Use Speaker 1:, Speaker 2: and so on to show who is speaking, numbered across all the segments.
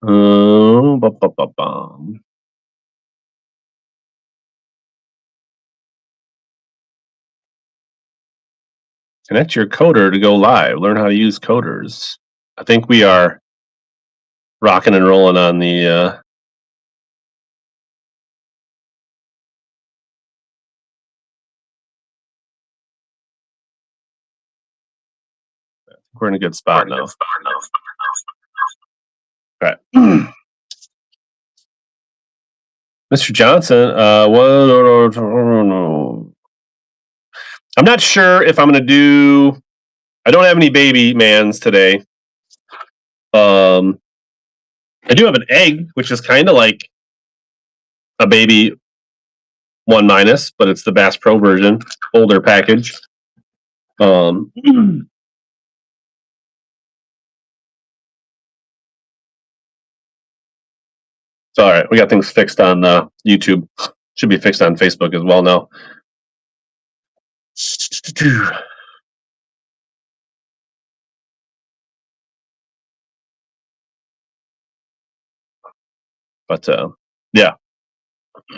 Speaker 1: Bum. Connect your coder to go live. Learn how to use coders. I think we are rocking and rolling on the we're in a good spot now. Right. Mr. Johnson, I'm not sure if I'm going to do. I don't have any baby mans today. I do have an egg, which is kind of like a baby 1-, but it's the Bass Pro version, older package. So all right, we got things fixed on YouTube. Should be fixed on Facebook as well now. But yeah.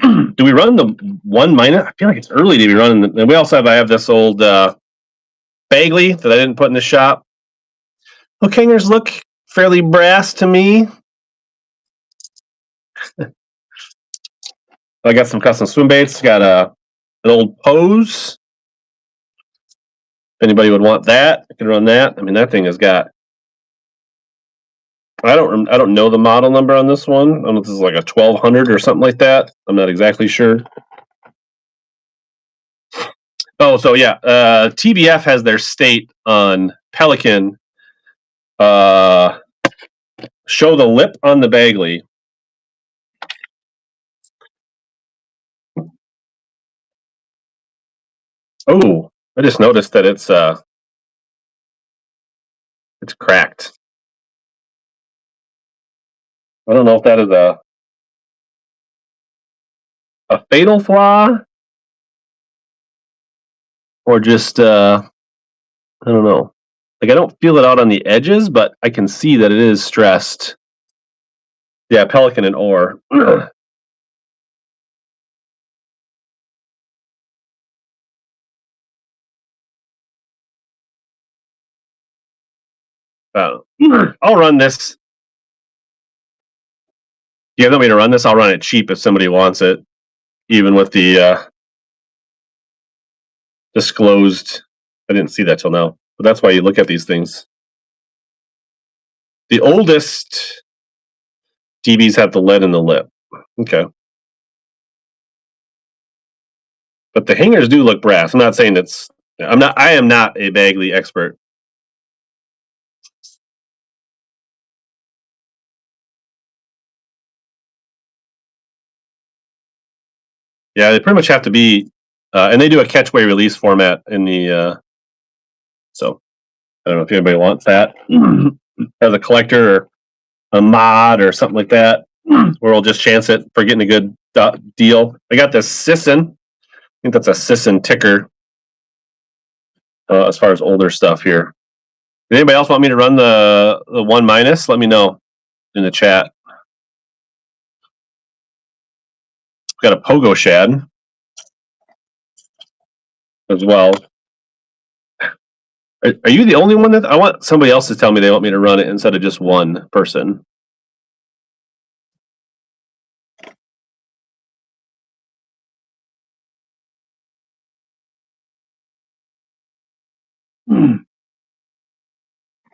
Speaker 1: Do we run the 1-? I feel like it's early to be running. And we also I have this old Bagley that I didn't put in the shop. Hook hangers look fairly brass to me. I got some custom swim baits. Got an old pose. If anybody would want that, I can run that. I mean, that thing has got. I don't know the model number on this one. I don't know if this is like a 1200 or something like that. I'm not exactly sure. Oh, so yeah, TBF has their state on Pelican. Show the lip on the Bagley. Oh, I just noticed that it's cracked. I don't know if that is a fatal flaw or just I don't know. Like I don't feel it out on the edges, but I can see that it is stressed. Yeah, Pelican and ore. I'll run this. You guys want me to run this? I'll run it cheap if somebody wants it, even with the disclosed. I didn't see that till now, but that's why you look at these things. The oldest DBs have the lead in the lip. Okay. But the hangers do look brass. I'm not saying it's. I am not a Bagley expert. Yeah, they pretty much have to be, and they do a catchway release format in the. So I don't know if anybody wants that as a collector or a mod or something like that, where we'll just chance it for getting a good deal. I got this Sisson. I think that's a Sisson ticker. As far as older stuff here. Did anybody else want me to run the 1-? Let me know in the chat. Got a pogo shad as well. Are you the only one that I want somebody else to tell me they want me to run it instead of just one person?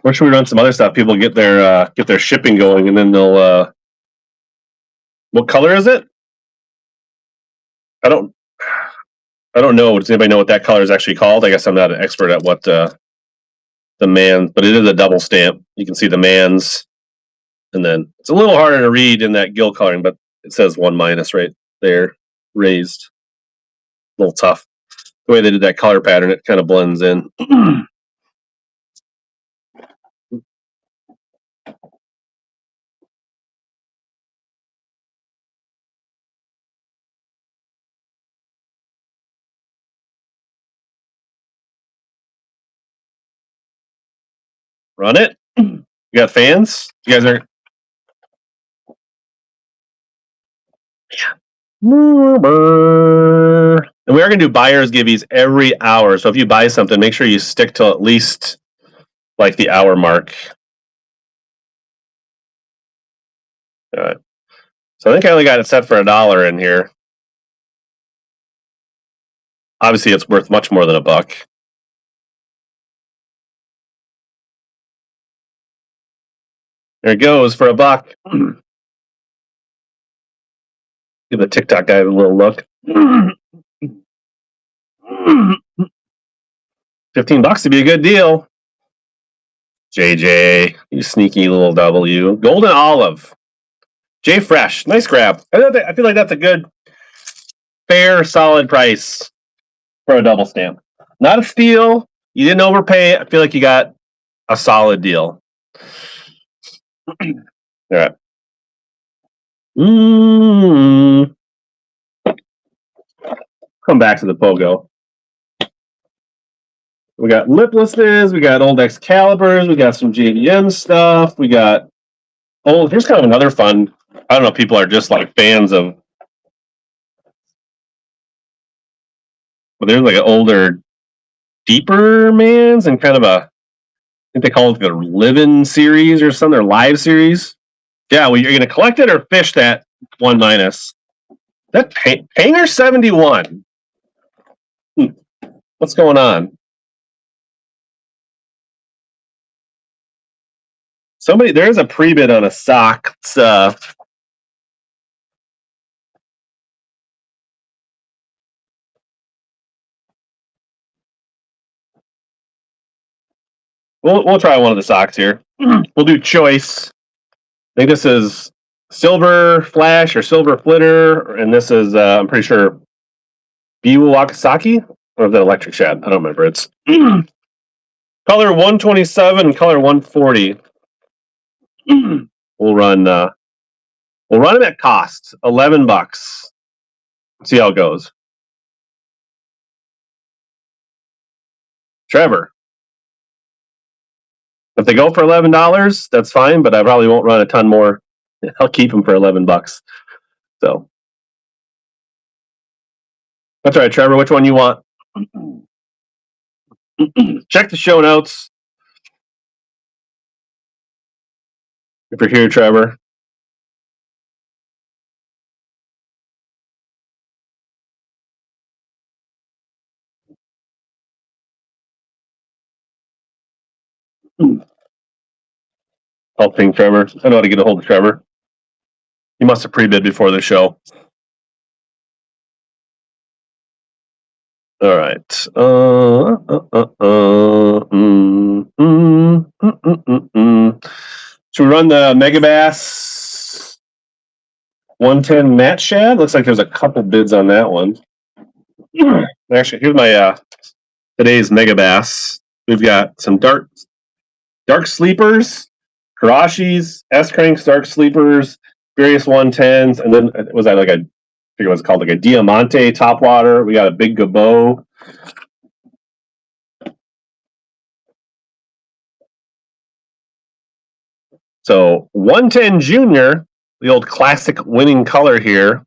Speaker 1: Or should we run some other stuff? People get their shipping going, and then they'll. What color is it? I don't know. Does anybody know what that color is actually called? I guess I'm not an expert at what the man, but it is a double stamp. You can see the mans, and then it's a little harder to read in that gill coloring, but it says 1- right there, raised. A little tough. The way they did that color pattern, it kind of blends in. Run it. You got fans? You guys are. And we are going to do buyer's gibbies every hour. So if you buy something, make sure you stick to at least like the hour mark. All right. So I think I only got it set for $1 in here. Obviously, it's worth much more than $1. There it goes for $1. Give the TikTok guy a little look. $15 to be a good deal. JJ, you sneaky little W. Golden Olive. J Fresh. Nice grab. I feel like that's a good, fair, solid price for a double stamp. Not a steal. You didn't overpay. I feel like you got a solid deal. All right. Come back to the Pogo. We got liplessness. We got old Excaliburs. We got some JDM stuff. We got old. Here's kind of another fun. I don't know if people are just like fans of, but there's like an older, deeper mans and kind of a, I think they call it the Living series or something, or Live series. Yeah, well, you're going to collect it or fish that 1-. That Painter 71. What's going on? Somebody, there's a pre-bid on a sock. It's, we'll try one of the socks here. We'll do choice. I think this is Silver Flash or Silver Flitter, and this is I'm pretty sure Biwa Wakasaki or the Electric Shad. I don't remember. It's color 127 and color 140. We'll run them at cost, $11. See how it goes. Trevor. If they go for $11, that's fine, but I probably won't run a ton more. I'll keep them for $11. So that's all right, Trevor. Which one you want? Check the show notes if you're here, Trevor. I'll ping Trevor. I know how to get a hold of Trevor. He must have pre-bid before the show. All right. Should we run the Megabass 110 Matte Shad? Looks like there's a couple bids on that one. Actually, here's my today's Megabass. We've got some dark sleepers, Karashis, S-Cranks, dark sleepers, various 110s, and then was that like a, I forget what it's called, like a Diamante topwater. We got a big Gabot. So 110 Junior, the old classic winning color here,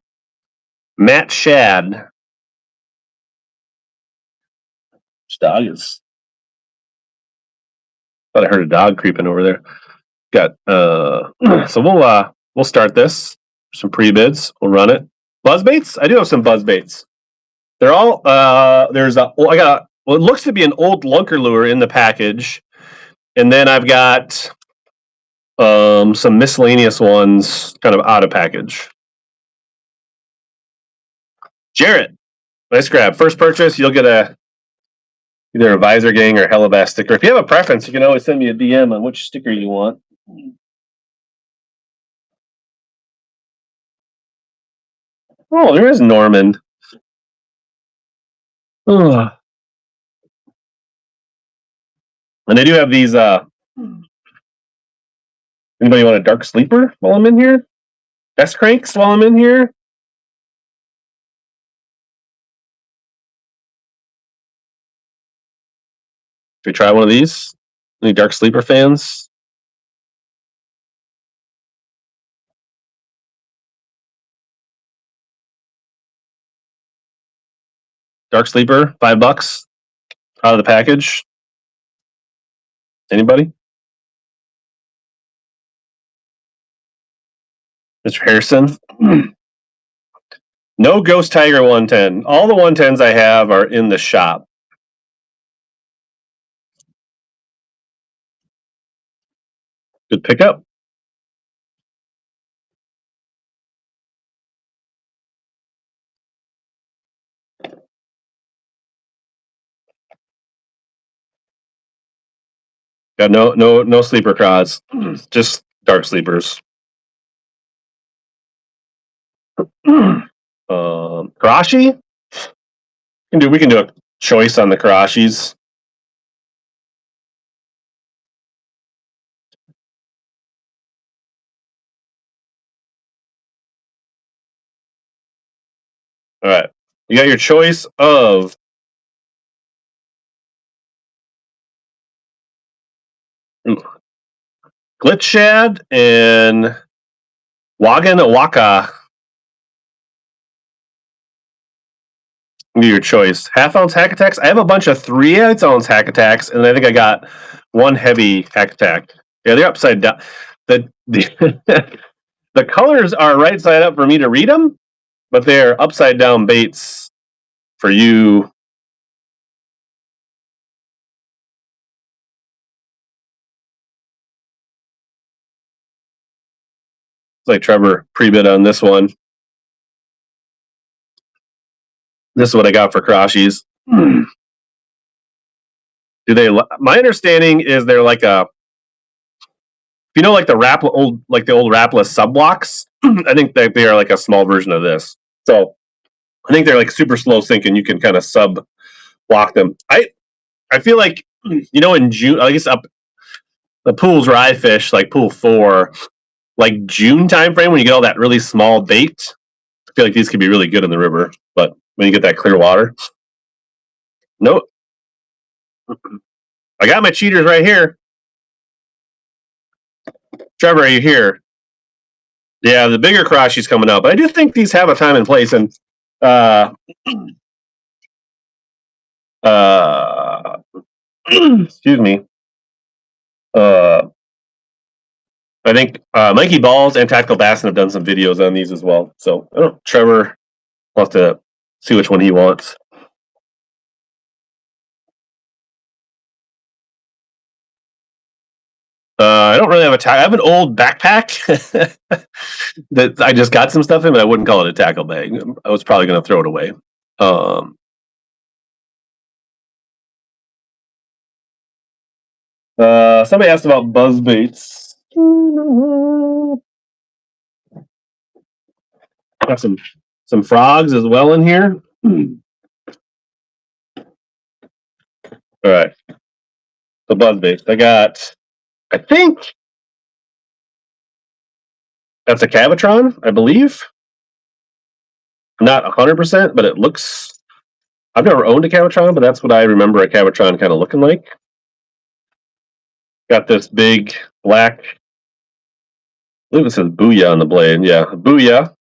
Speaker 1: Matte Shad. This dog is. Thought I heard a dog creeping over there. Got so we'll start this. Some pre-bids. We'll run it. Buzzbaits. I do have some buzzbaits. They're all there's a I got what looks to be an old lunker lure in the package, and then I've got some miscellaneous ones kind of out of package. Jarrett, nice grab. First purchase, you'll get either a Visor Gang or HellaBass sticker. If you have a preference, you can always send me a DM on which sticker you want. Oh, there is Norman. Ugh. And they do have these. Anybody want a dark sleeper while I'm in here? S-Cranks while I'm in here? Should we try one of these? Any dark sleeper fans? Dark sleeper, $5 out of the package. Anybody? Mr. Harrison? No Ghost Tiger 110. All the 110s I have are in the shop. Good pickup. Got no sleeper crawds, just dark sleepers. Karashi? We can do a choice on the Karashis. All right, you got your choice of Glitch Shad and Wagan Waka. Your choice. Half-ounce hack attacks. I have a bunch of 3/8-ounce hack attacks, and I think I got one heavy hack attack. Yeah, they're upside down. The the colors are right side up for me to read them, but they're upside down baits for you. It's like Trevor pre-bid on this one. This is what I got for Karashis. Do they? My understanding is they're like a, if you know, like the old Rapala sub blocks. I think that they are like a small version of this. So I think they're like super slow sink, and you can kind of sub block them. I feel like, in June, I guess up the pools where I fish, like pool 4, like June timeframe, when you get all that really small bait, I feel like these could be really good in the river. But when you get that clear water, nope. I got my cheaters right here. Trevor, are you here? Yeah, the bigger Karashi's coming up. But I do think these have a time and place, and excuse me. I think Mikey Balls and Tactical Bassin have done some videos on these as well. So I don't know, Trevor wants to see which one he wants. I don't really have I have an old backpack that I just got some stuff in, but I wouldn't call it a tackle bag. I was probably going to throw it away. Somebody asked about buzz baits. Got some frogs as well in here. All right, the buzz baits. I think that's a Cavatron, I believe. Not 100%, but it looks. I've never owned a Cavatron, but that's what I remember a Cavatron kind of looking like. Got this big black. I believe it says Booyah on the blade. Yeah, Booyah.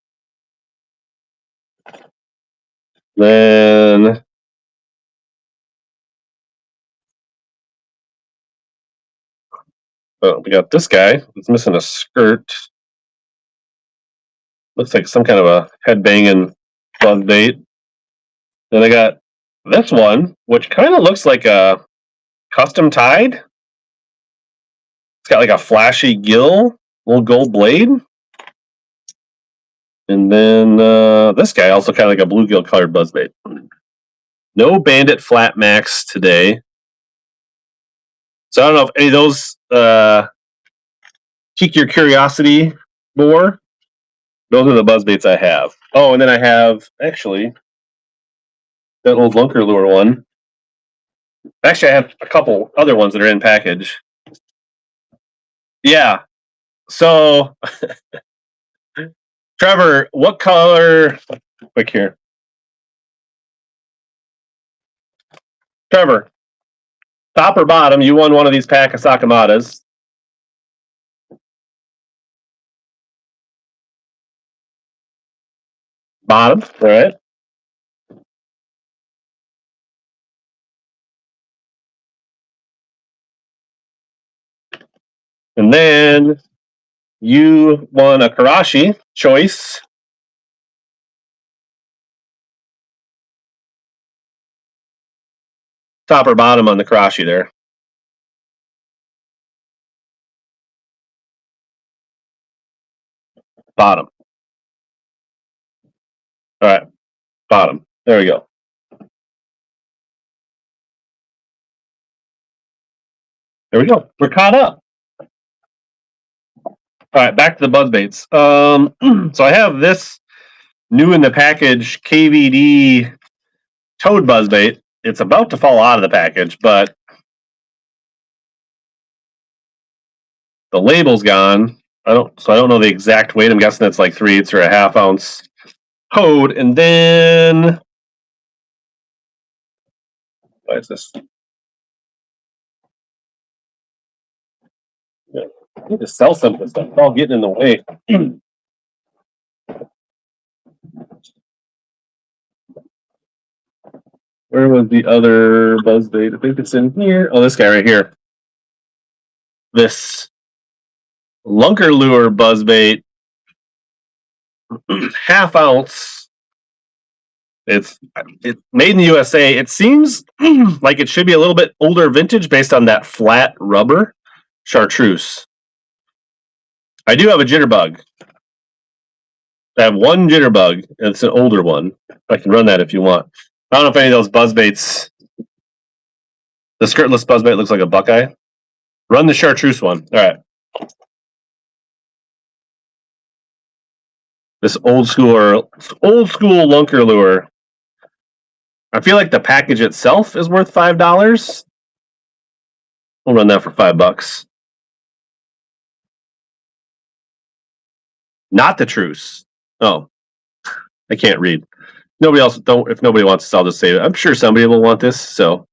Speaker 1: Then we got this guy. He's missing a skirt. Looks like some kind of a head banging buzz bait. Then I got this one, which kind of looks like a custom tied. It's got like a flashy gill, little gold blade. And then this guy also kind of like a bluegill colored buzzbait. No Bandit Flat Max today. So I don't know if any of those pique your curiosity more. Those are the buzzbaits I have. Oh, and then I have, actually, that old Lunker Lure one. Actually, I have a couple other ones that are in package. Yeah. So, Trevor, what color? Quick here. Trevor, top or bottom? You won one of these pack of Sakamadas. Bottom, all right. And then you won a Karashi choice. Top or bottom on the Karashi there? Bottom. All right, bottom. There we go. There we go. We're caught up. All right, back to the buzzbaits. So I have this new in the package KVD toad buzzbait. It's about to fall out of the package, but the label's gone. I don't know the exact weight. I'm guessing it's like 3/8 or a half ounce toad. And then what is this? I need to sell some of this stuff. It's all getting in the way. Where was the other buzzbait? I think it's in here. Oh, this guy right here. This lunker lure buzzbait, half ounce. It's made in the USA. It seems like it should be a little bit older vintage based on that flat rubber chartreuse. I do have a jitterbug. I have one jitterbug, and it's an older one. I can run that if you want. I don't know if any of those buzzbaits. The skirtless buzzbait looks like a buckeye. Run the chartreuse one. All right. This old school lunker lure. I feel like the package itself is worth $5. We'll run that for $5. Not the truce. Oh, I can't read. Nobody else don't. If nobody wants this, I'll just say it. I'm sure somebody will want this. So,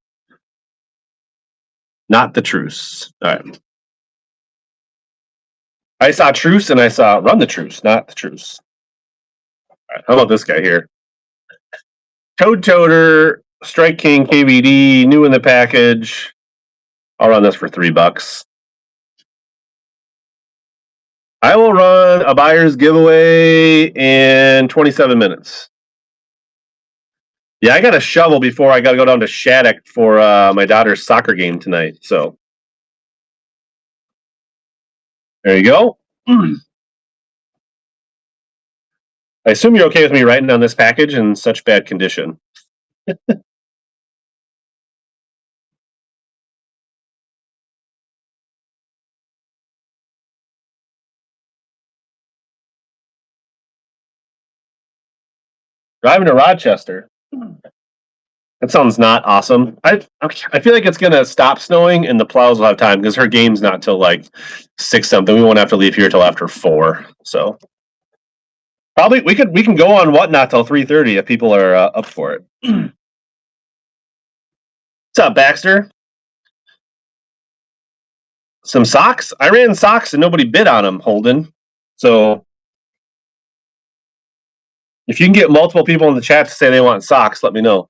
Speaker 1: not the truce. All right. I saw truce and I saw run the truce, not the truce. All right. How about this guy here? Toad Toter, Strike King KVD, new in the package. I'll run this for $3. I will run a buyer's giveaway in 27 minutes. Yeah, I got a shovel before I got to go down to Shattuck for my daughter's soccer game tonight. So there you go. I assume you're okay with me writing down this package in such bad condition. Driving to Rochester. That sounds not awesome. I feel like it's gonna stop snowing and the plows will have time because her game's not till like 6 something. We won't have to leave here till after 4. So probably we can go on WhatNot till 3:30 if people are up for it. What's up, Baxter? Some socks? I ran socks and nobody bid on them, Holden. So if you can get multiple people in the chat to say they want socks, let me know.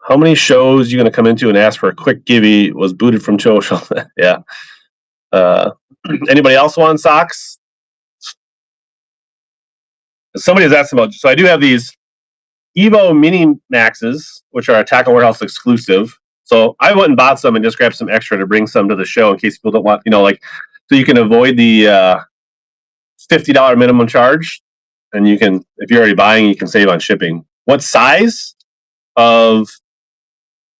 Speaker 1: How many shows you going to come into and ask for a quick givey? Was booted from social? Yeah. Anybody else want socks? Somebody was asking about. So I do have these Evo Mini Maxes, which are a Tackle Warehouse exclusive. So I went and bought some and just grabbed some extra to bring some to the show in case people don't want, so you can avoid the $50 minimum charge, and you can, if you're already buying, you can save on shipping. What size of?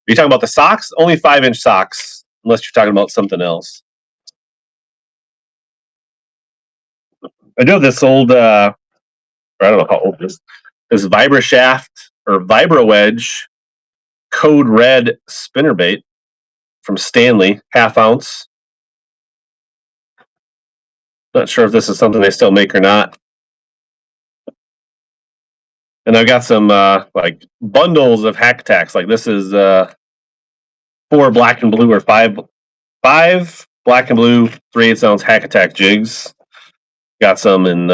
Speaker 1: Are you talking about the socks? Only 5-inch socks, unless you're talking about something else. I do have this old, I don't know how old this Vibra Shaft or Vibra Wedge Code Red spinnerbait from Stanley, half ounce. Not sure if this is something they still make or not. And I've got some like bundles of hack attacks. Like this is 4 black and blue or 5 black and blue 3/8 ounce hack attack jigs. Got some in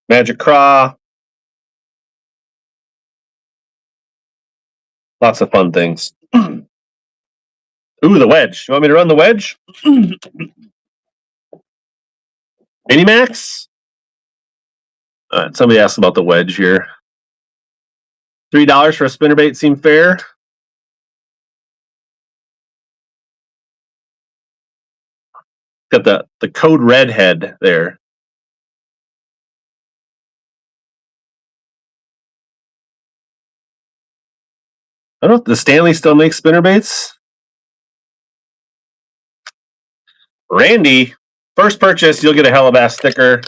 Speaker 1: Magic Craw. Lots of fun things. Ooh, the wedge. You want me to run the wedge? Minimax? Somebody asked about the wedge here. $3 for a spinnerbait seem fair. Got the code redhead there. I don't know if the Stanley still makes spinnerbaits. Randy, first purchase, you'll get a HellaBass sticker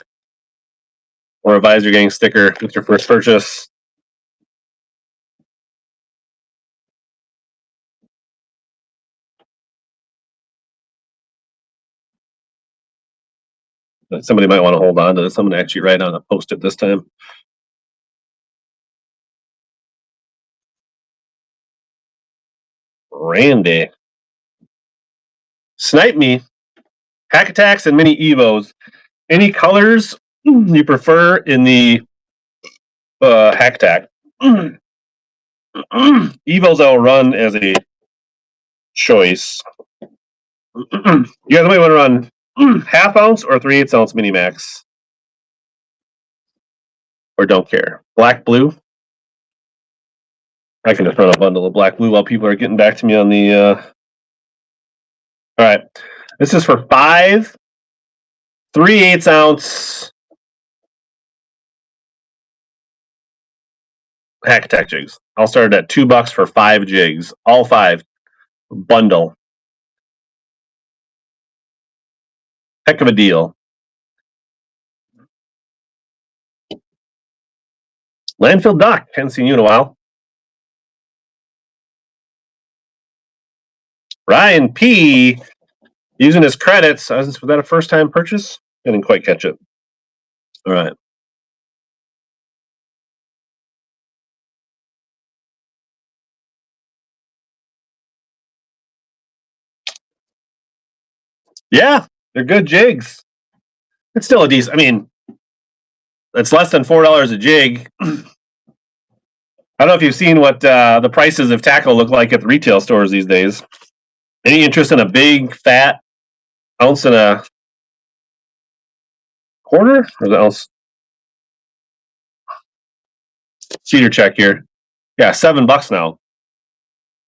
Speaker 1: or a Visor Gang sticker with your first purchase. Somebody might want to hold on to this. I'm going to actually write on a post-it this time. Randy. Snipe me. Hack attacks and mini Evos. Any colors you prefer in the hack attack? Evos I'll run as a choice. You guys might want to run half ounce or 3/8 ounce mini max, or don't care. Black blue. I can just run a bundle of black blue while people are getting back to me on the. All right, this is for 5 3/8 ounce hack attack jigs. I'll start at $2 for 5 jigs, all 5 bundle. Heck of a deal. Landfill Doc, haven't seen you in a while. Ryan P, using his credits. Was that a first time purchase? I didn't quite catch it. All right. Yeah, they're good jigs. It's still a decent. I mean, it's less than $4 a jig. I don't know if you've seen what the prices of tackle look like at the retail stores these days. Any interest in a big, fat ounce and a quarter? Or the ounce? Cedar check here. Yeah, $7 now.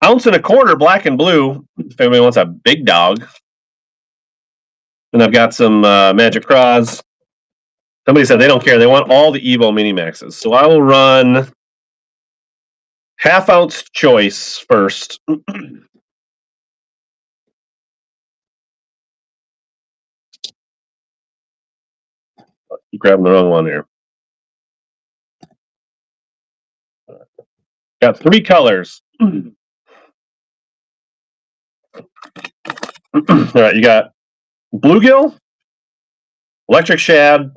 Speaker 1: Ounce and a quarter, black and blue. If anybody wants a big dog. And I've got some Magic Craws. Somebody said they don't care. They want all the Evo Mini Maxes. So I will run half ounce choice first. You grabbing the wrong one here. Got 3 colors. All right, you got bluegill, electric shad,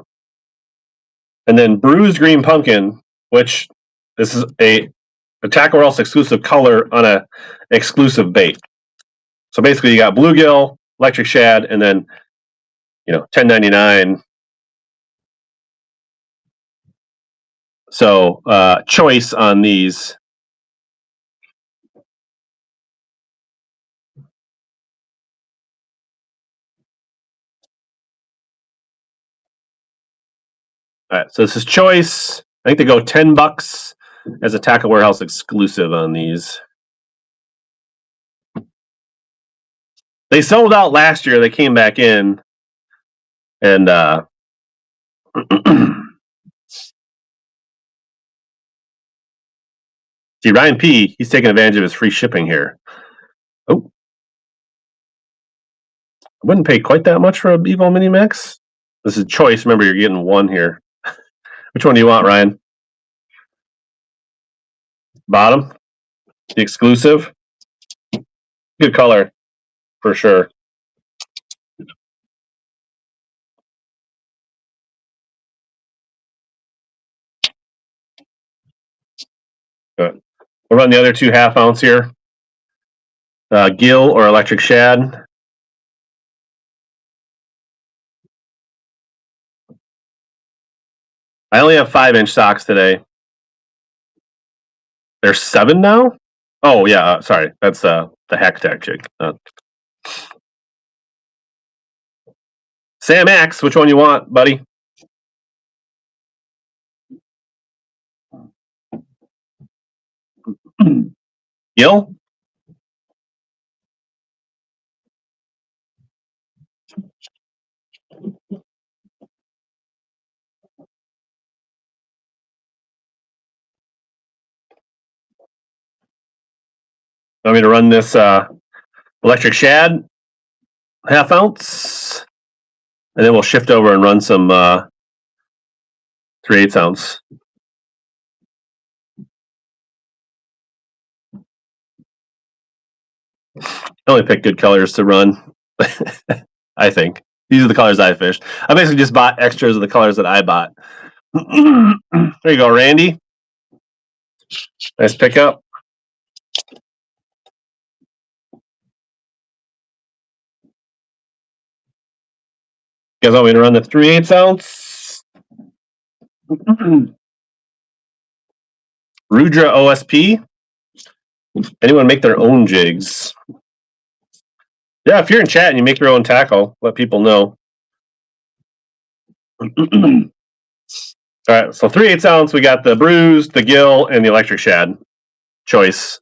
Speaker 1: and then bruised green pumpkin, which this is a Attack or Else exclusive color on a exclusive bait. So basically, you got bluegill, electric shad, and then $10.99. So choice on these. All right, so this is choice. I think they go $10 as a Tackle Warehouse exclusive on these. They sold out last year. They came back in, and see, Ryan P, he's taking advantage of his free shipping here. Oh, I wouldn't pay quite that much for a Evo Mini Max. This is choice. Remember, you're getting one here. Which one do you want, Ryan? Bottom? The exclusive? Good color, for sure. Good. We'll run the other 2 half ounce here. Gill or electric shad. I only have 5-inch socks today. There's 7 now? Oh, yeah. Sorry. That's the hack attack jig. Sam X, which one you want, buddy? Gil? Want me to run this electric shad, 1/2 ounce, and then we'll shift over and run some 3/8 ounce. I only pick good colors to run. I think these are the colors I fished. I basically just bought extras of the colors that I bought. There you go, Randy. Nice pickup. You guys want me to run the 3/8 ounce? Rudra OSP. Anyone make their own jigs? Yeah, if you're in chat and you make your own tackle, let people know. All right, so 3/8 ounce, we got the bruised, the gill, and the electric shad choice.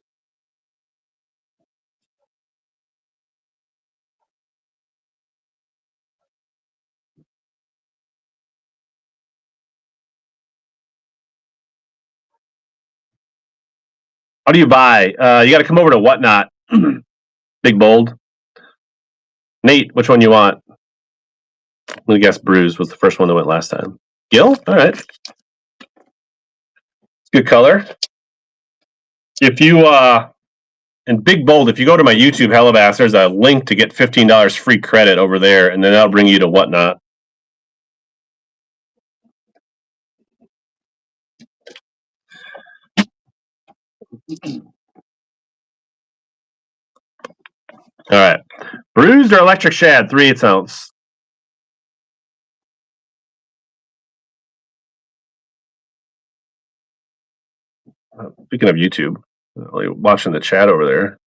Speaker 1: How do you buy? You got to come over to WhatNot. Big bold. Nate, which one you want? I'm gonna guess bruised was the first one that went last time. Gill? All right. Good color. If you in big bold, if you go to my YouTube HellaBass, there's a link to get $15 free credit over there, and then that'll bring you to WhatNot. All right. Bruised or electric shad, 3/8 ounce. Speaking of YouTube, watching the chat over there.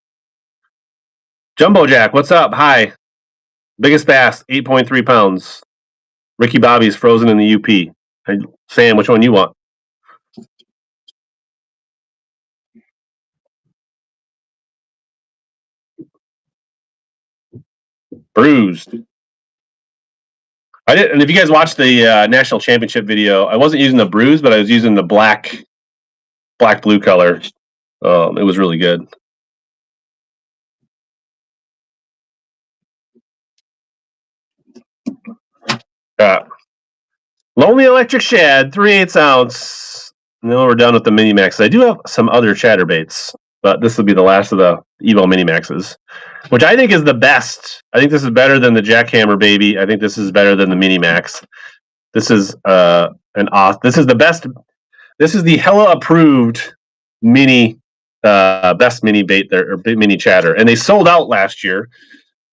Speaker 1: Jumbo Jack, what's up? Hi. Biggest bass, 8.3 pounds. Ricky Bobby's frozen in the UP. Hey, Sam, which one you want? Bruised. I did, and if you guys watched the national championship video, I wasn't using the bruise, but I was using the black blue color. It was really good. Lonely electric shad, 3/8 ounce. And then we're done with the mini max. I do have some other chatterbaits, but this will be the last of the Evo mini maxes, which I think is the best. I think this is better than the Jackhammer baby. I think this is better than the mini max. This is this is the best. This is the Hella approved mini best mini bait there, or mini chatter, and they sold out last year.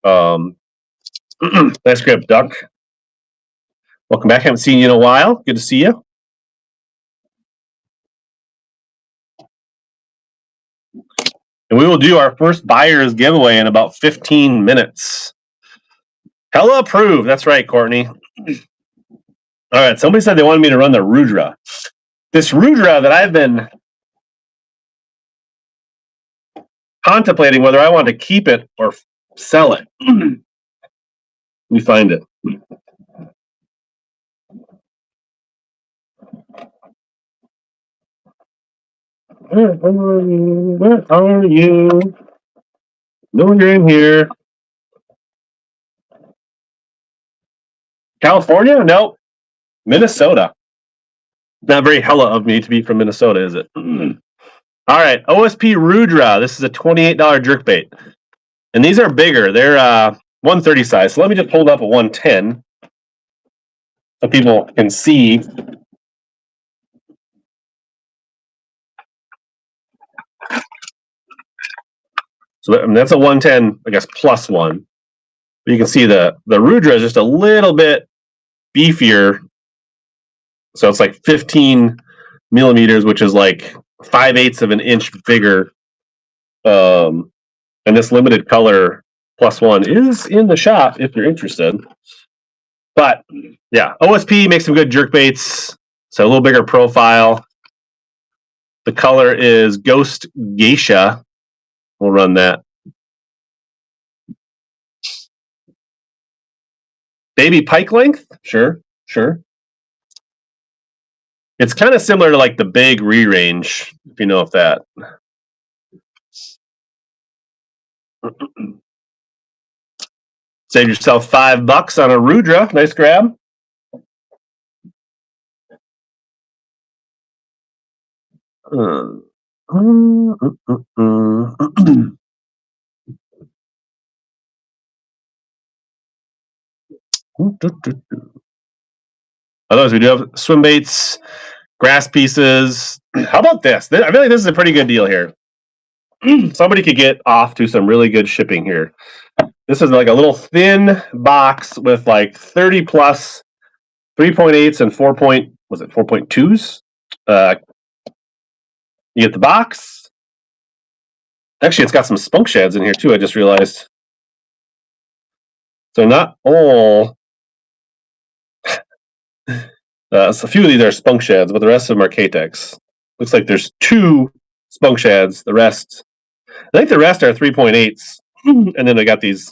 Speaker 1: Nice grip, Duck. Welcome back. Haven't seen you in a while. Good to see you. And we will do our first buyer's giveaway in about 15 minutes. Hella approved. That's right, Courtney. All right. Somebody said they wanted me to run the Rudra. This Rudra that I've been contemplating whether I want to keep it or sell it. Let me find it. Where are you? No, you're in here. California? Nope. Minnesota. Not very hella of me to be from Minnesota, is it? All right. OSP Rudra. This is a $28 jerkbait. And these are bigger. They're 130 size. So let me just hold up a 110 so people can see. So that's a 110, I guess, plus one. But you can see the Rudra is just a little bit beefier. So it's like 15 millimeters, which is like 5/8 of an inch bigger. And this limited color plus one is in the shop if you're interested. But yeah, OSP makes some good jerk baits. So a little bigger profile. The color is Ghost Geisha. We'll run that. Baby pike length? Sure. It's kind of similar to like the big re-range, if you know of that. Save yourself $5 on a Rudra. Nice grab. Otherwise, we do have swim baits, grass pieces. How about this? I feel like this is a pretty good deal here. Somebody could get off to some really good shipping here. This is like a little thin box with like 30 plus 3.8s and 4.2s. You get the box. Actually, it's got some spunk shads in here too. I just realized. So not all. So a few of these are spunk shads, but the rest of them are K-Tex. Looks like there's 2 spunk shads. The rest, I think the rest are 3.8s. And then I got these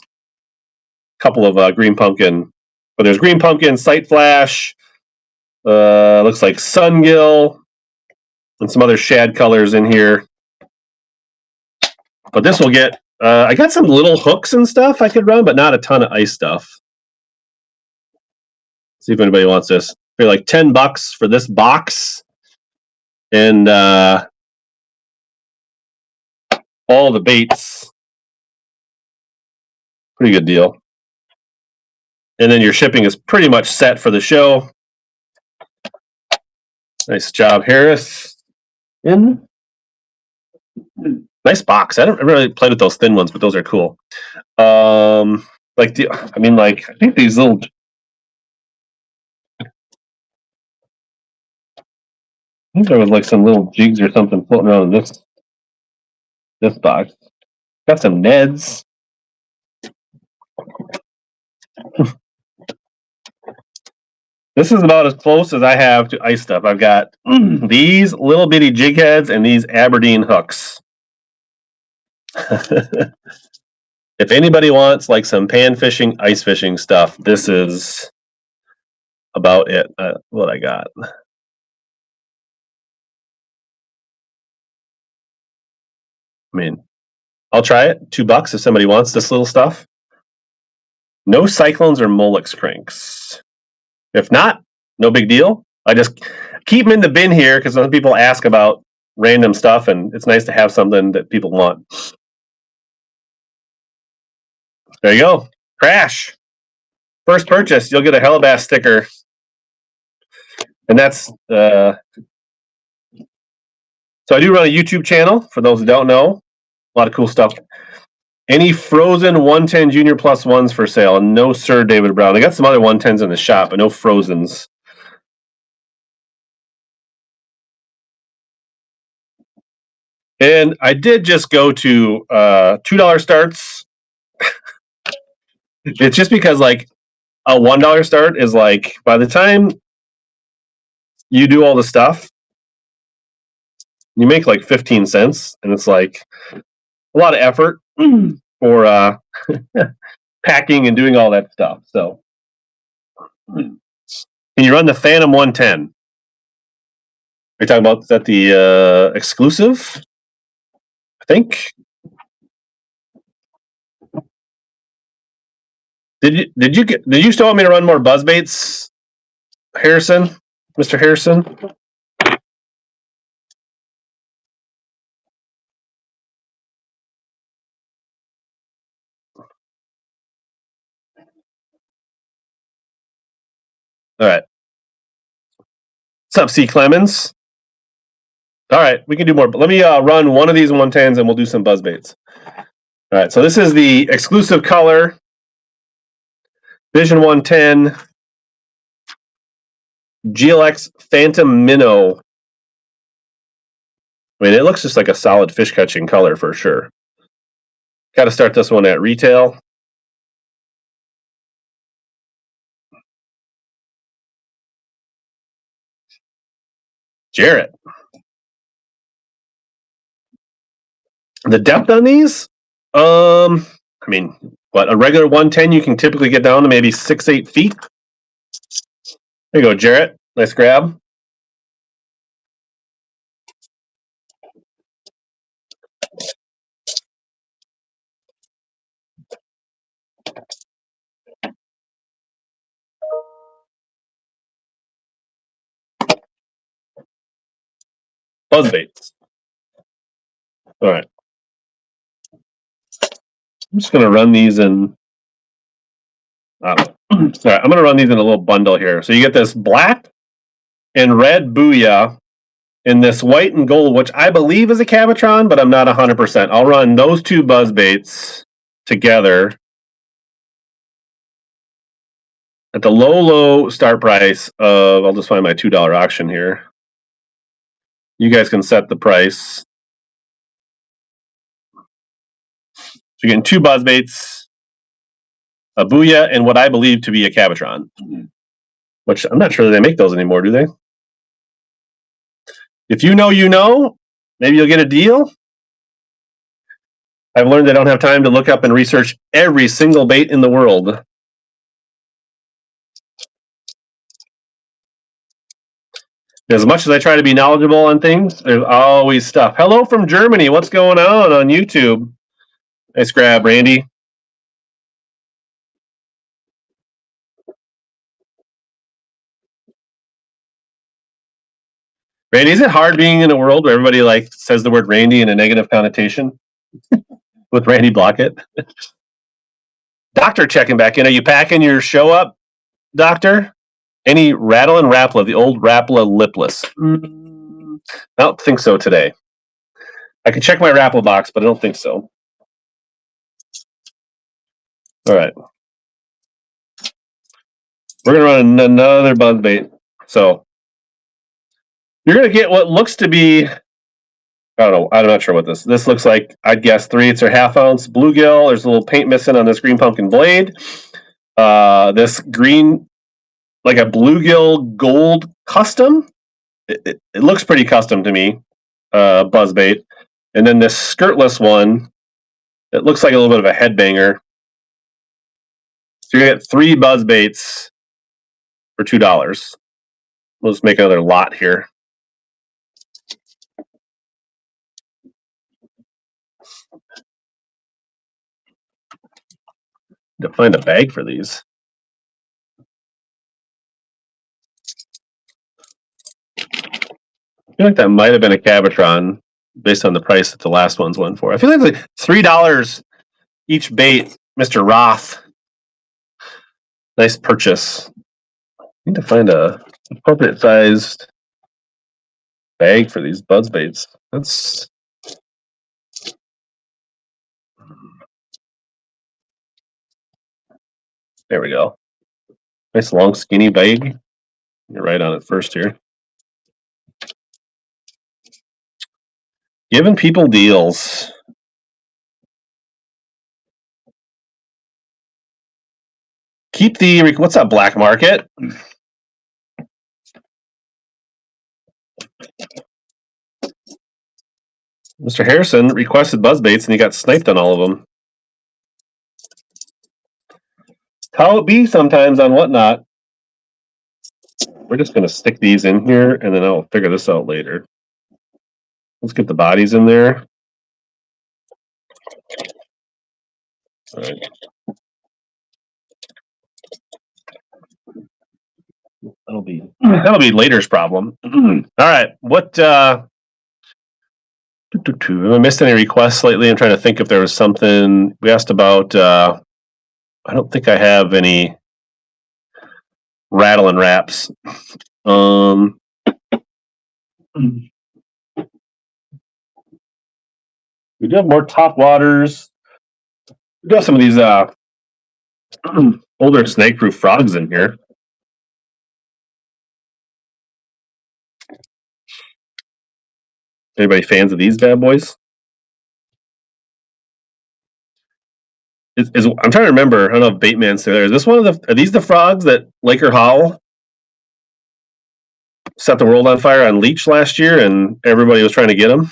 Speaker 1: couple of green pumpkin. But there's green pumpkin, sight flash, looks like sungill, and some other shad colors in here. But this will get, I got some little hooks and stuff I could run, but not a ton of ice stuff. See if anybody wants this. For like $10 for this box. And all the baits. Pretty good deal. And then your shipping is pretty much set for the show. Nice job, Harris. Nice box. I haven't really played with those thin ones, but those are cool. Like I think these little. I think there was like some little jigs or something floating around in this box. Got some Neds. This is about as close as I have to ice stuff. I've got these little bitty jig heads and these Aberdeen hooks. If anybody wants like some pan fishing, ice fishing stuff, this is about it. What I got. I mean, I'll try it. $2 if somebody wants this little stuff. No cyclones or Molex cranks. If not, no big deal. I just keep them in the bin here because some people ask about random stuff, and it's nice to have something that people want. There you go. Crash. First purchase, you'll get a HellaBass sticker. And that's so I do run a YouTube channel for those who don't know. A lot of cool stuff. Any frozen 110 Junior Plus ones for sale? No, sir, David Brown. I got some other 110s in the shop, but no frozens. And I did just go to $2 starts. It's just because like a $1 start is like by the time you do all the stuff, you make like 15 cents, and it's like a lot of effort for packing and doing all that stuff. So, can you run the Phantom 110? Are you talking about that the exclusive? I think. Did you still want me to run more buzz baits, Harrison, Mr. Harrison? All right. What's up, C. Clemens? All right, we can do more. But let me run one of these 110s and we'll do some buzz baits. All right, so this is the exclusive color Vision 110 GLX Phantom Minnow. I mean, it looks just like a solid fish catching color for sure. Got to start this one at retail. Jarrett. The depth on these, I mean, what, a regular 110 you can typically get down to maybe 6-8 feet. There you go, Jarrett. Nice grab. Buzzbaits. All right. I'm just going to run these in. All right, I'm going to run these in a little bundle here. So you get this black and red Booyah in this white and gold, which I believe is a Cavatron, but I'm not 100%. I'll run those two buzzbaits together at the low start price of, I'll just find my $2 auction here. You guys can set the price. So you're getting two buzzbaits, a Booyah, and what I believe to be a Cavatron. Which I'm not sure that they make those anymore, do they? If you know, you know. Maybe you'll get a deal. I've learned I don't have time to look up and research every single bait in the world. As much as I try to be knowledgeable on things, there's always stuff. Hello from Germany. What's going on YouTube? Nice grab, Randy. Randy, is it hard being in a world where everybody like says the word Randy in a negative connotation? With Randy Blockett? Doctor checking back in. Are you packing your show up, Doctor? Any Rattle and Rapala, the old Rapala lipless? I don't think so today. I can check my Rapala box, but I don't think so. All right. We're going to run another buzzbait. So you're going to get what looks to be, I don't know, I'm not sure what this looks like. I'd guess 3/8 or ½ ounce bluegill. There's a little paint missing on this green pumpkin blade. This green, like a bluegill gold custom. It looks pretty custom to me, buzzbait. And then this skirtless one, it looks like a little bit of a headbanger. So you get 3 buzzbaits for $2. We'll just make another lot here. To find a bag for these. I feel like that might have been a Cavatron based on the price that the last ones went for. I feel like $3 each bait, Mr. Roth. Nice purchase. I need to find a appropriate sized bag for these buzzbaits. That's there we go. Nice long skinny bag. You're right on it first here. Giving people deals. Keep the, what's up, Black Market? Mr. Harrison requested buzzbaits and he got sniped on all of them. How it be sometimes on WhatNot. We're just going to stick these in here and then I'll figure this out later. Let's get the bodies in there. All right. That'll be later's problem. All right. What have I missed any requests lately? I'm trying to think if there was something we asked about. I don't think I have any rattle and wraps. We do have more top waters. We do have some of these older snake-proof frogs in here. Anybody fans of these bad boys? I'm trying to remember. I don't know if Baitman's still there. Is this one of the? Are these the frogs that Laker Howell set the world on fire on leech last year, and everybody was trying to get them.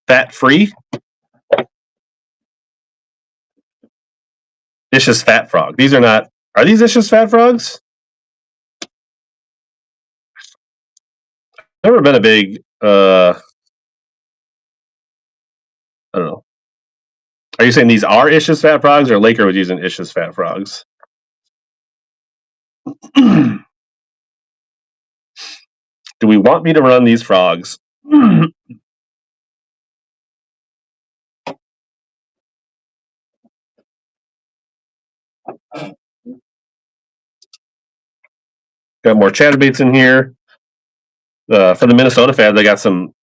Speaker 1: Fat free. Ischias fat frog. These are not. Are these Ischias fat frogs? Never been a big. I don't know. Are you saying these are Ischias fat frogs, or Laker was using Ischias fat frogs? Do we want me to run these frogs? Got more chatterbaits in here. For the Minnesota fab, they got some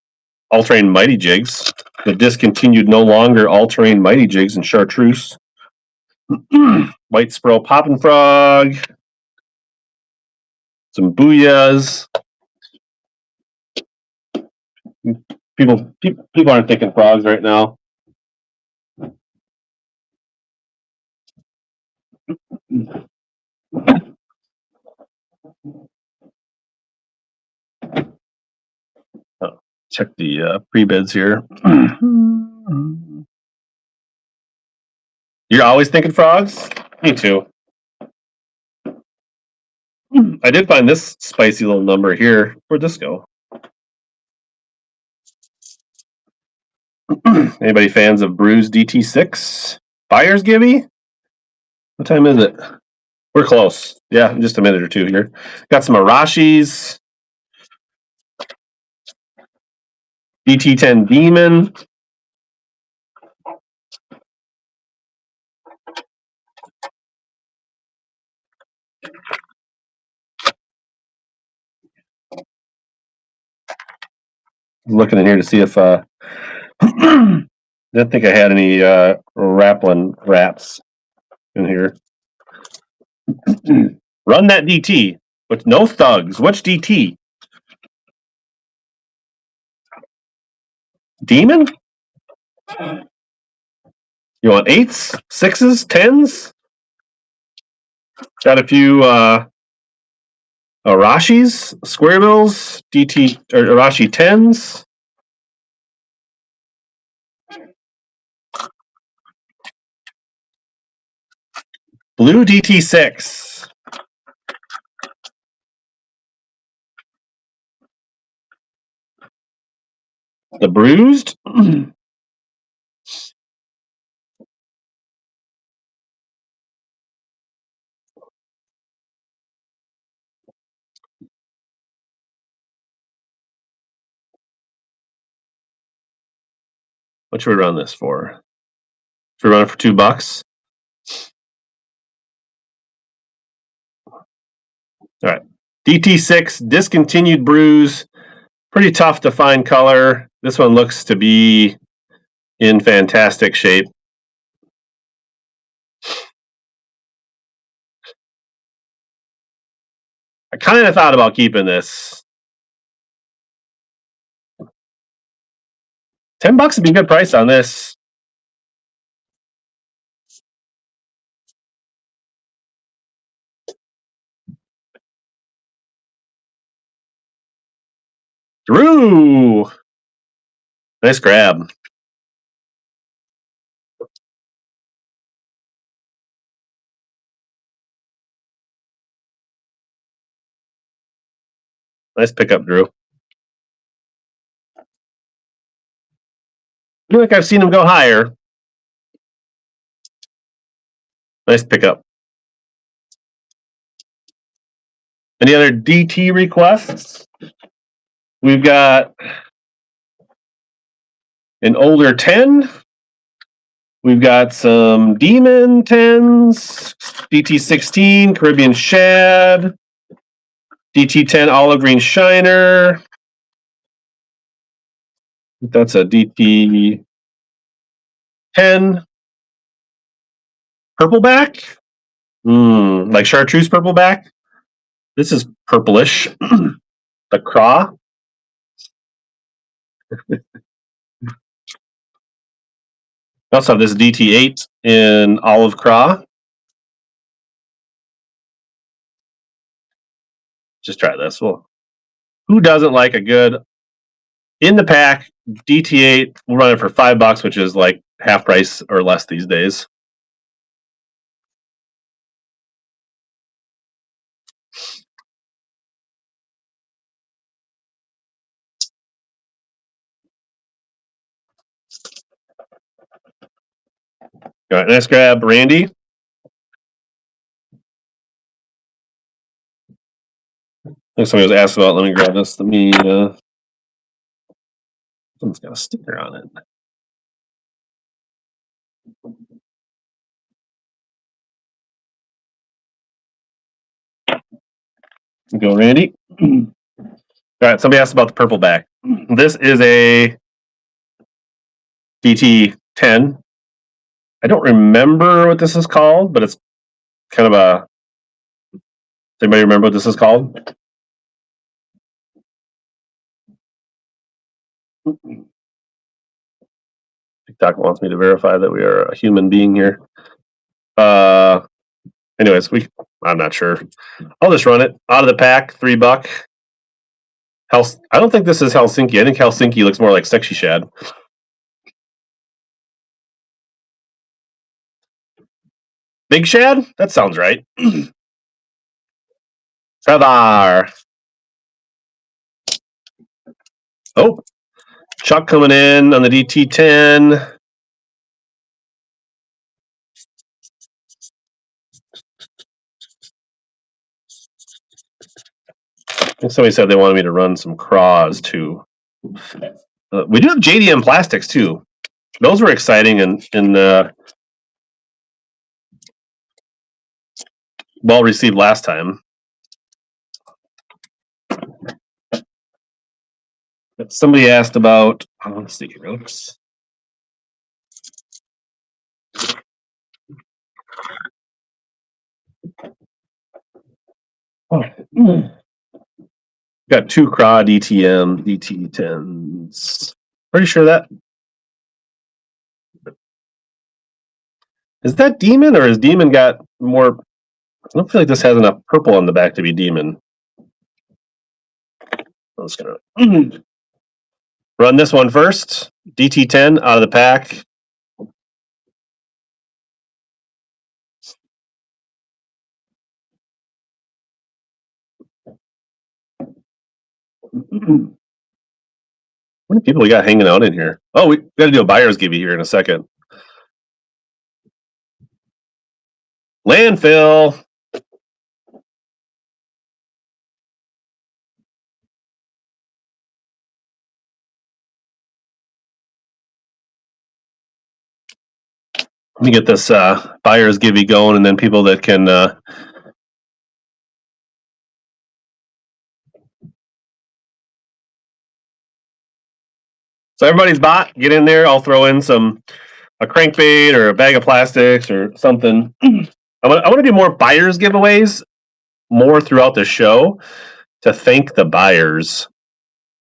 Speaker 1: all-terrain mighty jigs. The discontinued no longer all-terrain mighty jigs and chartreuse. White Spro poppin' frog. Some booyahs. People aren't thinking frogs right now. Oh, check the pre-beds here. You're always thinking frogs? Me too. I did find this spicy little number here. Where'd this go? Anybody fans of Brews DT6? Buyers Gibby? What time is it? We're close. Yeah, just a minute or two here. Got some Arashis. DT10 Demon. I'm looking in here to see if didn't think I had any Rapplin wraps in here. Run that DT, but no thugs. Which DT? Demon? You want 8s, 6s, 10s? Got a few Arashis, Square Bills, DT or Arashi 10s. Blue DT6. The Bruised. What should we run this for? Should we run it for $2? All right. DT6 discontinued bruise. Pretty tough to find color. This one looks to be in fantastic shape. I kind of thought about keeping this. $10 would be a good price on this. Drew! Nice grab. Nice pickup, Drew. I feel like I've seen him go higher. Nice pickup. Any other DT requests? We've got an older 10. We've got some Demon 10s, DT16, Caribbean Shad, DT10 Olive Green Shiner. That's a DT10 Purpleback. Like chartreuse purpleback. This is purplish. The craw. We also have this DT8 in olive craw. just try this. Well, who doesn't like a good in the pack DT8? We'll run it for $5, which is like half price or less these days. All right, nice grab, Randy. I think somebody was asked about. Let me grab this. Let me. Someone's got a sticker on it. Go, Randy. All right, somebody asked about the purple back. This is a DT10. I don't remember what this is called, but it's kind of a. Does anybody remember what this is called? TikTok wants me to verify that we are a human being here. Anyways, I'm not sure. I'll just run it out of the pack, $3. I don't think this is Helsinki. I think Helsinki looks more like Sexy Shad. Big Shad? That sounds right. Feather. Oh, Chuck coming in on the DT10. I think somebody said they wanted me to run some craws too. We do have JDM plastics too. Those were exciting and well received last time. Somebody asked about. Let's see here. Got 2 craw DTM DT10s. Pretty sure that is that Demon, or has Demon got more? I don't feel like this has enough purple on the back to be Demon. I'm just gonna run this one first. DT10 out of the pack. How many people we got hanging out in here? Oh, we got to do a buyer's give here in a second. Landfill. Let me get this buyer's givey going, and then people that can. So everybody's bought. Get in there. I'll throw in a crankbait or a bag of plastics or something. I want to do more buyers giveaways more throughout the show to thank the buyers.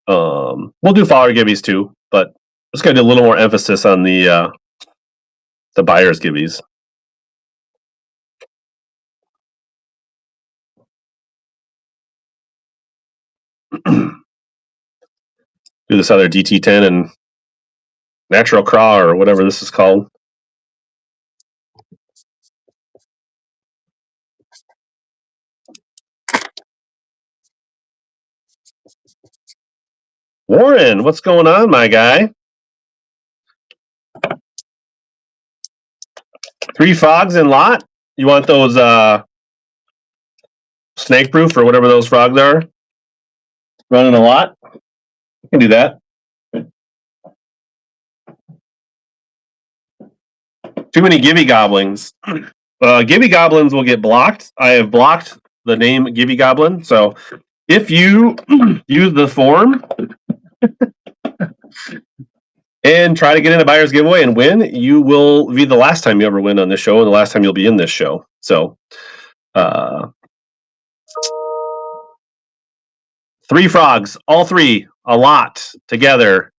Speaker 1: We'll do follower giveies too, but just going to do a little more emphasis on the buyers giveies. Do this other DT10 and natural craw or whatever this is called. Warren, what's going on, my guy? 3 frogs in lot. You want those snake proof or whatever those frogs are? Running a lot? You can do that. Too many Gibby Goblins. Gibby Goblins will get blocked. I have blocked the name Gibby Goblin. So if you use the form and try to get in a buyer's giveaway and win, you will be the last time you ever win on this show and the last time you'll be in this show. So 3 frogs, all 3, a lot together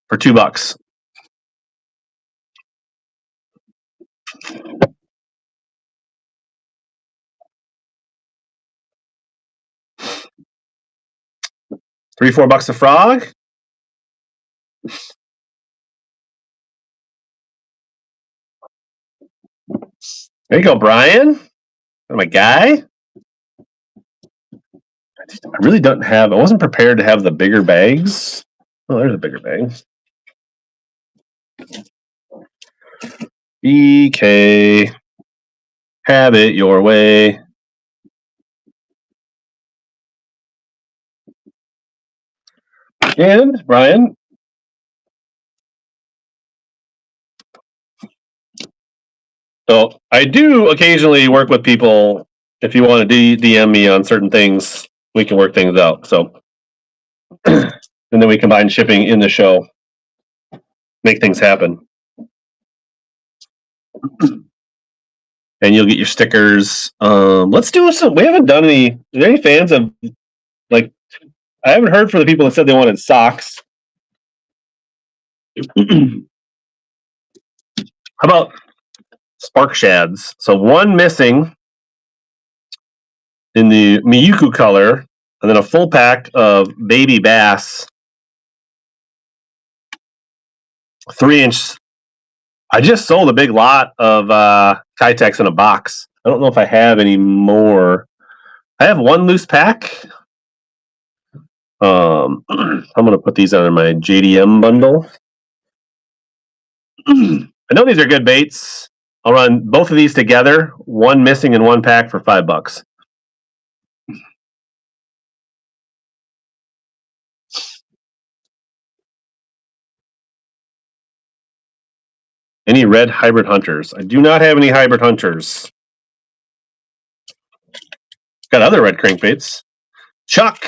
Speaker 1: for $2. $3-4 a frog. There you go, Brian. My guy. I really don't have. I wasn't prepared to have the bigger bags. Oh, there's a bigger bag. BK, have it your way. And Brian. So I do occasionally work with people. If you want to DM me on certain things, we can work things out. So, and then we combine shipping in the show, make things happen. And you'll get your stickers. Let's do some. We haven't done any. Are there any fans of like? I haven't heard from the people that said they wanted socks. How about spark shads? So one missing in the Miyuku color, and then a full pack of baby bass, 3-inch. I just sold a big lot of Kitex in a box. I don't know if I have any more. I have one loose pack. I'm gonna put these under my JDM bundle. I know these are good baits. I'll run both of these together, one missing and one pack for $5. Any red hybrid hunters? I do not have any hybrid hunters. Got other red crankbaits. Chuck,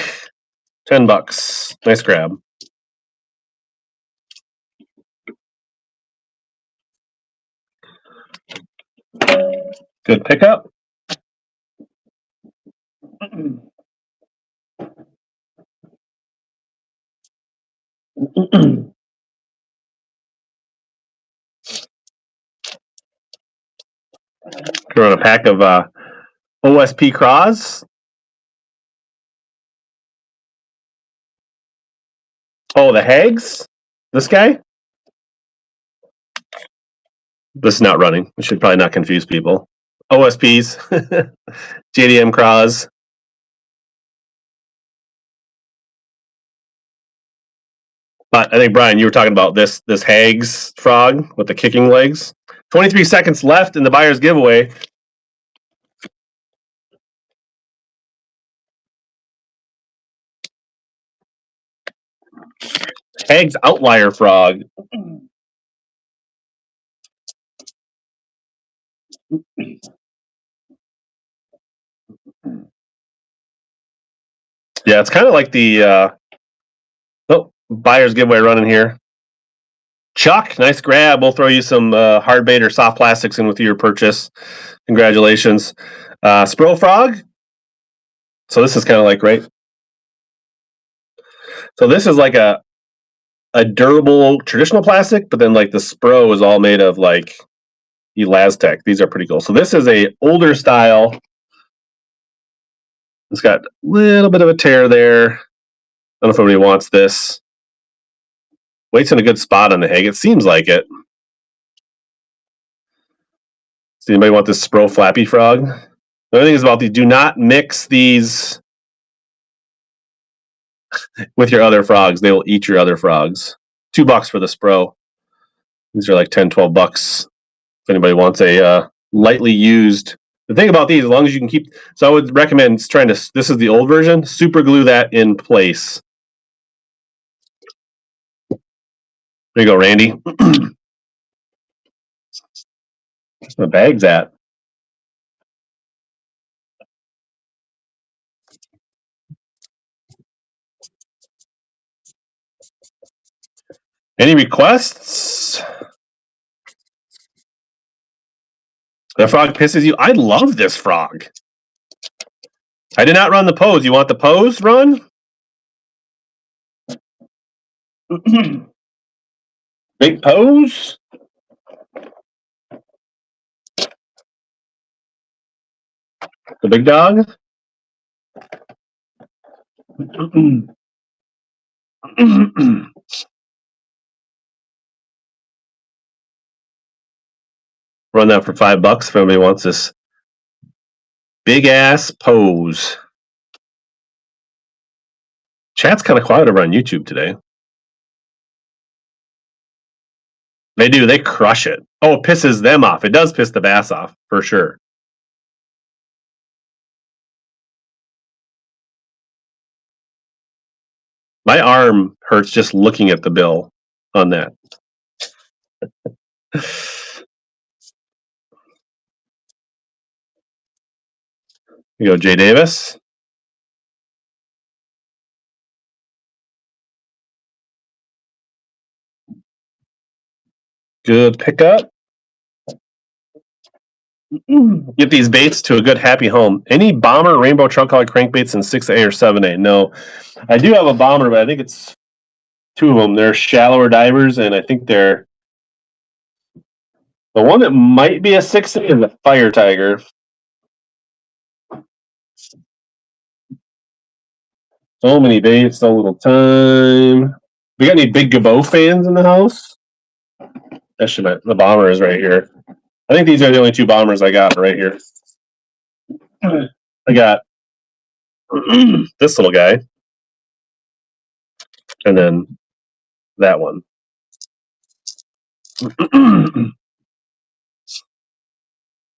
Speaker 1: $10. Nice grab. Good pickup. Run a pack of OSP craws. Oh, the hags? This guy? This is not running. We should probably not confuse people. OSPs, JDM craws. But I think, Brian, you were talking about this hags frog with the kicking legs. 23 seconds left in the buyer's giveaway. Hags outlier frog. Yeah, it's kind of like the buyer's giveaway running here. Chuck, nice grab. We'll throw you some hard bait or soft plastics in with your purchase. Congratulations. Spro frog. So this is kind of like, right? So this is like a durable traditional plastic, but then like the Spro is all made of like Elastec. These are pretty cool. So this is a older style. It's got a little bit of a tear there. I don't know if anybody wants this. Weight's in a good spot on the hag. It seems like it. Does anybody want this Spro Flappy Frog? The other thing is about these, do not mix these with your other frogs. They will eat your other frogs. $2 for the Spro. These are like $10-12 if anybody wants a lightly used. The thing about these, as long as you can keep, so I would recommend trying to, this is the old version, super glue that in place. There you go, Randy. Where's my bags at? Any requests? The frog pisses you? I love this frog. I did not run the pose. You want the pose run? Big pose? The big dog? Run that for $5 if anybody wants this big ass pose. Chat's kind of quiet over on YouTube today. They do. They crush it. Oh, it pisses them off. It does piss the bass off, for sure. My arm hurts just looking at the bill on that. You go, Jay Davis. Good pickup. Get these baits to a good happy home. Any bomber, rainbow trunk color crankbaits in 6A or 7A? No. I do have a bomber, but I think it's two of them. They're shallower divers, and I think they're the one that might be a 6A is the Fire Tiger. So many baits, so little time. We got any big Gabo fans in the house? The bomber is right here. I think these are the only two bombers I got right here. I got this little guy, and then that one.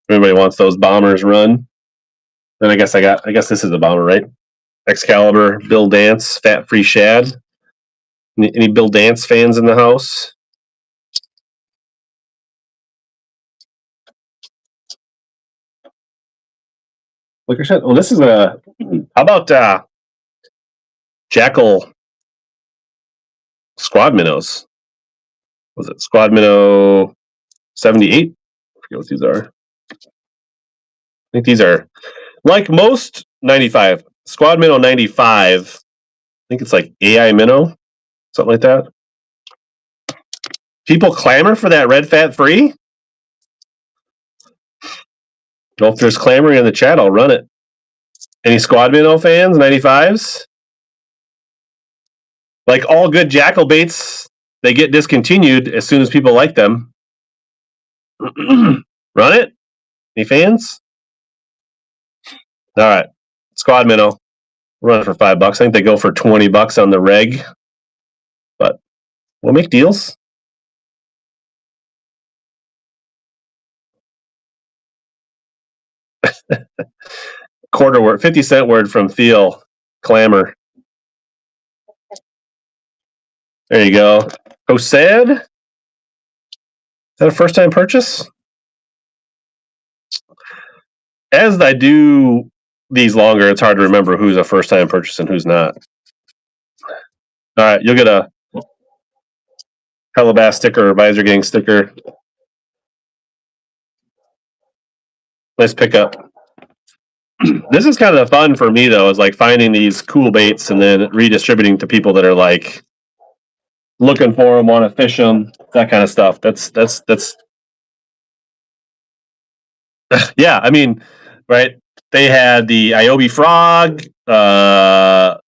Speaker 1: Everybody wants those bombers run. Then I guess this is a bomber, right? Excalibur, Bill Dance, Fat Free Shad. Any Bill Dance fans in the house? Look at shit. Oh, this is a. How about Jackal Squad Minnows? Was it Squad Minnow 78? I forget what these are. I think these are like most 95. Squad Minnow 95. I think it's like AI Minnow, something like that. People clamor for that red fat free. Well, if there's clamoring in the chat, I'll run it. Any Squad Minnow fans, 95s? Like all good jackal baits, they get discontinued as soon as people like them. Run it? Any fans? All right. Squad Minnow. Run it for $5. I think they go for $20 on the reg. But we'll make deals. Quarter word, 50-cent word from Theo. Clamor. There you go. Hosed? Is that a first-time purchase? As I do these longer, it's hard to remember who's a first-time purchase and who's not. All right, you'll get a HellaBass sticker or Visor Gang sticker. Nice pickup. This is kind of the fun for me, though, is like finding these cool baits and then redistributing to people that are like looking for them, want to fish them, that kind of stuff. That's yeah. I mean, right? They had the Iobi Frog, the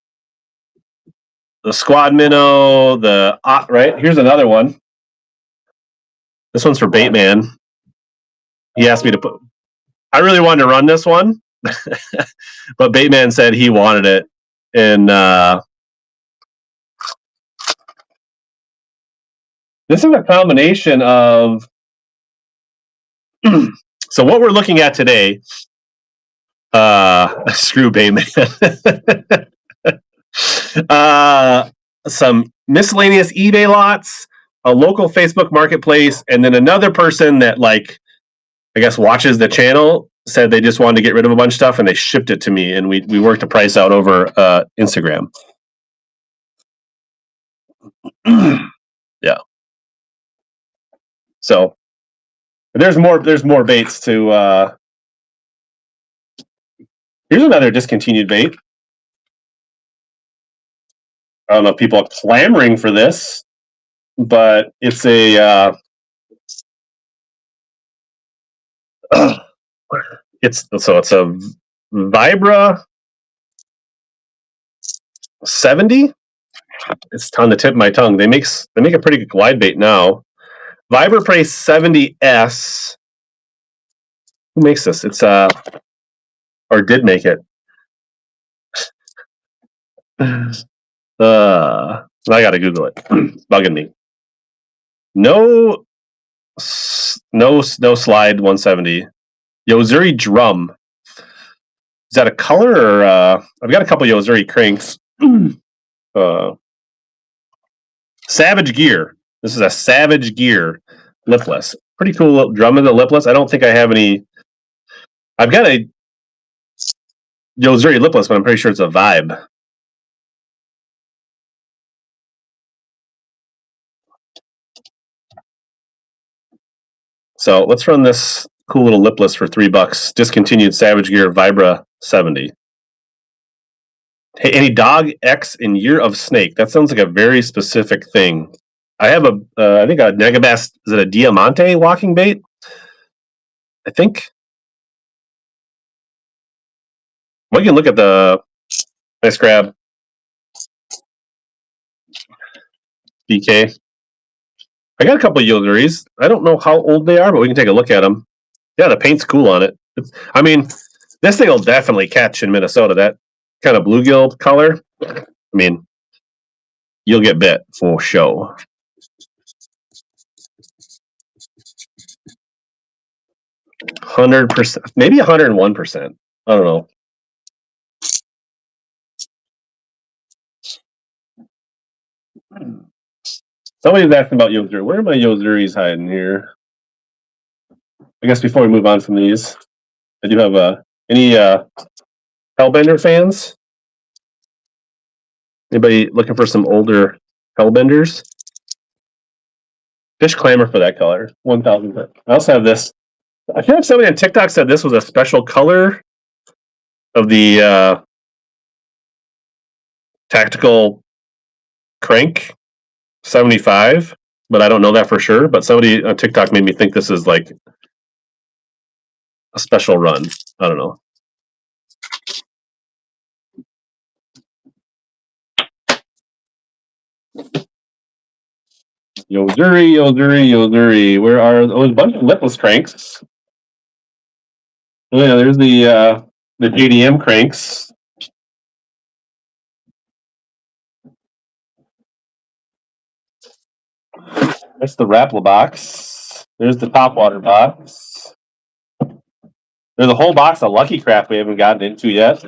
Speaker 1: Squad Minnow, the right. Here's another one. This one's for Baitman. He asked me to put. I really wanted to run this one, but Baitman said he wanted it, and this is a combination of. So what we're looking at today, screw Baitman. Some miscellaneous eBay lots, a local Facebook marketplace, and then another person that like I guess watches the channel said they just wanted to get rid of a bunch of stuff and they shipped it to me and we worked the price out over Instagram. Yeah. So there's more baits to here's another discontinued bait. I don't know if people are clamoring for this, but it's a it's a Vibra 70. It's on the tip of my tongue. They make a pretty good glide bait now. Vibrapray 70S. Who makes this? It's or did make it. I gotta Google it. It's bugging me. No slide 170. Yozuri drum. Is that a color or I've got a couple Yozuri cranks. Savage Gear. This is a Savage Gear lipless. Pretty cool little drum in the lipless. I don't think I have any. I've got a Yozuri lipless, but I'm pretty sure it's a Vibe. So let's run this cool little lipless for $3. Discontinued Savage Gear Vibra 70. Hey, any dog X in Year of Snake? That sounds like a very specific thing. I have I think a Megabass. Is it a Diamante walking bait? I think. We can look at the nice grab. BK. I got a couple of Yozuris. I don't know how old they are, but we can take a look at them. Yeah, the paint's cool on it. I mean, this thing will definitely catch in Minnesota. That kind of bluegill color. I mean, you'll get bit for sure. %, maybe 101%. I don't know. Somebody's asking about Yozuri. Where are my Yozuris hiding here? I guess before we move on from these, I do have any Hellbender fans? Anybody looking for some older Hellbenders? Fish clamor for that color. 1,000. I also have this. I feel like somebody on TikTok said this was a special color of the tactical crank 75, but I don't know that for sure. But somebody on TikTok made me think this is like a special run. I don't know. Yozuri. Where are those? A bunch of lipless cranks? Oh yeah, there's the JDM cranks. That's the Rapala box. There's the Topwater box. There's a whole box of Lucky Craft we haven't gotten into yet.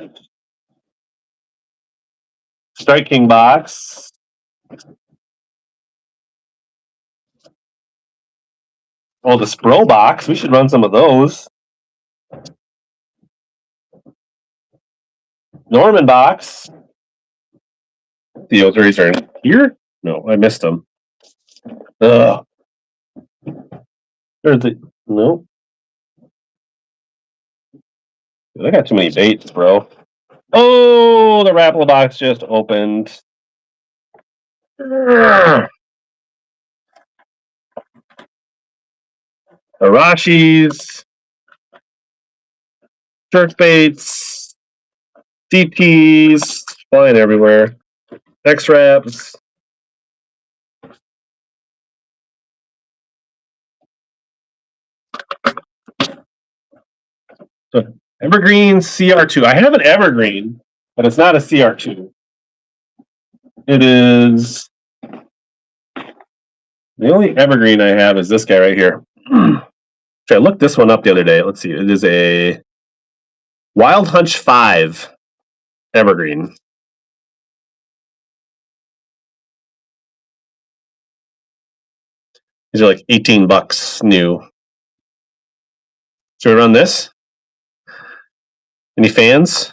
Speaker 1: Strike King box. Oh, the Spro box. We should run some of those. Norman box. The Ozuris are in here? No, I missed them. Ugh. There's the no. I got too many baits, bro. Oh, the Rapala box just opened. Karashis, jerkbaits, DTs, flying everywhere. X-Wraps. So Evergreen CR2. I have an Evergreen, but it's not a CR2. It is the only Evergreen I have is this guy right here. I looked this one up the other day. Let's see. It is a Wild Hunch 5 Evergreen. These are like $18 new. Should we run this? Any fans?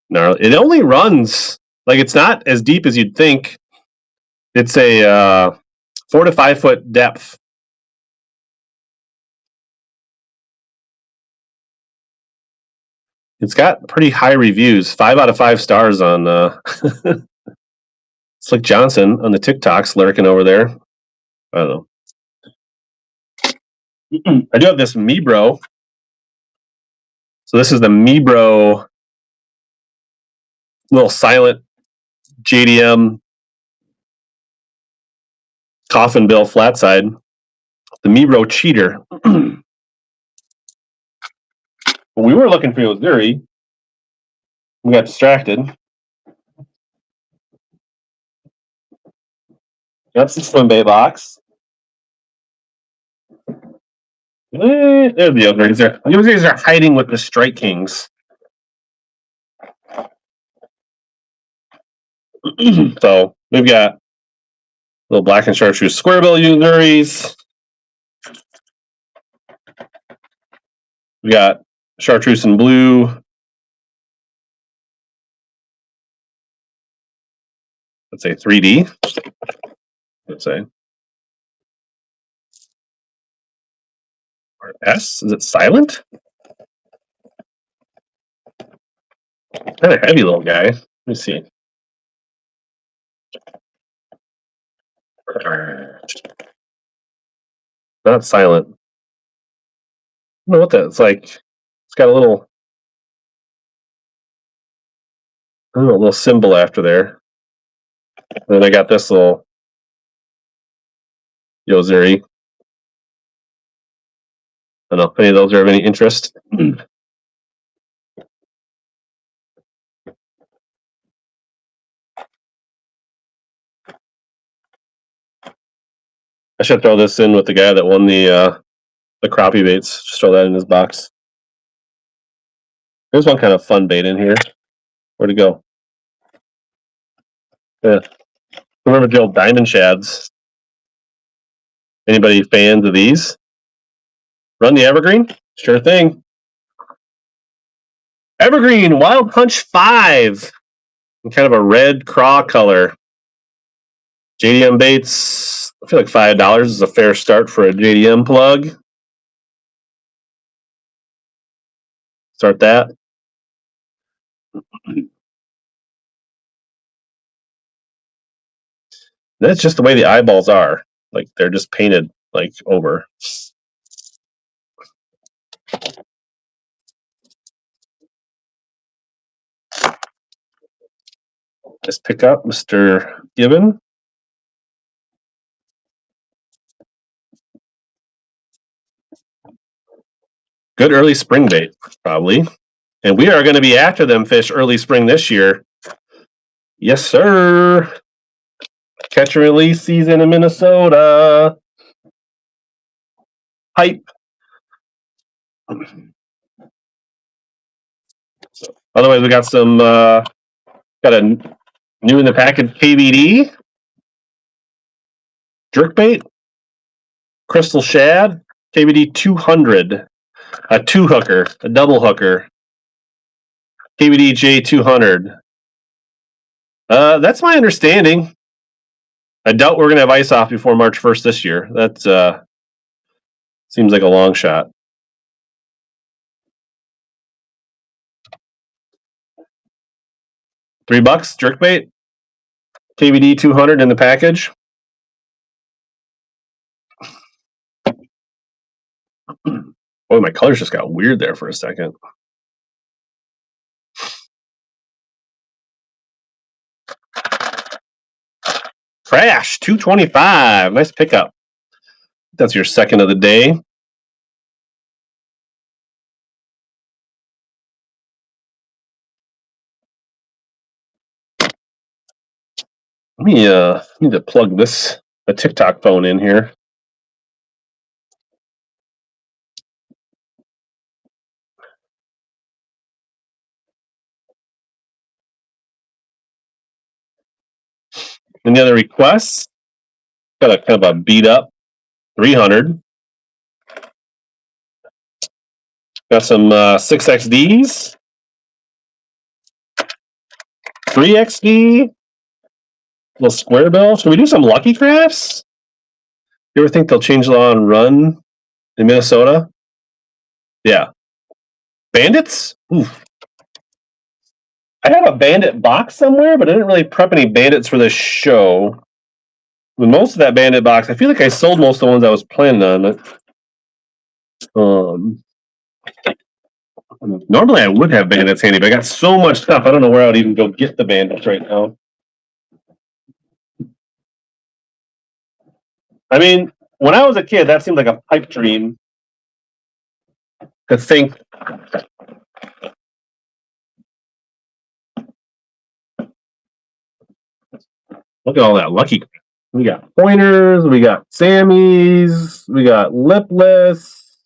Speaker 1: No, it only runs like it's not as deep as you'd think. It's a 4 to 5 foot depth. It's got pretty high reviews, 5 out of 5 stars on Slick Johnson on the TikToks lurking over there. I don't know. I do have this Mibro So this is the Mibro little silent JDM coffin bill flat side. The Mibro cheater. We were looking for Ozuri. We got distracted. That's the Swimbait box. There's the Ozuris. The Ozuris are hiding with the Strike Kings. So we've got little black and chartreuse square bill Ozuris. We got chartreuse and blue. Let's say 3D. Let's say. Or S? Is it silent? Kind of heavy little guy. Let me see. Not silent. I don't know what that. It's like. It's got a little. I don't know, a little symbol after there. And then I got this little Ozuri. I don't know if any of those are of any interest. I should throw this in with the guy that won the crappie baits. Just throw that in his box. There's one kind of fun bait in here. Where'd it go? Yeah. Remember the old diamond shads? Anybody fans of these? Run the Evergreen? Sure thing. Evergreen Wild Punch 5. In kind of a red craw color. JDM baits. I feel like $5 is a fair start for a JDM plug. Start that. That's just the way the eyeballs are. Like they're just painted like over. Let's pick up Mr. Gibbon. Good early spring bait, probably. And we are going to be after them fish early spring this year. Yes, sir. Catch and release season in Minnesota. Hype. Otherwise, we got some, got a new in the package KVD. Jerkbait. Crystal shad. KVD 200. A 2-hooker. A double hooker. KVD J200. That's my understanding. I doubt we're going to have ice off before March 1st this year. That seems like a long shot. $3 jerkbait. KVD 200 in the package. Oh, my colors just got weird there for a second. Crash 225. Nice pickup. That's your second of the day. Let me need to plug the TikTok phone in here. Any other requests? Got a kind of a beat up 300. Got some 6XDs. 3XD. Little square bill. Should we do some Lucky Crafts? You ever think they'll change the law and run in Minnesota? Yeah. Bandits? Oof. I have a bandit box somewhere, but I didn't really prep any bandits for this show. With most of that bandit box, I feel like I sold most of the ones I was planning on. Normally I would have bandits handy, but I got so much stuff. I don't know where I would even go get the bandits right now. I mean, when I was a kid, that seemed like a pipe dream to think. Look at all that lucky. We got pointers, we got Sammys, we got lipless,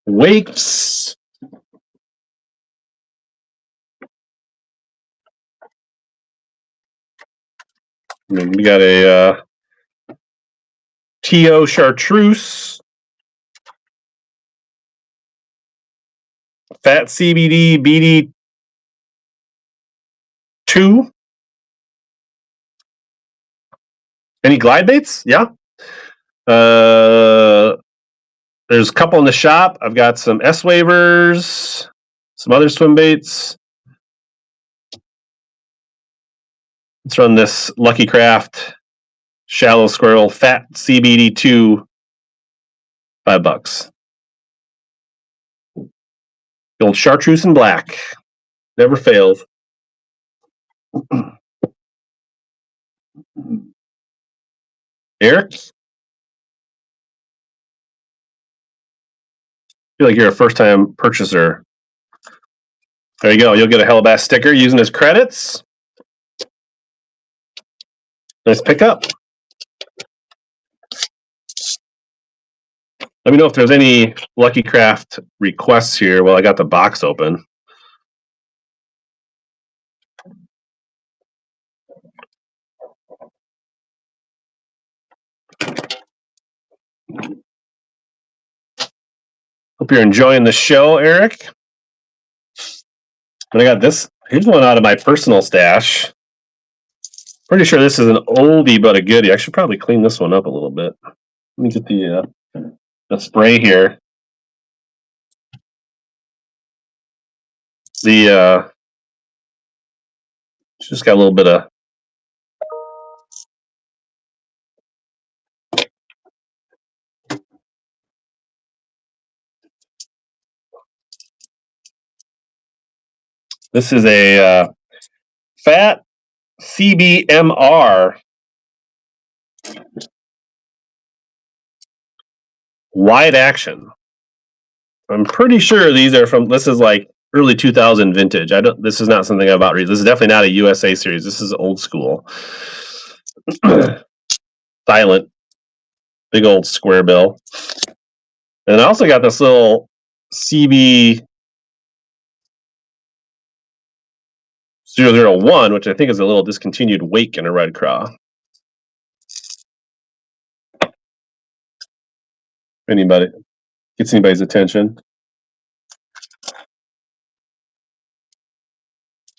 Speaker 1: wakes. And then we got a TO chartreuse, fat CBD BD2. Any glide baits? Yeah. There's a couple in the shop. I've got some S waivers, some other swim baits. Let's run this Lucky Craft Shallow Squirrel Fat CBD2, $5. The old chartreuse in black. Never fails. Eric? I feel like you're a first-time purchaser. There you go. You'll get a HellaBass sticker using his credits. Nice pickup. Let me know if there's any Lucky Craft requests here while I got the box open. Hope you're enjoying the show, Eric. And I got this. Here's one out of my personal stash. Pretty sure this is an oldie but a goodie. I should probably clean this one up a little bit. Let me get the spray here. It's just got a little bit of this is a fat CBMR wide action. I'm pretty sure these are from. This is like early 2000 vintage. This is not something I bought. This is definitely not a USA series. This is old school. Silent, big old square bill. And I also got this little CB 001, which I think is a little discontinued wake in a red craw. Anybody gets anybody's attention.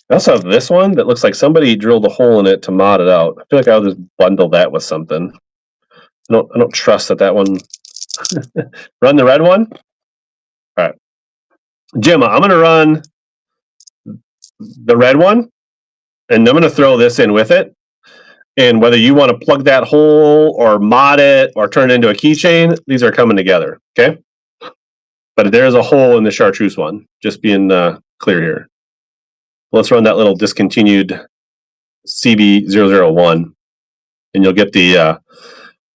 Speaker 1: I also have this one that looks like somebody drilled a hole in it to mod it out. I feel like I'll just bundle that with something. I don't trust that one. Run the red one. All right, Jim, I'm gonna run the red one, and I'm gonna throw this in with it. And whether you want to plug that hole or mod it or turn it into a keychain, these are coming together. Okay. But there's a hole in the chartreuse one. Just being clear here. Let's run that little discontinued CB001, and you'll get the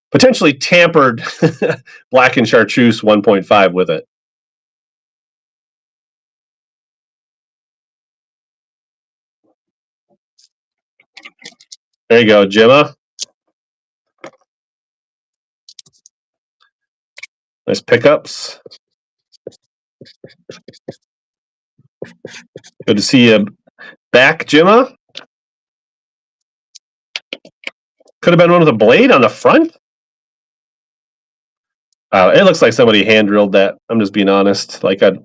Speaker 1: potentially tampered black and chartreuse 1.5 with it. There you go, Gemma. Nice pickups. Good to see you back, Gemma. Could have been one with a blade on the front. It looks like somebody hand drilled that. I'm just being honest. Like I'd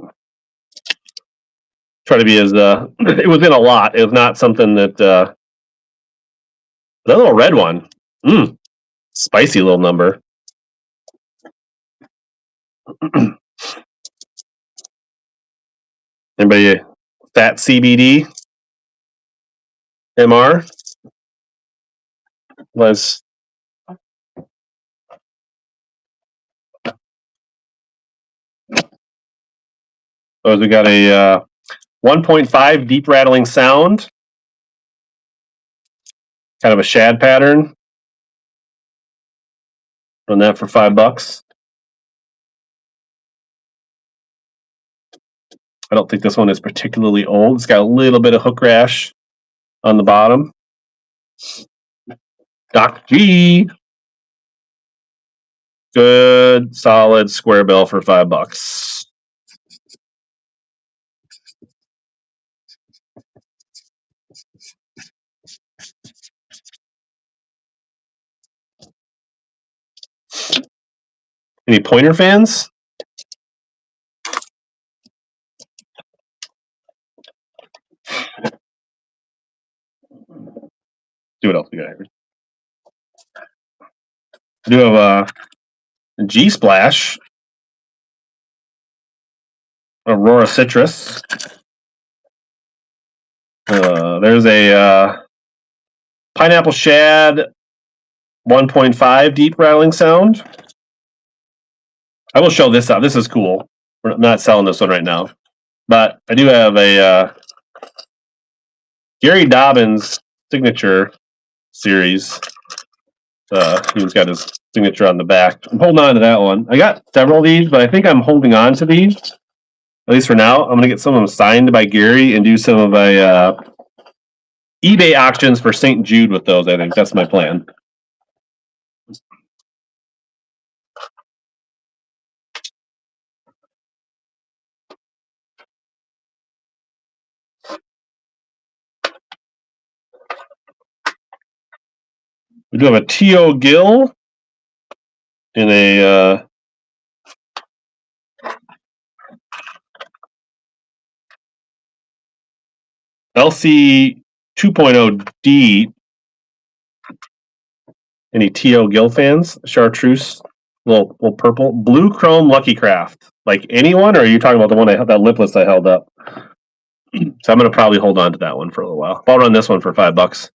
Speaker 1: try to be as it was in a lot. It was not something that that little red one. Spicy little number. Anybody fat CBD MR was So we got a 1.5 deep rattling sound, kind of a shad pattern. Run that for $5. I don't think this one is particularly old. It's got a little bit of hook rash on the bottom. Doc G. Good, solid square bill for $5. Any pointer fans? See what else we got here. I do have a G Splash, Aurora Citrus. There's a Pineapple Shad 1.5 deep rattling sound. I will show this out. This is cool. We're not selling this one right now, but I do have a Gary Dobbins signature series. He's got his signature on the back. I'm holding on to that one. I got several of these, but I think I'm holding on to these, at least for now. I'm going to get some of them signed by Gary and do some of my eBay auctions for St. Jude with those. I think that's my plan. We do have a T.O. Gill in a LC 2.0D. Any T.O. Gill fans? Chartreuse, little purple, blue chrome Lucky Craft. Like anyone, or are you talking about the one that lipless I held up? So I'm going to probably hold on to that one for a little while. I'll run this one for $5.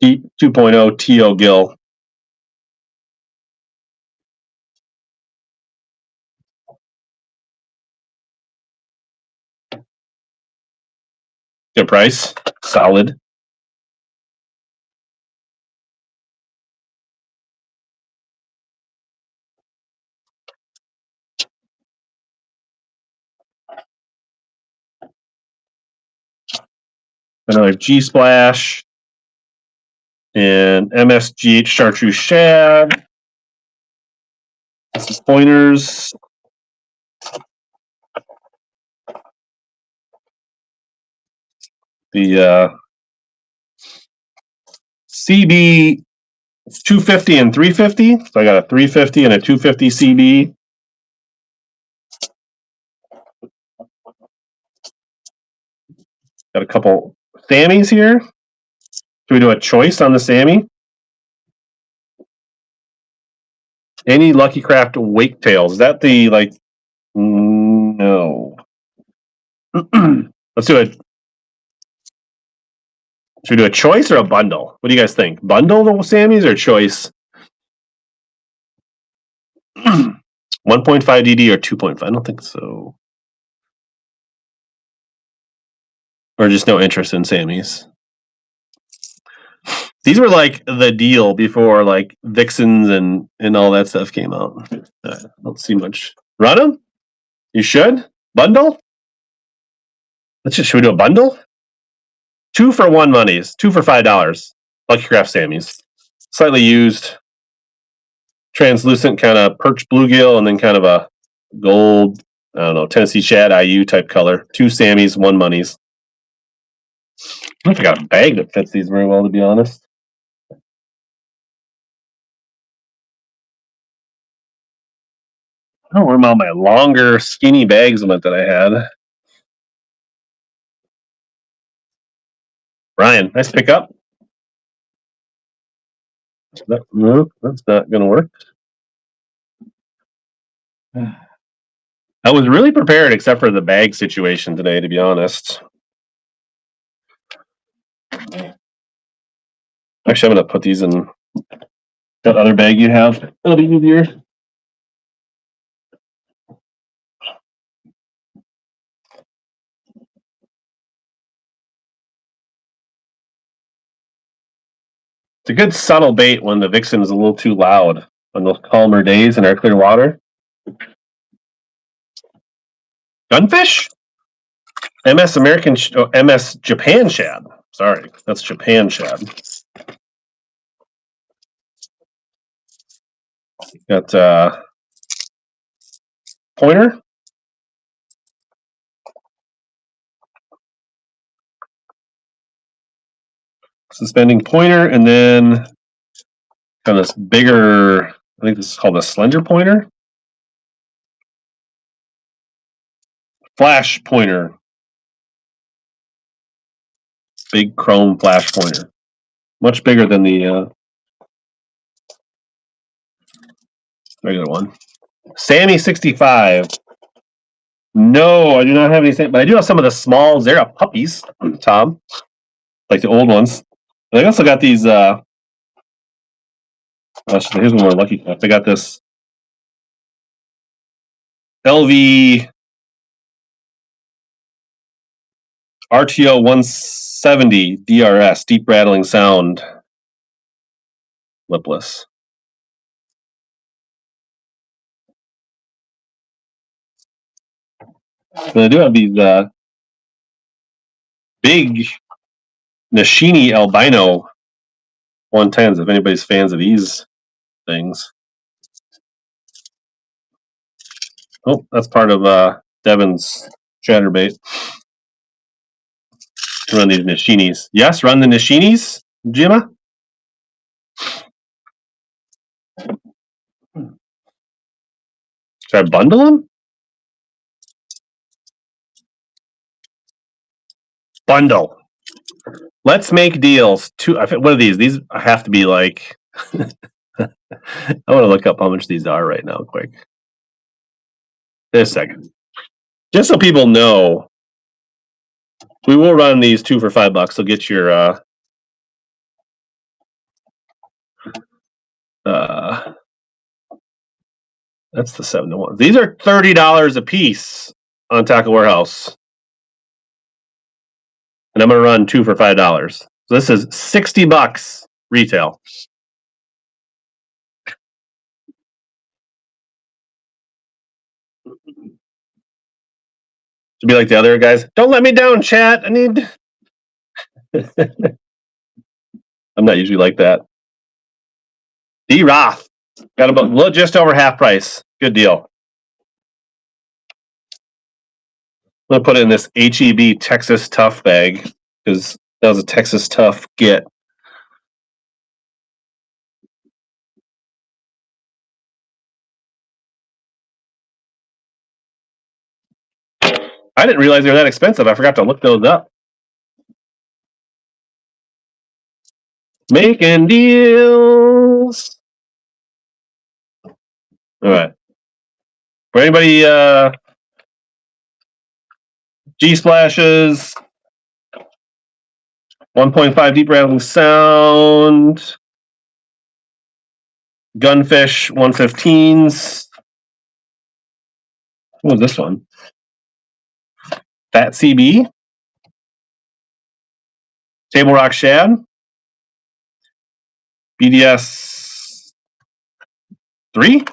Speaker 1: Deep 2.0 T.O. Gill. Good price. Solid. Another G Splash and MSGH Chartreuse Shad. This is pointers. The CB 250 and 350. So I got a 350 and a 250 CB. Got a couple Sammys here. Should we do a choice on the Sammy? Any Lucky Craft Wake Tails? Is that the like? No. Let's do it. Should we do a choice or a bundle? What do you guys think? Bundle the Sammys or choice? 1.5 DD or 2.5? I don't think so. Or just no interest in Sammys. These were like the deal before like Vixens and all that stuff came out. I don't see much. Run them? You should? Bundle? Should we do a bundle? 2 for 1 monies. 2 for $5. Lucky Craft Sammys. Slightly used. Translucent kind of perch bluegill and then kind of a gold, I don't know, Tennessee Shad IU type color. 2 Sammys, 1 monies. I don't think I got a bag that fits these very well, to be honest. I don't remember my longer, skinny bags that I had. Ryan, nice pickup. No, that's not going to work. I was really prepared, except for the bag situation today, to be honest. Actually, I'm going to put these in that other bag you have. It'll be easier. It's a good subtle bait when the vixen is a little too loud on those calmer days in our clear water. Gunfish? MS American, MS Japan shad. Sorry, that's Japan shad. Got pointer. Suspending pointer, and then kind of this bigger, I think this is called a slender pointer. Flash pointer. Big chrome flash pointer. Much bigger than the regular one. Sammy 65. No, I do not have anything, but I do have some of the small Zara puppies, Tom. Like the old ones. And I also got these here's one we're lucky enough. I got this LV RTO 170 DRS, deep rattling sound, lipless. And I do have these big Nishini albino 110s, if anybody's fans of these things. Oh, that's part of Devin's Chatterbait. Run these Nishinis. Yes, run the Nishinis, Jima. Should I bundle them? Bundle. Let's make deals. What are these? These have to be like. I want to look up how much these are right now, quick. Just a second. Just so people know, we will run these 2 for $5. So get your that's the 7-to-1. These are $30 a piece on Tackle Warehouse. And I'm gonna run 2 for $5. So this is $60 retail. To be like the other guys, don't let me down, chat. I need. I'm not usually like that. D Roth got about just over half price. Good deal. I'm gonna put it in this HEB Texas Tough bag because that was a Texas Tough get. I didn't realize they were that expensive. I forgot to look those up. Making deals. All right. For anybody G splashes, 1.5 deep rattling sound, gunfish 115s. What was this one? Fat CB, Table Rock Shad, BDS 3.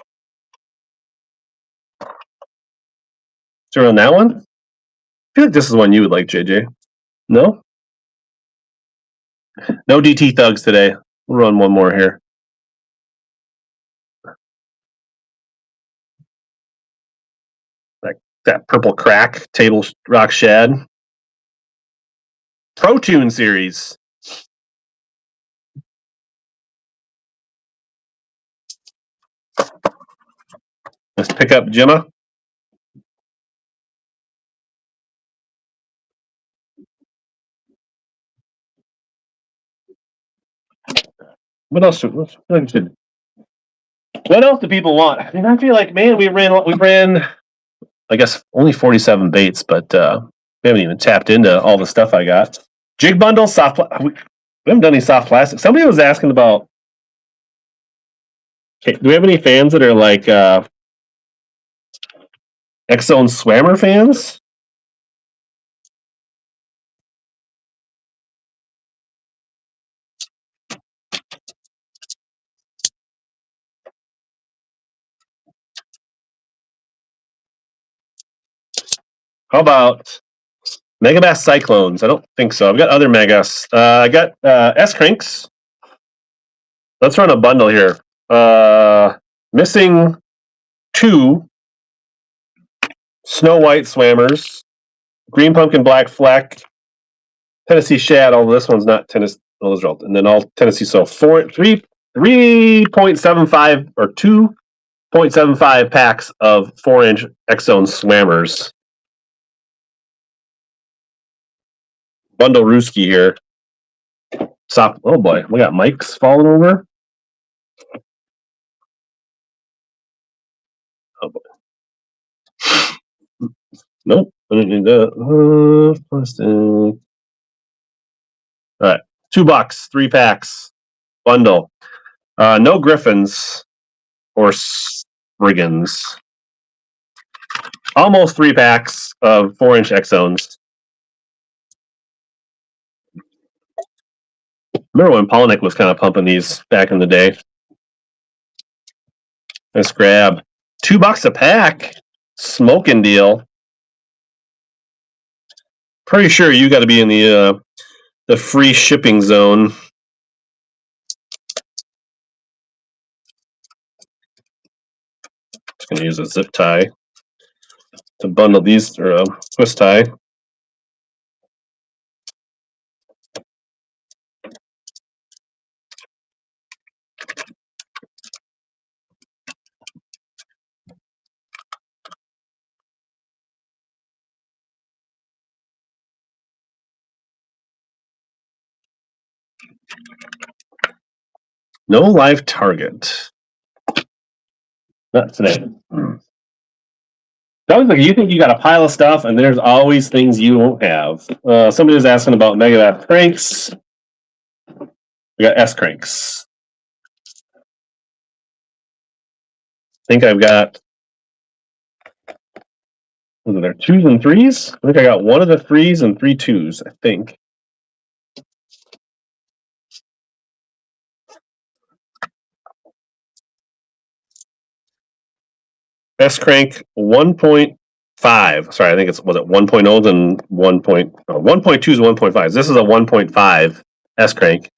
Speaker 1: Sure on that one? I feel like this is one you would like, JJ. No? No DT thugs today. We'll run one more here. Like that purple crack, Table Rock Shad. Pro Tune series. Let's pick up Gemma. What else? What else do people want? I mean, I feel like, man, we ran, I guess, only 47 baits, but we haven't even tapped into all the stuff I got. Jig bundle, soft. We haven't done any soft plastic. Somebody was asking about. Okay, do we have any fans that are like X-Zone Swammer fans? How about Megabass Cyclones? I don't think so. I've got other Megas. I got S cranks. Let's run a bundle here. Missing 2 Snow White Swammers, Green Pumpkin Black Fleck, Tennessee Shad. Although this one's not Tennessee, and then all Tennessee. So 3.75 or 2.75 packs of 4-inch X-Zone Swammers. Bundle Rooski here. Soft. Oh boy, we got mics falling over. Oh boy. Nope. I didn't need that. Plastic. All right. $2, 3 packs. Bundle. No Griffins or Spriggans. Almost 3 packs of 4-inch X-Zones. Remember when Polnick was kind of pumping these back in the day? Nice grab. $2 a pack. Smoking deal. Pretty sure you got to be in the free shipping zone. Just gonna use a zip tie to bundle these, or a twist tie. No live target. Not today. That was like, you think you got a pile of stuff, and there's always things you won't have. Somebody was asking about Megabass cranks. We got S cranks. I think I've got, what are there, 2s and 3s? I think I got 1 of the 3s and 3 2s, I think. S crank 1.5. Sorry, I think it's, was it 1.0 and 1.2 is 1.5. This is a 1.5 S crank.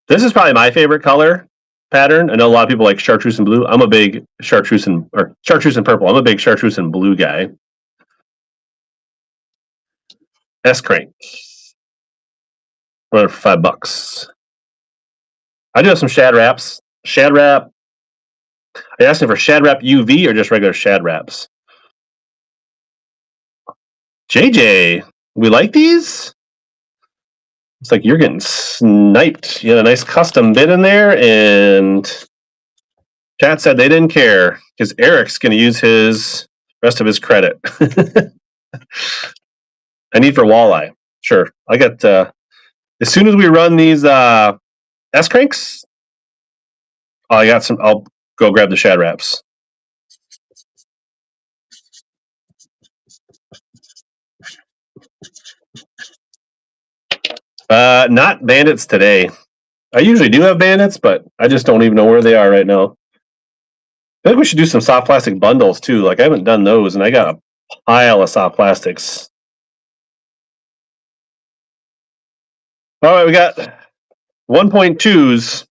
Speaker 1: This is probably my favorite color pattern. I know a lot of people like chartreuse and blue. I'm a big chartreuse and purple. I'm a big chartreuse and blue guy. S crank. For $5. I do have some Shad Wraps. Shad Wrap. Are you asking for Shad Wrap UV or just regular Shad Wraps? JJ, we like these? It's like you're getting sniped. You had a nice custom bid in there, and chat said they didn't care because Eric's going to use his rest of his credit. I need for walleye. Sure. I got, as soon as we run these S cranks, I got some. I'll go grab the Shad Wraps. Not bandits today. I usually do have bandits, but I just don't even know where they are right now. I think we should do some soft plastic bundles too. Like I haven't done those, and I got a pile of soft plastics. All right, we got 1.2s.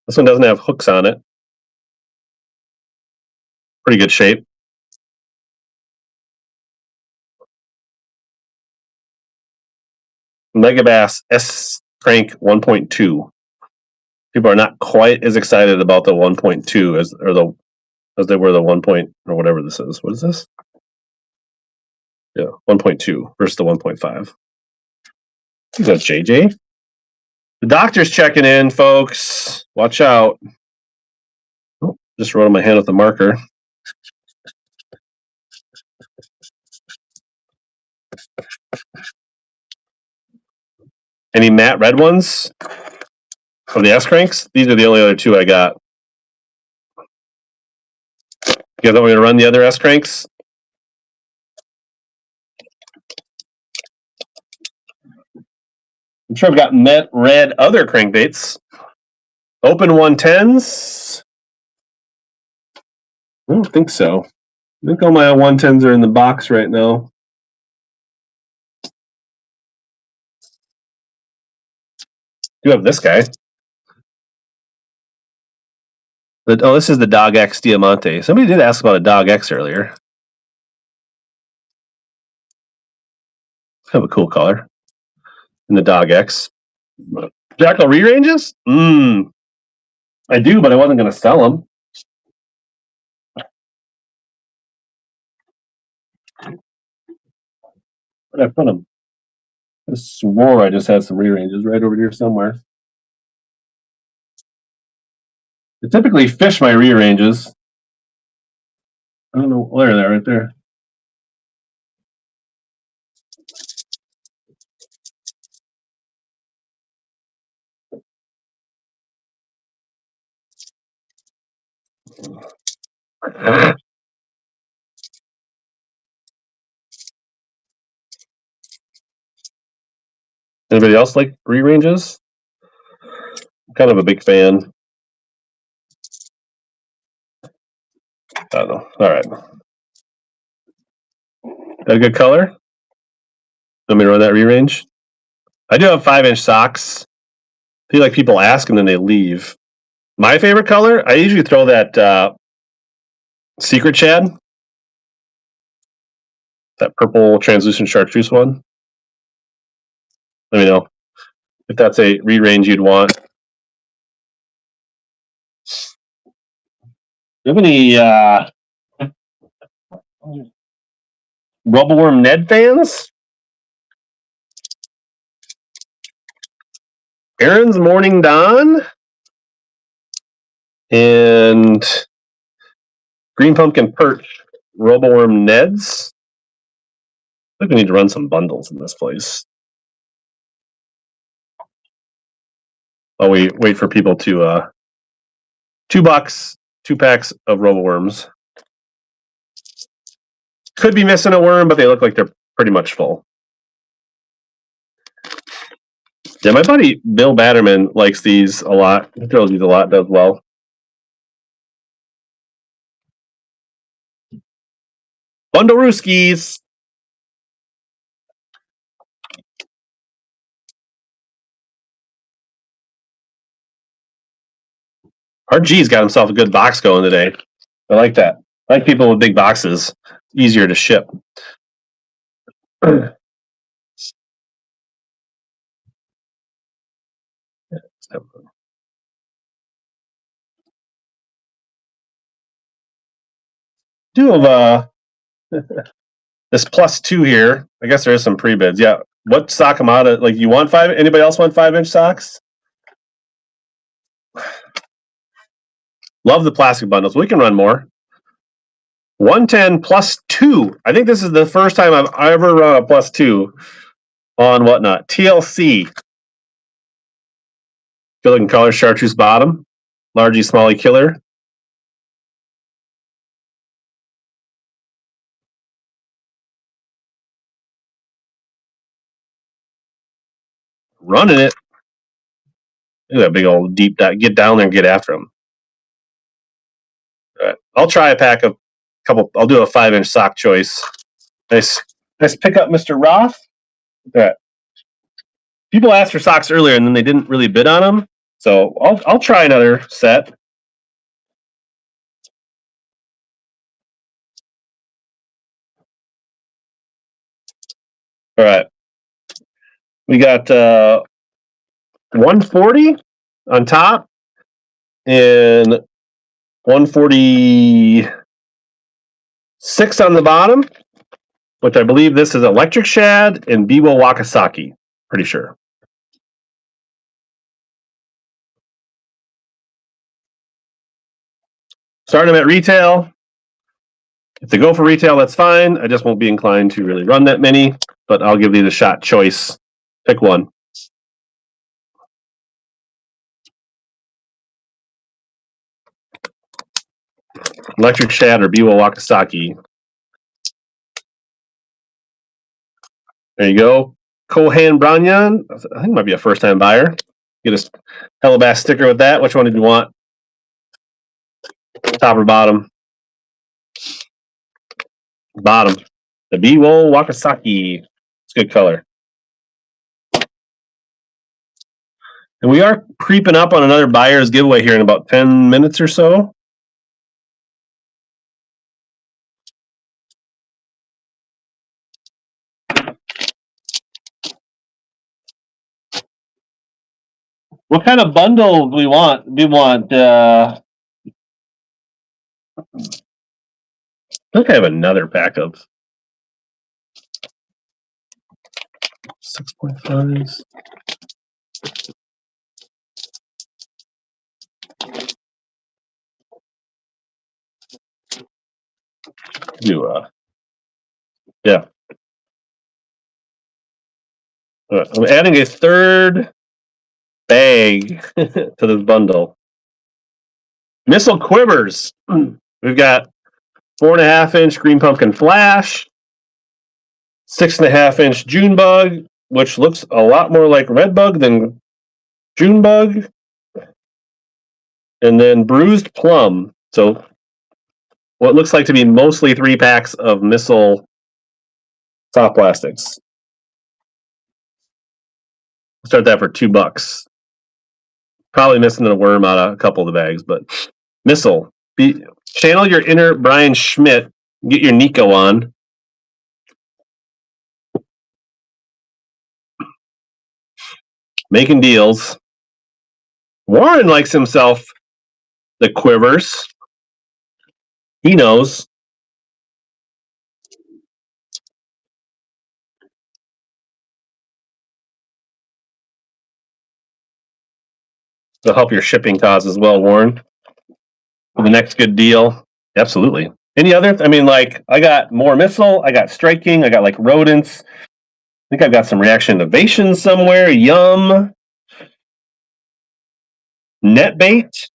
Speaker 1: This one doesn't have hooks on it. Pretty good shape. Megabass S crank 1.2. People are not quite as excited about the 1.2 as they were the 1. Or whatever this is. What is this? Yeah, 1.2 versus the 1.5. Is that JJ? The doctor's checking in, folks. Watch out. Oh, just wrote on my hand with a marker. Any matte red ones for the S cranks? These are the only other 2 I got. You guys want me to run the other S cranks? I'm sure I've got matte red other crankbaits. Open 110s. I don't think so. I think all my 110s are in the box right now. You have this guy. Oh, this is the Dog X Diamante. Somebody did ask about a Dog X earlier. Kind of a cool color. In the Dog X. Jackal re-ranges? I do, but I wasn't going to sell them. Where'd I put them? I swore I just had some re-ranges right over here somewhere. I typically fish my re-ranges. I don't know. Where they're right there. Anybody else like re-ranges? I'm kind of a big fan. I don't know. All right. Got a good color? Want me to run that re-range? I do have 5-inch socks. I feel like people ask and then they leave. My favorite color? I usually throw that Secret Shad. That purple translucent chartreuse one. Let me know if that's a re-range you'd want. Do you have any Rubbleworm Ned fans? Aaron's Morning Dawn and Green Pumpkin Perch Rubbleworm Neds. I think we need to run some bundles in this place. While we wait for people to $2, 2 packs of Rubbleworms. Could be missing a worm, but they look like they're pretty much full. Yeah, my buddy Bill Batterman likes these a lot. He throws these a lot, does well. Bundle Rooskies. RG's got himself a good box going today. I like that. I like people with big boxes. Easier to ship. Do have this +2 here. I guess there is some pre-bids. Yeah. What sock amount? Like, you want 5? Anybody else want 5-inch socks? Love the plastic bundles. We can run more. 110 +2. I think this is the first time I've ever run a +2 on WhatNot. TLC. Good looking color, chartreuse bottom. Largy Smalley Killer. Running it. Look at that big old deep dive. Get down there and get after them. All right. I'll try a pack of couple. I'll do a 5-inch sock choice. Nice pick up, Mr. Roth. Look at that. People asked for socks earlier and then they didn't really bid on them. So I'll try another set. All right. We got 140 on top and 146 on the bottom, which I believe this is Electric Shad and Biwo Wakasaki. Pretty sure. Starting them at retail. If they go for retail, that's fine. I just won't be inclined to really run that many, but I'll give these a shot choice. Pick one. Electric Shad or Biwo Wakasaki. There you go. Kohan Branyan. I think it might be a first-time buyer. Get a HellaBass sticker with that. Which one did you want? Top or bottom? Bottom. The B-Roll Wakasaki. It's a good color. And we are creeping up on another buyer's giveaway here in about 10 minutes or so. What kind of bundle do we want? We want, I think I have another pack of 6.5s. Yeah. I'm adding a third bag to this bundle. Missile quivers. We've got 4.5-inch green pumpkin flash, 6.5-inch June bug, which looks a lot more like red bug than June bug, and then bruised plum. So what looks like to be mostly 3 packs of missile soft plastics. Start that for $2. Probably missing a worm out of a couple of the bags, but missile. Channel your inner Brian Schmidt. Get your Nico on. Making deals. Warren likes himself the quivers. He knows. It'll help your shipping costs as well, Warren. For the next good deal. Absolutely. Any other? I mean, like, I got more missile. I got striking. I got, like, rodents. I think I've got some reaction innovations somewhere. Yum. Net bait.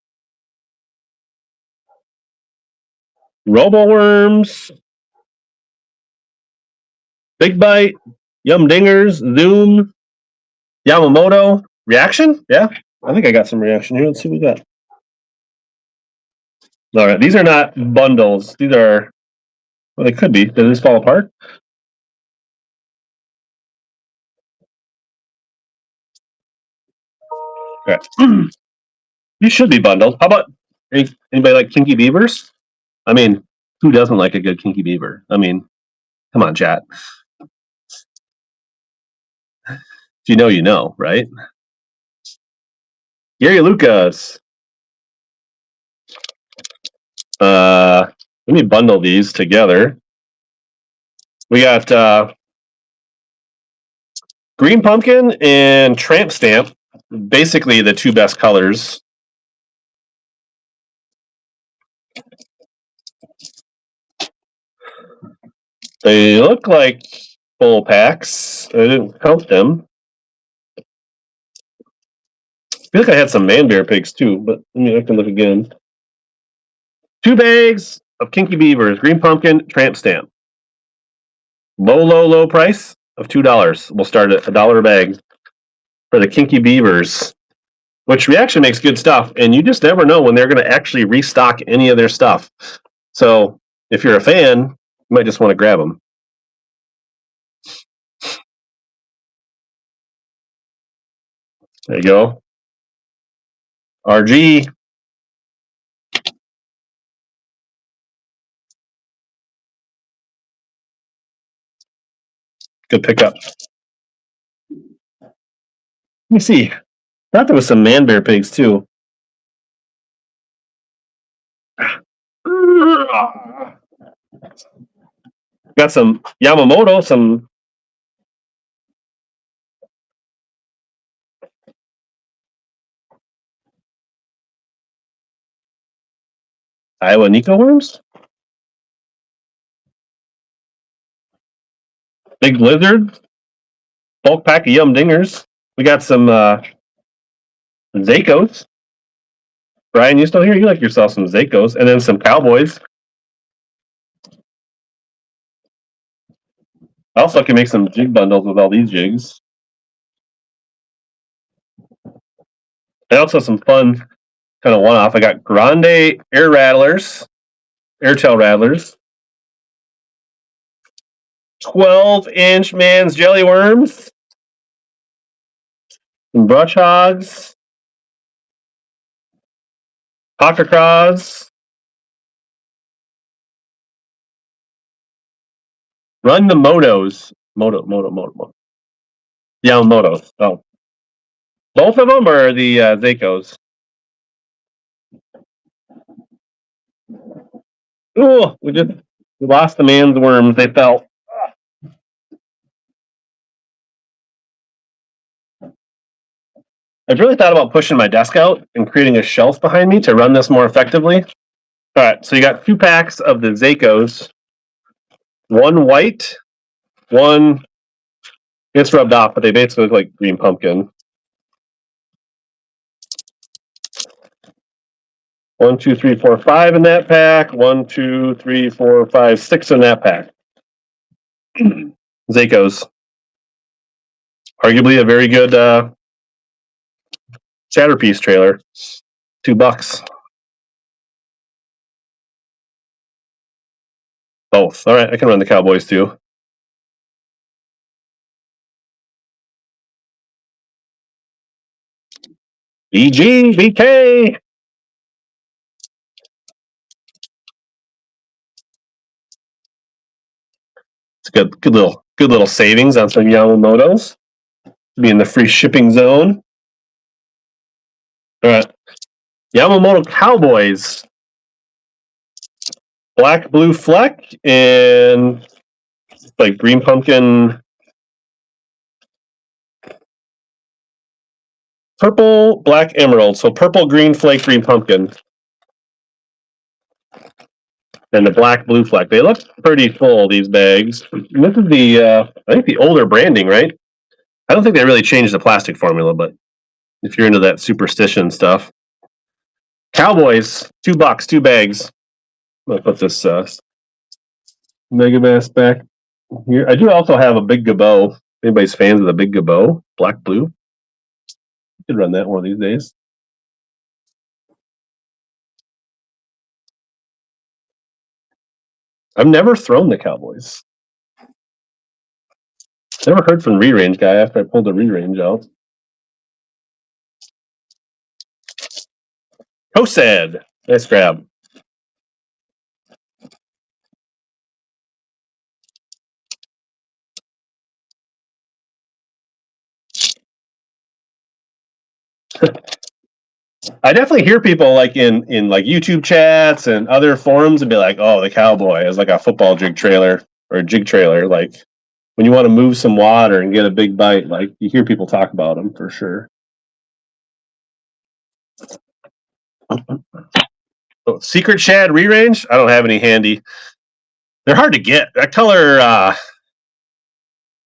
Speaker 1: Robo worms. Big bite. Yum dingers. Zoom. Yamamoto. Reaction? Yeah. I think I got some reaction here. Let's see what we got. All right. These are not bundles. These are, well, they could be. Did this fall apart? Okay. You should be bundled. How about anybody like Kinky Beavers? I mean, who doesn't like a good Kinky Beaver? I mean, come on, chat. If you know, right? Gary Lucas. Let me bundle these together. We got green pumpkin and tramp stamp. Basically, the 2 best colors. They look like full packs. I didn't count them. I feel like I had some man bear pigs too, but I can look again. 2 bags of Kinky Beavers, green pumpkin, tramp stamp. Low price of $2. We'll start at $1 a bag for the Kinky Beavers, which Reaction makes good stuff, and you just never know when they're going to actually restock any of their stuff. So if you're a fan, you might just want to grab them. There you go. RG. Good pickup. Let me see. I thought there was some man bear pigs too. Got some Yamamoto, some Iowa Nico worms. Big lizard. Bulk pack of Yum Dingers. We got some Zakos. Brian, you still here? You like yourself some Zakos. And then some Cowboys. Also, I can make some jig bundles with all these jigs. And also some fun kind of one-off. I got Grande air rattlers, airtail rattlers. 12-inch man's jelly worms, some brush hogs, pocker craws, run the motos. Moto. Yamamotos. Oh. Both of them or the Zakos? Ooh, we lost the man's worms. They fell. I've really thought about pushing my desk out and creating a shelf behind me to run this more effectively. All right, so you got 2 packs of the Zakos. One white, one gets rubbed off, but they basically look like green pumpkin. 1, 2, 3, 4, 5 in that pack. 1, 2, 3, 4, 5, 6 in that pack. Zakos. Arguably a very good Chatterpiece trailer. $2. Both. All right, I can run the Cowboys too. BG, BK. It's good little savings on some Yamamotos. Be in the free shipping zone. All right, Yamamoto Cowboys. Black, blue fleck, and like green pumpkin, purple, black emerald. So purple, green flake, green pumpkin, and the black, blue fleck. They look pretty full, these bags. And this is the I think the older branding, right? I don't think they really changed the plastic formula, but if you're into that superstition stuff, Cowboys, $2, 2 bags. I'm gonna put this Megabass back here. I do also have a big Gabot. If anybody's fans of the big Gabot, black blue, could run that one of these days. I've never thrown the Cowboys. Never heard from Re-Range guy after I pulled the Re-Range out. Kosad. Nice grab. I definitely hear people like in like YouTube chats and other forums and be like, "Oh, the Cowboy is like a football jig trailer or a jig trailer." Like when you want to move some water and get a big bite, like you hear people talk about them for sure. Oh, Secret Shad Re-Range? I don't have any handy. They're hard to get. That color,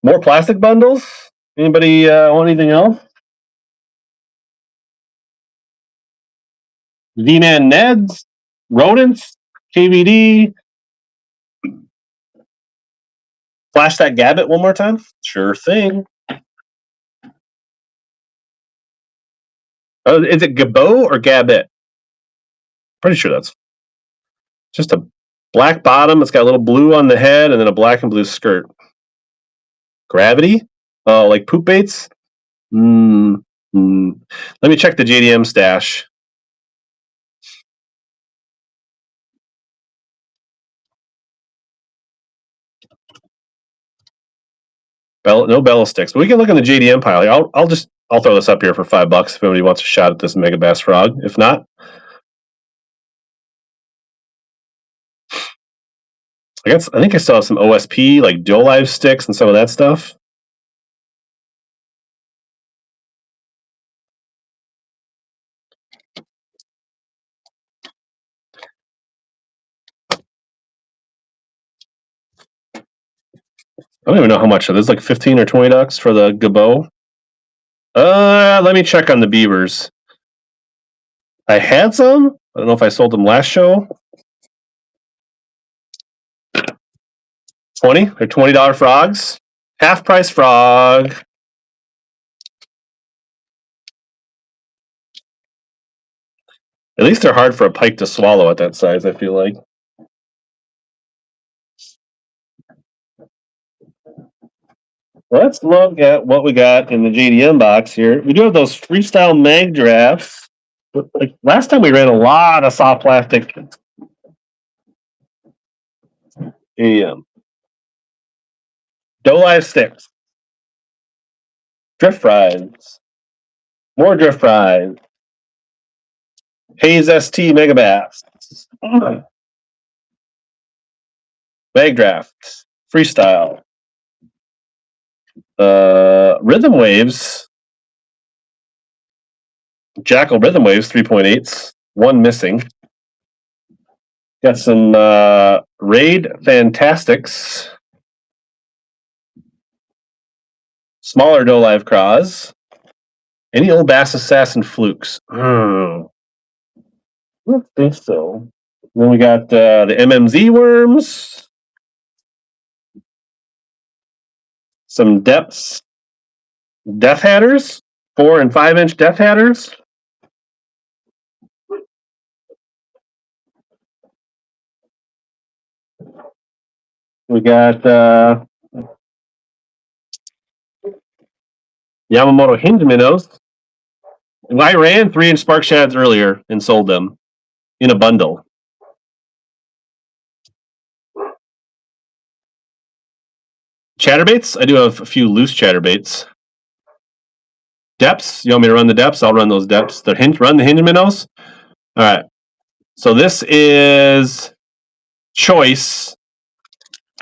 Speaker 1: more plastic bundles? Anybody want anything else? V-Man Neds? Rodents? KVD? Flash that Gabbit one more time? Sure thing. Is it Gabot or Gabbit? Pretty sure that's just a black bottom. It's got a little blue on the head and then a black and blue skirt. Gravity? Oh, like poop baits? Let me check the JDM stash. No Bella sticks, but we can look in the JDM pile. I'll throw this up here for $5 if anybody wants a shot at this Megabass frog. If not, I think I still have some OSP, like Dual Live sticks and some of that stuff. I don't even know how much. There's like $15 or $20 for the Gabot. Let me check on the beavers. I had some. I don't know if I sold them last show. 20? They're $20 frogs. Half price frog. At least they're hard for a pike to swallow at that size, I feel like. Let's look at what we got in the JDM box here. We do have those freestyle mag drafts. Like last time we ran a lot of soft plastic JDM. Doe Live sticks. Drift fries. More drift fries. Hayes ST Megabass. Mag draft. Freestyle. Rhythm waves. Jackal Rhythm Waves 3.8s. One missing. Got some Raid Fantastics. Smaller Doe Live Craws. Any old Bass Assassin flukes? I don't think so. Then we got the MMZ worms. Some Deps Death Hatters. 4 and 5 inch Death Hatters. We got Yamamoto hinge minnows. I ran 3 inch spark shads earlier and sold them in a bundle. Chatterbaits. I do have a few loose chatterbaits. Deps. You want me to run the Deps? I'll run those Deps. Run the hinge minnows. All right. So this is choice.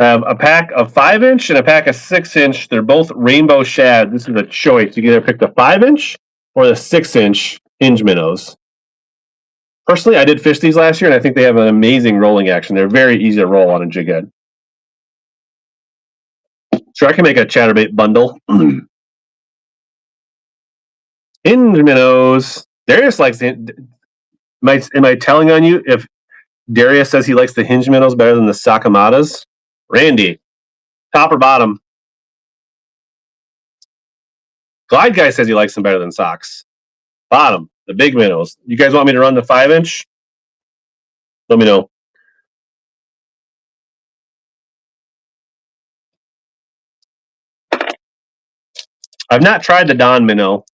Speaker 1: I have a pack of 5 inch and a pack of 6 inch. They're both rainbow shad. This is a choice. You can either pick the 5 inch or the 6 inch hinge minnows. Personally, I did fish these last year, and I think they have an amazing rolling action. They're very easy to roll on a jig head. Sure, I can make a chatterbait bundle. Hinge minnows. Darius likes it. Am I telling on you if Darius says he likes the hinge minnows better than the Sakamadas? Randy, top or bottom? Glide Guy says he likes them better than socks. Bottom, the big minnows. You guys want me to run the 5 inch? Let me know. I've not tried the Don minnow.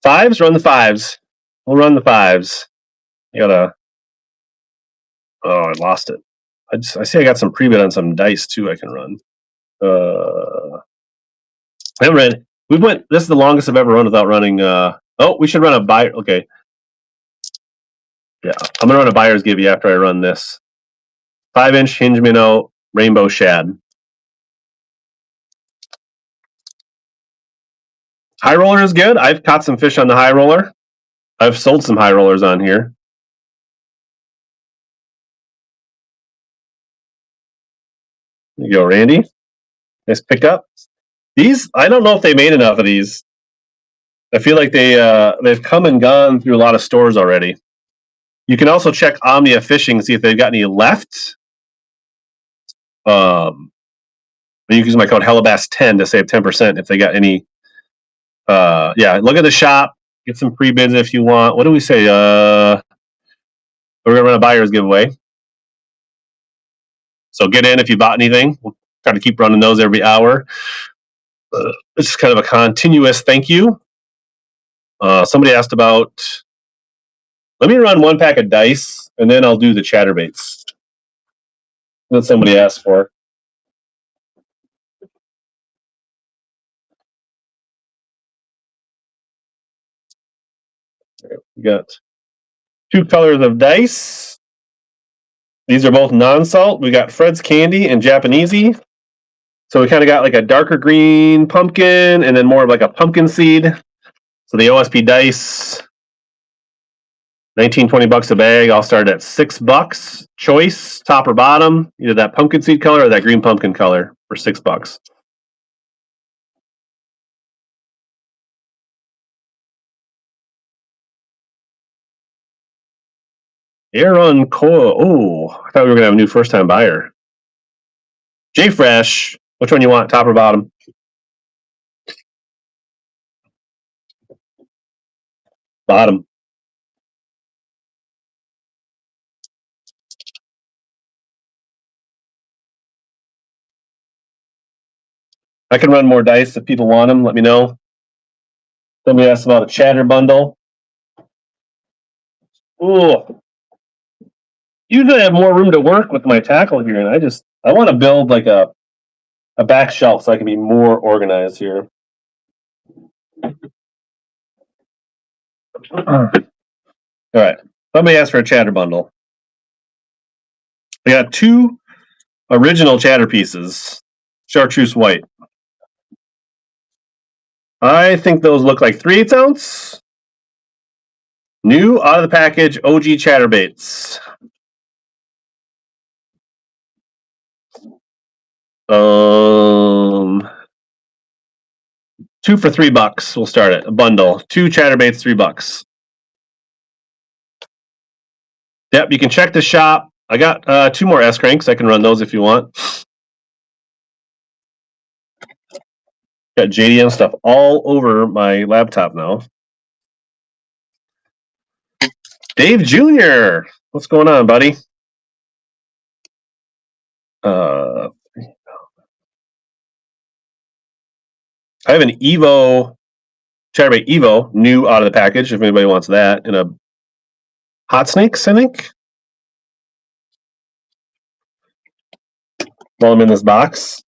Speaker 1: 5s, run the 5s. We'll run the 5s. I gotta. Oh, I lost it. I see I got some pre-bid on some dice too. I can run. I haven't read. This is the longest I've ever run without running. We should run a buyer. Okay. Yeah, I'm gonna run a buyer's give you after I run this. 5 inch hinge minnow rainbow shad. High roller is good. I've caught some fish on the high roller. I've sold some high rollers on here. There you go, Randy. Nice pickup. These, I don't know if they made enough of these. I feel like they've come and gone through a lot of stores already. You can also check Omnia Fishing, see if they've got any left. You can use my code HellaBass10 to save 10% if they got any. Yeah, look at the shop. Get some pre-bids if you want. What do we say? We're gonna run a buyer's giveaway. So get in if you bought anything. We'll try to keep running those every hour. This is kind of a continuous thank you. Somebody asked about. Let me run 1 pack of dice, and then I'll do the chatterbaits. That somebody asked for. We got 2 colors of dice. These are both non-salt. We got Fred's Candy and Japanesey. So we kind of got like a darker green pumpkin and then more of like a pumpkin seed. So the OSP dice, $19-20 a bag. I'll start at $6. Choice, top or bottom, either that pumpkin seed color or that green pumpkin color for $6. Aaron Cole. Oh, I thought we were gonna have a new first-time buyer. J Fresh. Which one you want, top or bottom? Bottom. I can run more dice if people want them. Let me know. Somebody asked about a chatter bundle. Ooh. Usually I have more room to work with my tackle here, and I want to build like a back shelf so I can be more organized here. All right. Somebody asked for a chatter bundle. We got 2 original chatter pieces, chartreuse white. I think those look like 3/8 ounce. New out of the package OG chatterbaits. 2 for $3. We'll start it. A bundle. 2 chatterbaits, $3. Yep, you can check the shop. I got 2 more S cranks. I can run those if you want. Got JDM stuff all over my laptop now. Dave Jr. What's going on, buddy? I have an Evo, Chatterbait Evo, new out of the package, if anybody wants that, in a Hot Snakes, I think. While I'm in this box.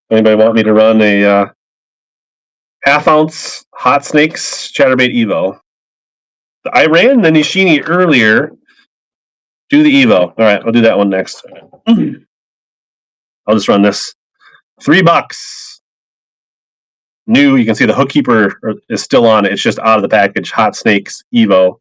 Speaker 1: Anybody want me to run a half-ounce Hot Snakes Chatterbait Evo? I ran the Nishini earlier. Do the Evo. All right, I'll do that one next. I'll just run this. $3. New. You can see the hook keeper is still on it. It's just out of the package. Hot Snakes Evo.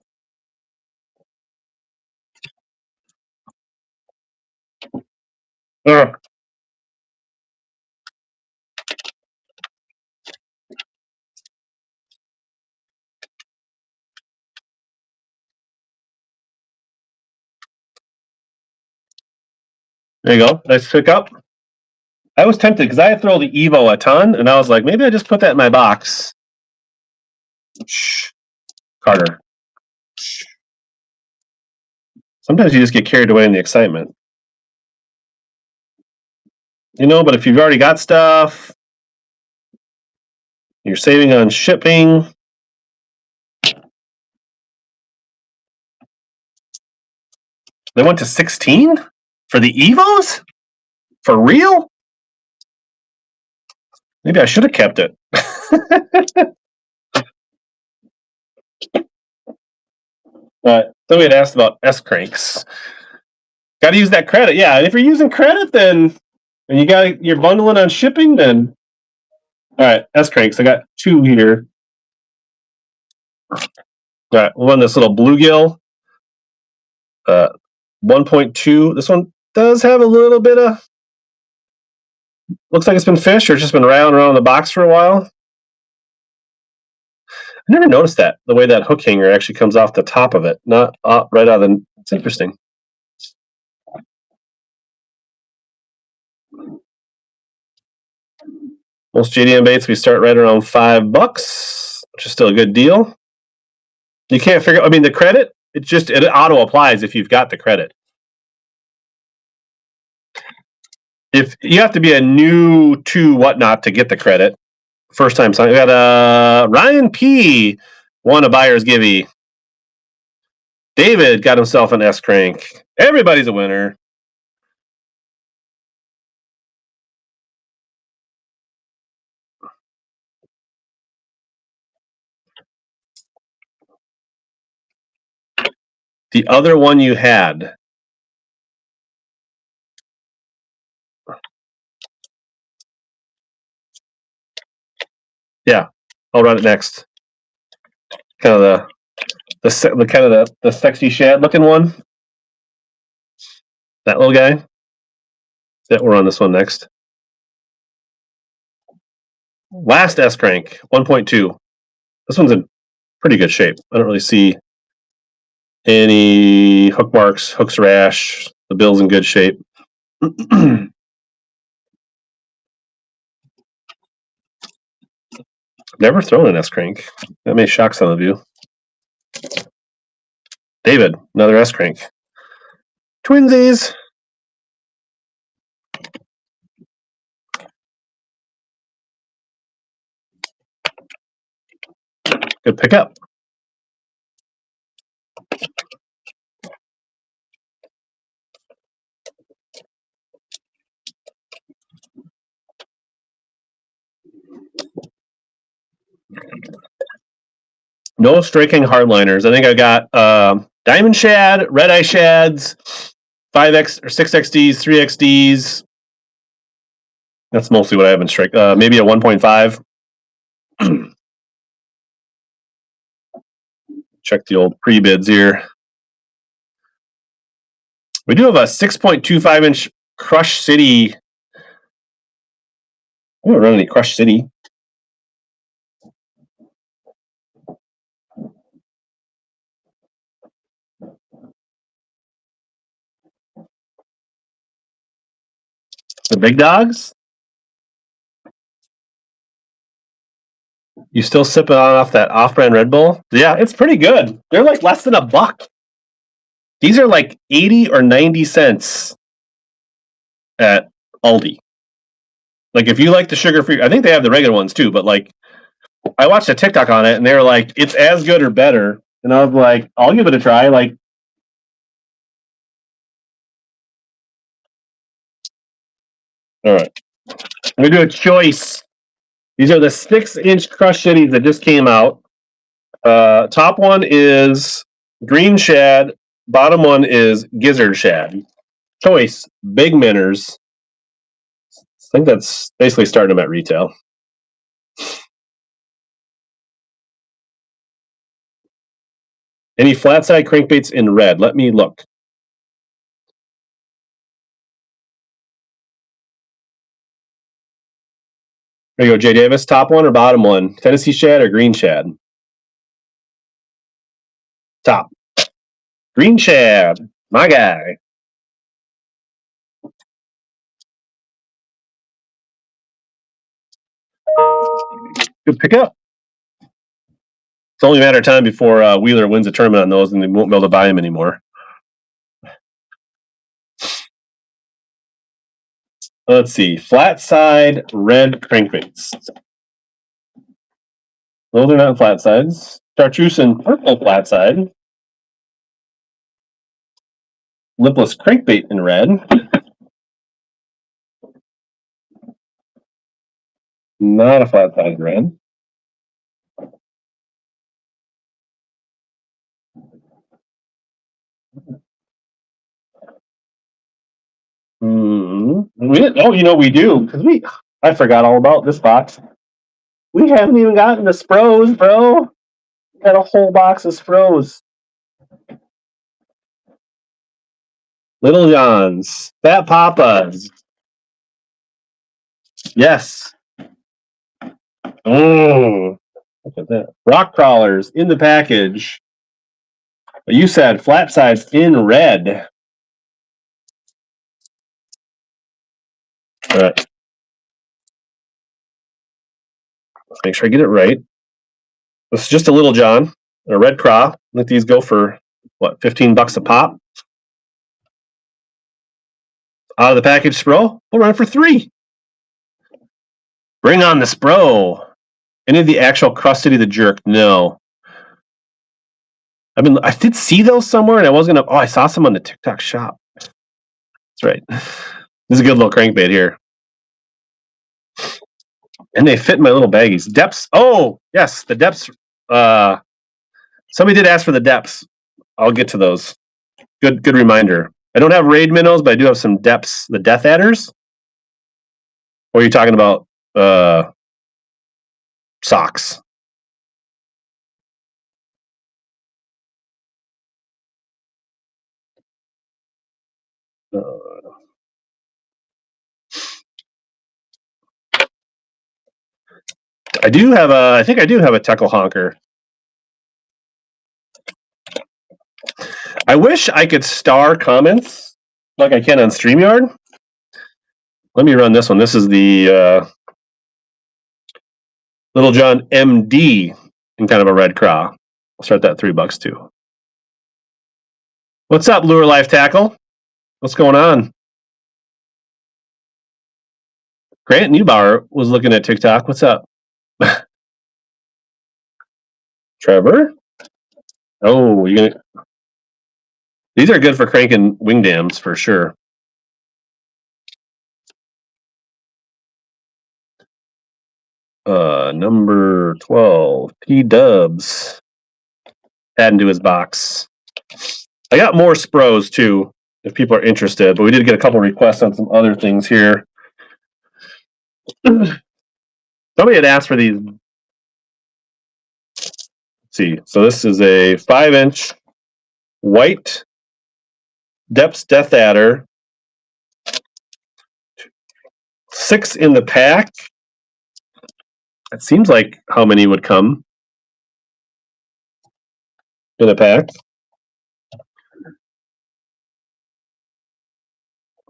Speaker 1: There you go. Nice pickup. I was tempted because I throw the Evo a ton, and I was like, maybe I just put that in my box. Shh. Carter. Shh. Sometimes you just get carried away in the excitement. You know, but if you've already got stuff, you're saving on shipping. They went to 16 for the Evos? For real? Maybe I should have kept it. Somebody had asked about S cranks. Got to use that credit. Yeah, and if you're using credit, then and you're bundling on shipping, then all right. S cranks. I got 2 here. All right, we'll run this little bluegill. 1.2. This one does have a little bit of. Looks like it's been fished or just been around the box for a while. I never noticed that, the way that hook hanger actually comes off the top of it, not right out of the. It's interesting. Most JDM baits we start right around $5, which is still a good deal. You can't figure. I mean, the credit it auto applies if you've got the credit. If you have to be a new to WhatNot to get the credit, first time sign. We got Ryan P. won a buyer's givey. David got himself an S crank. Everybody's a winner. The other one you had. Yeah, I'll run it next. Kind of the sexy shad looking one. That little guy. Yeah, we'll run this one next. Last S crank, 1.2. This one's in pretty good shape. I don't really see any hook marks, hooks rash. The bill's in good shape. Never thrown an S crank. That may shock some of you. David, another S crank. Twinsies. Good pickup. No striking hardliners. I think I got diamond shad, red eye shads, 5x or 6xds, 3xds. That's mostly what I have in strike. Maybe a 1.5. Check the old pre-bids here. We do have a 6.25 inch Crush City. I don't run any Crush City. The big dogs? You still sipping off that off-brand Red Bull? Yeah, it's pretty good. They're like less than $1. These are like 80 or 90 cents at Aldi. Like if you like the sugar-free, I think they have the regular ones too, but like I watched a TikTok on it and they were like, it's as good or better. And I was like, I'll give it a try. Like, all right. I'm gonna do a choice. These are the 6-inch Crush Cities that just came out. Top one is green shad. Bottom one is gizzard shad. Choice, big minnows. I think that's basically starting them at retail. Any flat side crankbaits in red? Let me look. There you go, Jay Davis. Top one or bottom one? Tennessee shad or green shad? Top. Green shad. My guy. Good pickup. It's only a matter of time before Wheeler wins a tournament on those and they won't be able to buy them anymore. Let's see. Flat side red crankbaits. Those are not flat sides. Chartreuse and purple flat side. Lipless crankbait in red. Not a flat side red. We do because I forgot all about this box. We haven't even gotten the Spros, bro. We got a whole box of Spros. Little Johns, Fat Papas. Yes. Oh, look at that. Rock crawlers in the package. But you said flat sides in red. All right. Let's make sure I get it right. This is just a Little John, a red craw. Let these go for what, $15 a pop. Out of the package Spro, we'll run for $3. Bring on the Spro. Any of the actual Crustity the Jerk? No. I did see those somewhere, and I was gonna. Oh, I saw some on the TikTok shop. That's right. This is a good little crankbait here, and they fit in my little baggies. Deps. Oh, yes, the Deps. Somebody did ask for the Deps. I'll get to those. Good reminder. I don't have raid minnows, but I do have some Deps. The Death Adders. Or are you talking about socks? I think I do have a Teckle Honker. I wish I could star comments like I can on StreamYard. Let me run this one. This is the Little John MD in kind of a red craw. I'll start that $3 too. What's up, Lure Life Tackle? What's going on? Grant Neubauer was looking at TikTok. What's up? Trevor? Oh, you gonna? These are good for cranking wing dams for sure. Number 12, P Dubs. Add into his box. I got more Spros too, if people are interested, but we did get a couple requests on some other things here. Somebody had asked for these. Let's see, so this is a 5-inch white Deps Death Adder, 6 in the pack. It seems like how many would come in a pack?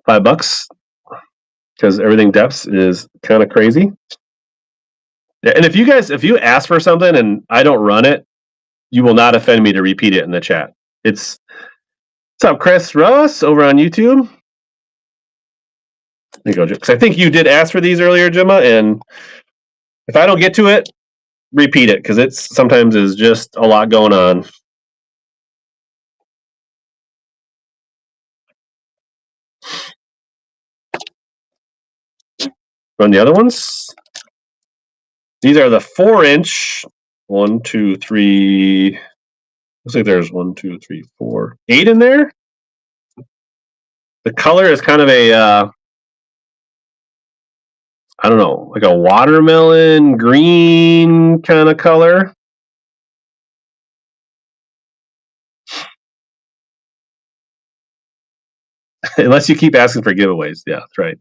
Speaker 1: $5, because everything Deps is kind of crazy. Yeah, and if you ask for something and I don't run it, you will not offend me to repeat it in the chat. What's up, Chris Ross over on YouTube? There you go, because I think you did ask for these earlier, Gemma, and if I don't get to it, repeat it, because it sometimes is just a lot going on. Run the other ones. These are the 4-inch. 1, 2, 3. Looks like there's 1, 2, 3, 4, 8 in there. The color is kind of a, I don't know, like a watermelon green kind of color. Unless you keep asking for giveaways. Yeah, that's right.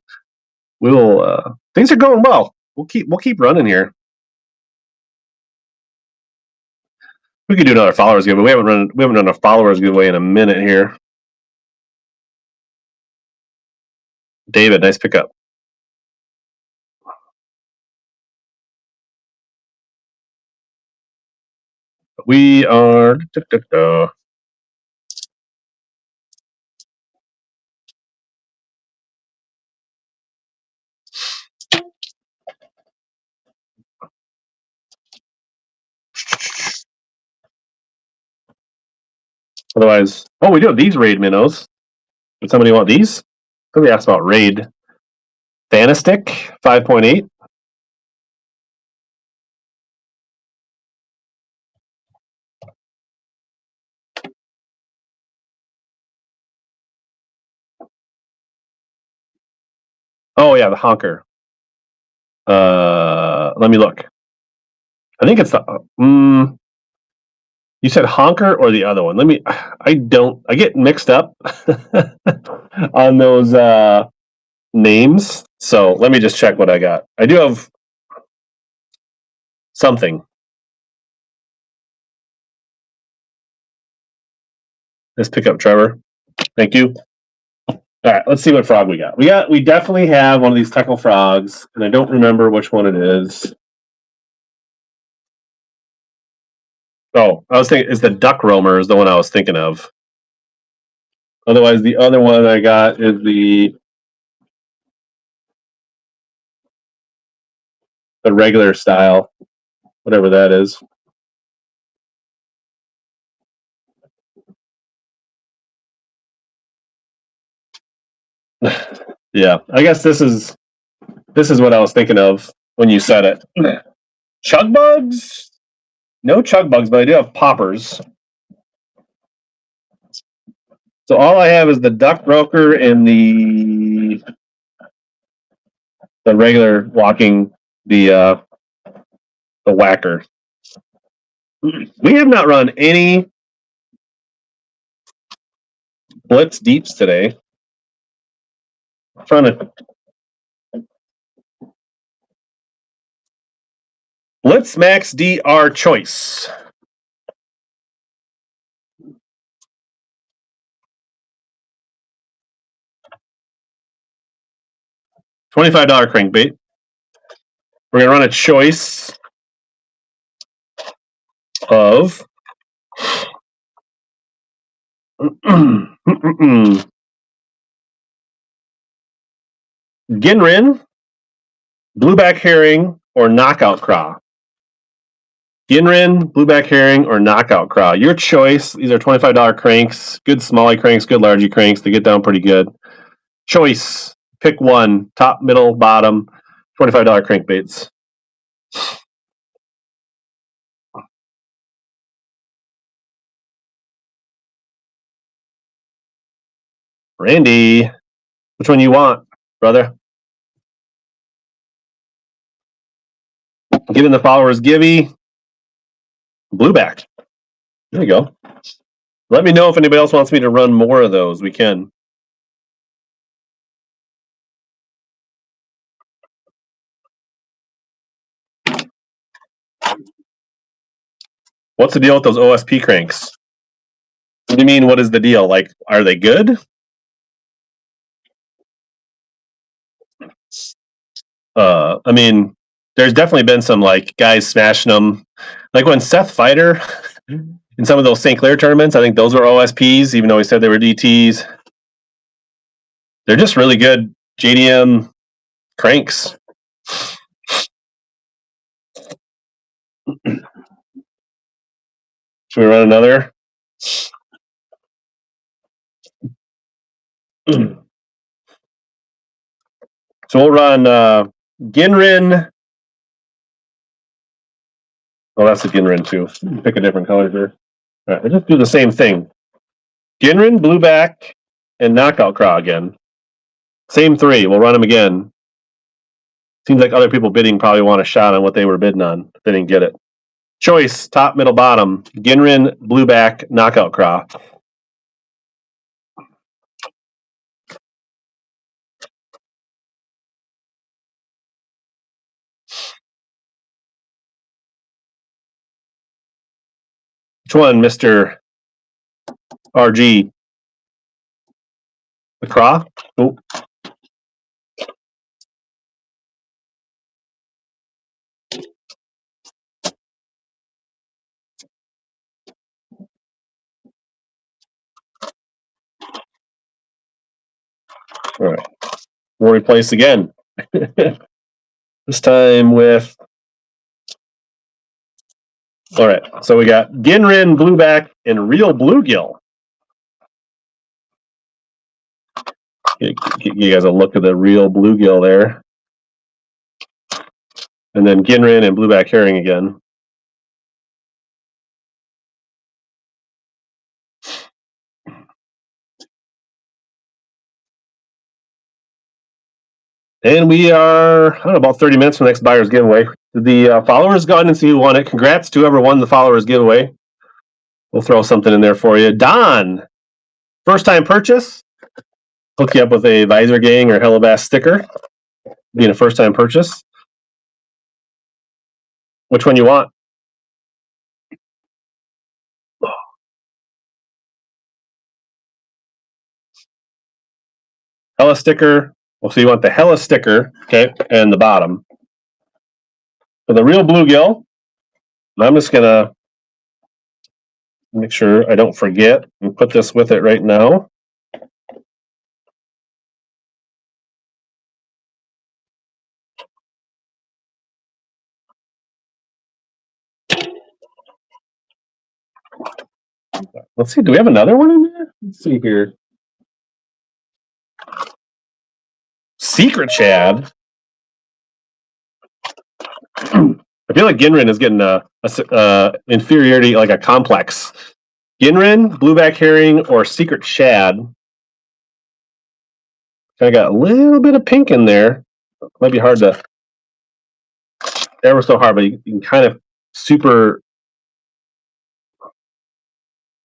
Speaker 1: We will. Things are going well. We'll keep running here. We could do another followers giveaway. We haven't done a followers giveaway in a minute here. David, nice pickup. We are. Otherwise, oh, we do have these raid minnows. Would somebody want these? Somebody asked about raid. Thanistic 5.8. Oh yeah, the honker. Let me look. I think it's the. You said honker or the other one? I get mixed up on those names. So let me just check what I got. I do have something. Let's pick up Trevor. Thank you. All right, let's see what frog we got. We definitely have one of these Teckle frogs, and I don't remember which one it is. Oh, I was thinking is the duck roamer is the one I was thinking of. Otherwise, the other one I got is the regular style, whatever that is. Yeah, I guess this is what I was thinking of when you said it. Chug bugs? No chug bugs, but I do have poppers. So all I have is the duck broker and the regular walking the whacker. We have not run any blitz deeps today. I'm trying to Blitz Max DR choice. $25 crankbait. We're gonna run a choice of Ginrin, blueback herring, or knockout craw. Ginrin, blueback herring, or knockout craw. Your choice. These are $25 cranks. Good smallie cranks, good largie cranks. They get down pretty good. Choice. Pick one. Top, middle, bottom. $25 crankbaits. Randy, which one you want, brother? Giving the followers Gibby. Blueback. There you go. Let me know if anybody else wants me to run more of those. We can. What's the deal with those OSP cranks? What do you mean, what is the deal? Like, are they good? I mean, there's definitely been some like guys smashing them. Like when Seth Fighter in some of those St. Clair tournaments, I think those were OSPs, even though he said they were DTs. They're just really good JDM cranks. Should we run another? So we'll run Ginrin. Oh, that's a Ginrin too. Pick a different color here. All right, we'll just do the same thing. Ginrin, blueback, and knockout craw again. Same three. We'll run them again. Seems like other people bidding probably want a shot on what they were bidding on. If they didn't get it. Choice, top, middle, bottom. Ginrin, blueback, knockout craw. Which one, Mr. RG? The craw? Oh. All right. We'll replace again. This time with. All right. So we got Ginrin, blueback, and real bluegill. Get you guys a look at the real bluegill there. And then Ginrin and blueback herring again. And we are, I don't know, about 30 minutes from the next buyer's giveaway. The followers go ahead and see who won it. Congrats to whoever won the followers giveaway. We'll throw something in there for you. Don, first time purchase. Hook you up with a Visor Gang or HellaBass sticker. Being a first time purchase. Which one you want? Hella sticker. Well, so you want the Hella sticker, okay, and the bottom. For the real bluegill, I'm just gonna make sure I don't forget and put this with it right now. Let's see, do we have another one in there? Let's see here. Secret Chad. I feel like Ginrin is getting a inferiority, like a complex. Ginrin, blueback herring, or secret shad. I got a little bit of pink in there. Might be hard to, ever so hard, but you can kind of super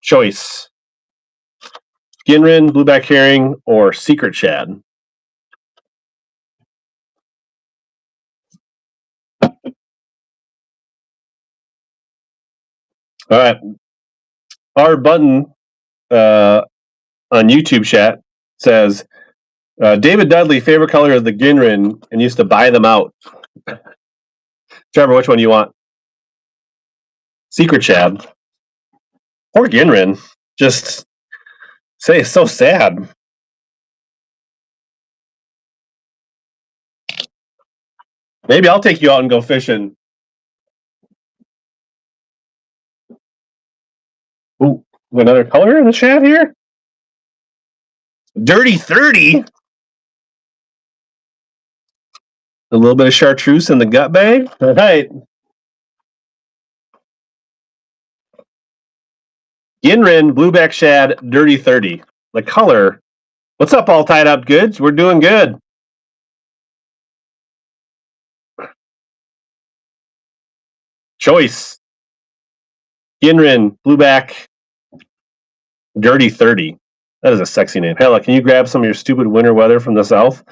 Speaker 1: choice. Ginrin, blueback herring, or secret shad. All right. Our button on YouTube chat says David Dudley favorite color is the Ginrin and used to buy them out. Trevor, which one do you want? Secret shad. Poor Ginrin. Just say it's so sad. Maybe I'll take you out and go fishing. Ooh, another color in the chat here. Dirty 30. A little bit of chartreuse in the gut bag. All right. Ginrin, blueback shad, dirty 30. The color. What's up, all tied up goods? We're doing good. Choice. Ginrin, blueback, dirty 30. That is a sexy name. Hella, can you grab some of your stupid winter weather from the south?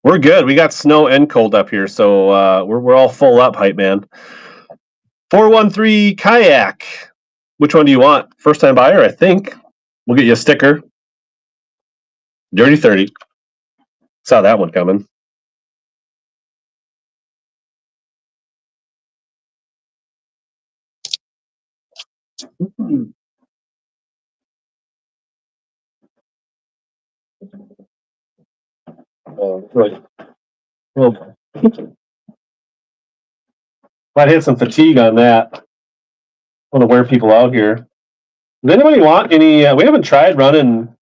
Speaker 1: We're good. We got snow and cold up here, so we're all full up, hype man. 413 kayak. Which one do you want? First time buyer, I think. We'll get you a sticker. Dirty 30. Saw that one coming. Oh, right. Well, might hit some fatigue on that. I want to wear people out here. Does anybody want any? We haven't tried running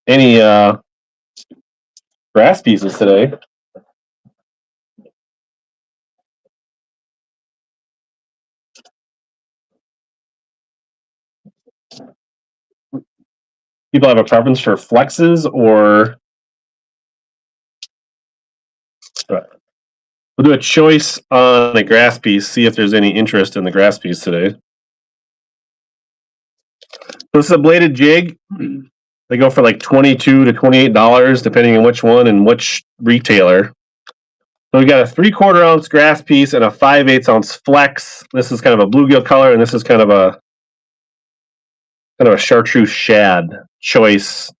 Speaker 1: any grass pieces today. People have a preference for flexes or. Right. We'll do a choice on a grass piece, see if there's any interest in the grass piece today. This is a bladed jig. They go for like $22 to $28, depending on which one and which retailer. So we got a 3/4 ounce grass piece and a 5/8 ounce flex. This is kind of a bluegill color, and this is kind of a chartreuse shad choice.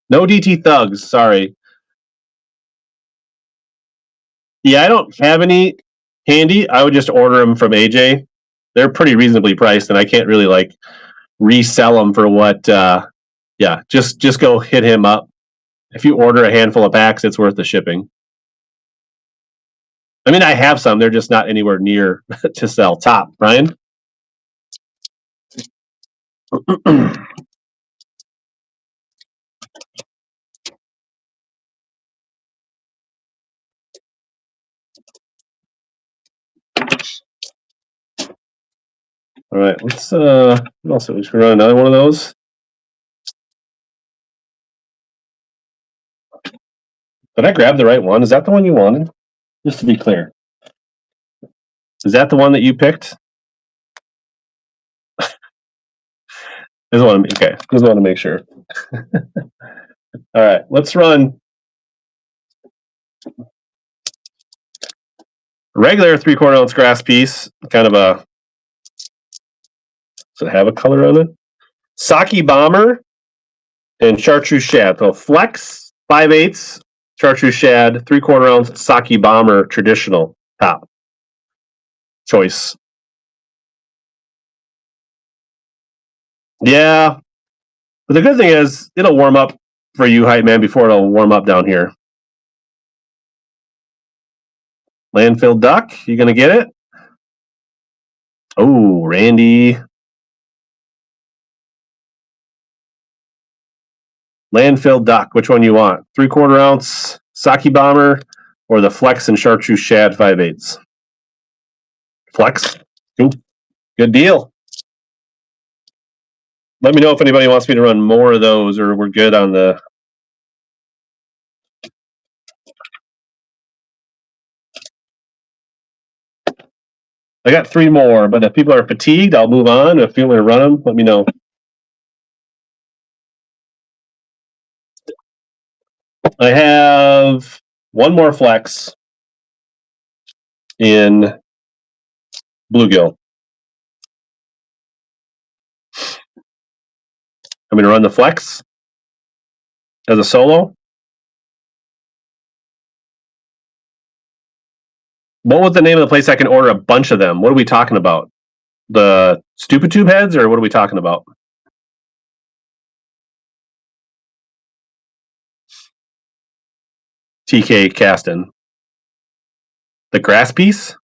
Speaker 1: No DT thugs, sorry. Yeah, I don't have any handy. I would just order them from AJ. They're pretty reasonably priced, and I can't really like resell them for what. Yeah, just go hit him up. If you order a handful of packs, it's worth the shipping. I mean, I have some. They're just not anywhere near to sell. Top, Brian. All right, let's also we should run another one of those. Did I grab the right one? Is that the one you wanted? Just to be clear. Is that the one that you picked? Just want to make sure. All right, let's run regular 3/4 ounce grass piece. Kind of a. Does it have a color on it? Sake bomber and chartreuse shad. So flex 5/8 chartreuse shad, 3/4 ounce sake bomber traditional top choice. Yeah, but the good thing is it'll warm up for you, hype man, before it'll warm up down here. Landfill duck, you gonna get it? Oh, Randy. Landfill duck. Which one you want? 3/4 ounce sake bomber or the flex and chartreuse shad 5/8? Flex. Cool. Good deal. Let me know if anybody wants me to run more of those, or we're good on the. I got 3 more, but if people are fatigued, I'll move on. If you want to run them, let me know. I have 1 more flex in bluegill. I'm going to run the flex as a solo. What was the name of the place I can order a bunch of them? What are we talking about? The stupid tube heads, or what are we talking about? TK Caston. The grass piece?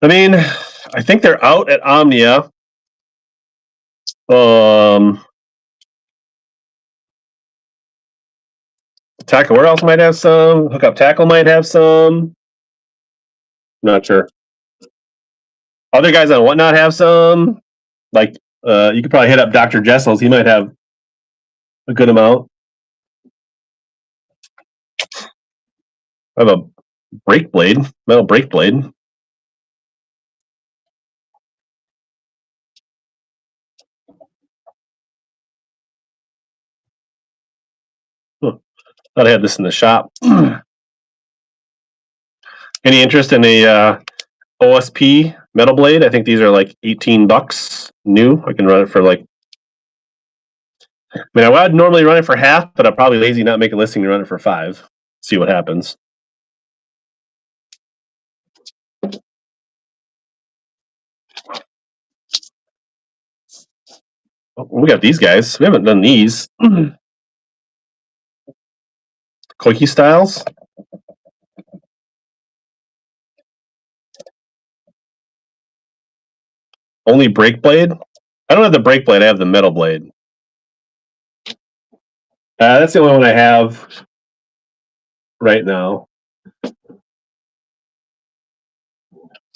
Speaker 1: I mean, I think they're out at Omnia. Tackle, where else might have some? Hookup Tackle might have some. Not sure. Other guys on WhatNot have some. Like, you could probably hit up Dr. Jessels. He might have a good amount. I have a brake blade, metal brake blade. Thought I had this in the shop. Any interest in a OSP metal blade? I think these are like $18 new. I can run it for like. I mean, I would normally run it for half, but I'm probably lazy not make a listing to run it for $5. See what happens. Oh, we got these guys. We haven't done these. Quickie styles. Only brake blade. I don't have the brake blade. I have the metal blade. That's the only one I have right now. Does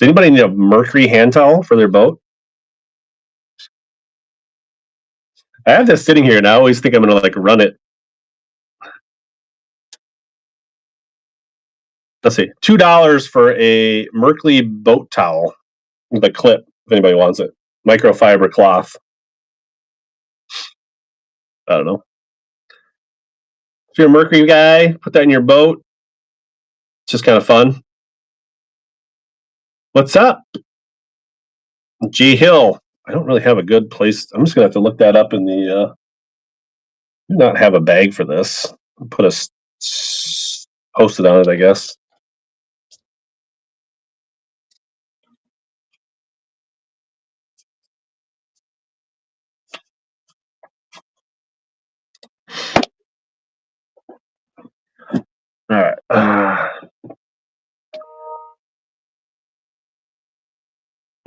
Speaker 1: anybody need a Mercury hand towel for their boat? I have this sitting here, and I always think I'm going to like run it. Let's see, $2 for a Mercury boat towel with a clip. If anybody wants it, microfiber cloth. I don't know. If you're a Mercury guy, put that in your boat. It's just kind of fun. What's up, G Hill? I don't really have a good place. I'm just gonna have to look that up in the. Do not have a bag for this. Put a post it on it, I guess. All right.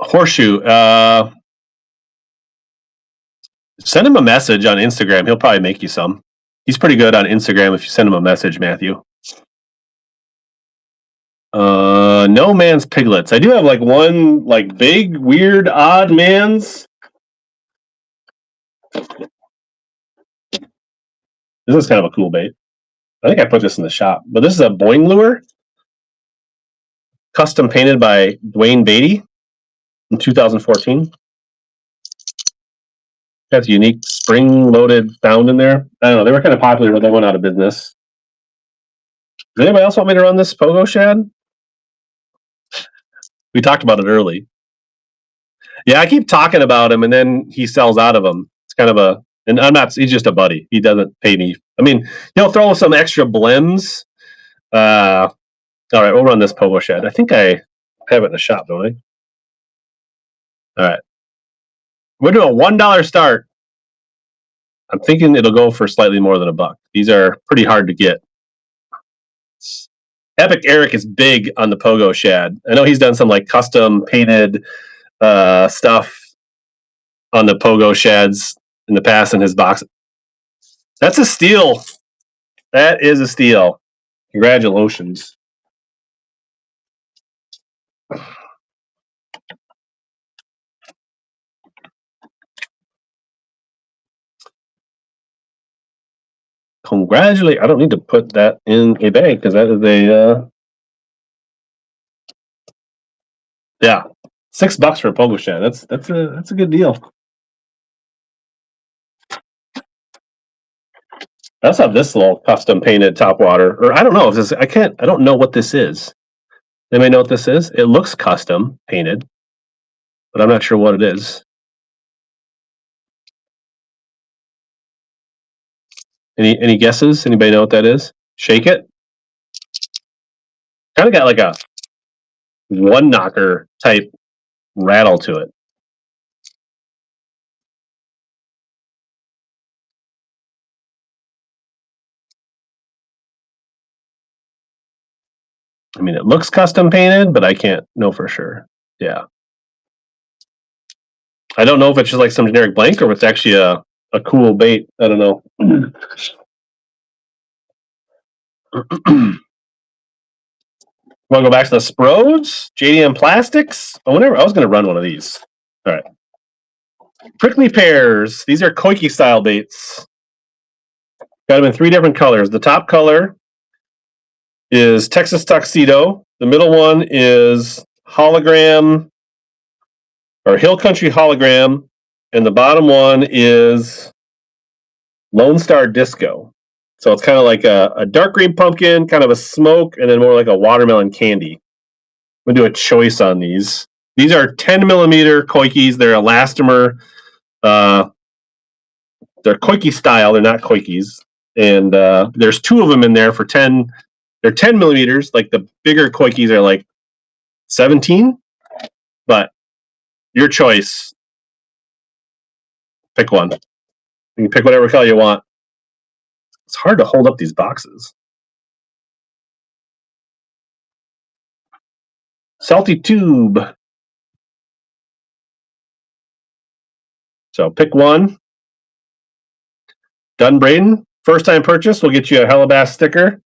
Speaker 1: Horseshoe. Send him a message on Instagram. He'll probably make you some. He's pretty good on Instagram if you send him a message, Matthew. No man's piglets. I do have like one like big, weird, odd man's. This is kind of a cool bait. I think I put this in the shop, but this is a Boing lure, custom painted by Dwayne Beatty in 2014. Got the unique spring-loaded sound in there. I don't know. They were kind of popular, but they went out of business. Does anybody else want me to run this Pogo Shad? We talked about it early. Yeah, I keep talking about him, and then he sells out of them. It's kind of a, and I'm not. He's just a buddy. He doesn't pay me. I mean, he'll throw some extra blims. All right, we'll run this Pogo Shad. I think I have it in the shop, don't I? All right, we're doing a $1 start. I'm thinking it'll go for slightly more than $1. These are pretty hard to get. Epic Eric is big on the Pogo Shad. I know he's done some like custom painted stuff on the Pogo Shads in the past in his box. That's a steal. That is a steal. Congratulations. I don't need to put that in a bag because that is a yeah, $6 for a Pogo Shad. That's a good deal. I also have this little custom painted top water, or I don't know if this. I don't know what this is. Anybody know what this is? It looks custom painted, but I'm not sure what it is. Any guesses? Anybody know what that is? Shake it. Kind of got like a one knocker type rattle to it. I mean, it looks custom painted, but I can't know for sure. Yeah. I don't know if it's just like some generic blank or if it's actually a cool bait. I don't know. Want to go back to the Sprodes? JDM Plastics? Oh, whenever I was going to run one of these. All right. Prickly pears. These are Koiki style baits. Got them in 3 different colors. The top color is Texas Tuxedo. The middle one is Hologram or Hill Country Hologram. And the bottom one is Lone Star Disco. So it's kind of like a dark green pumpkin, kind of a smoke, and then more like a watermelon candy. I'm going to do a choice on these. These are 10 millimeter Koikis. They're elastomer. They're Koiki style. They're not Koikis. And there's 2 of them in there for 10. They're 10 millimeters. Like the bigger Koikis are like 17. But your choice. Pick one. You can pick whatever color you want. It's hard to hold up these boxes. Salty Tube. So pick one. Done, Braden. First time purchase, we'll get you a HellaBass sticker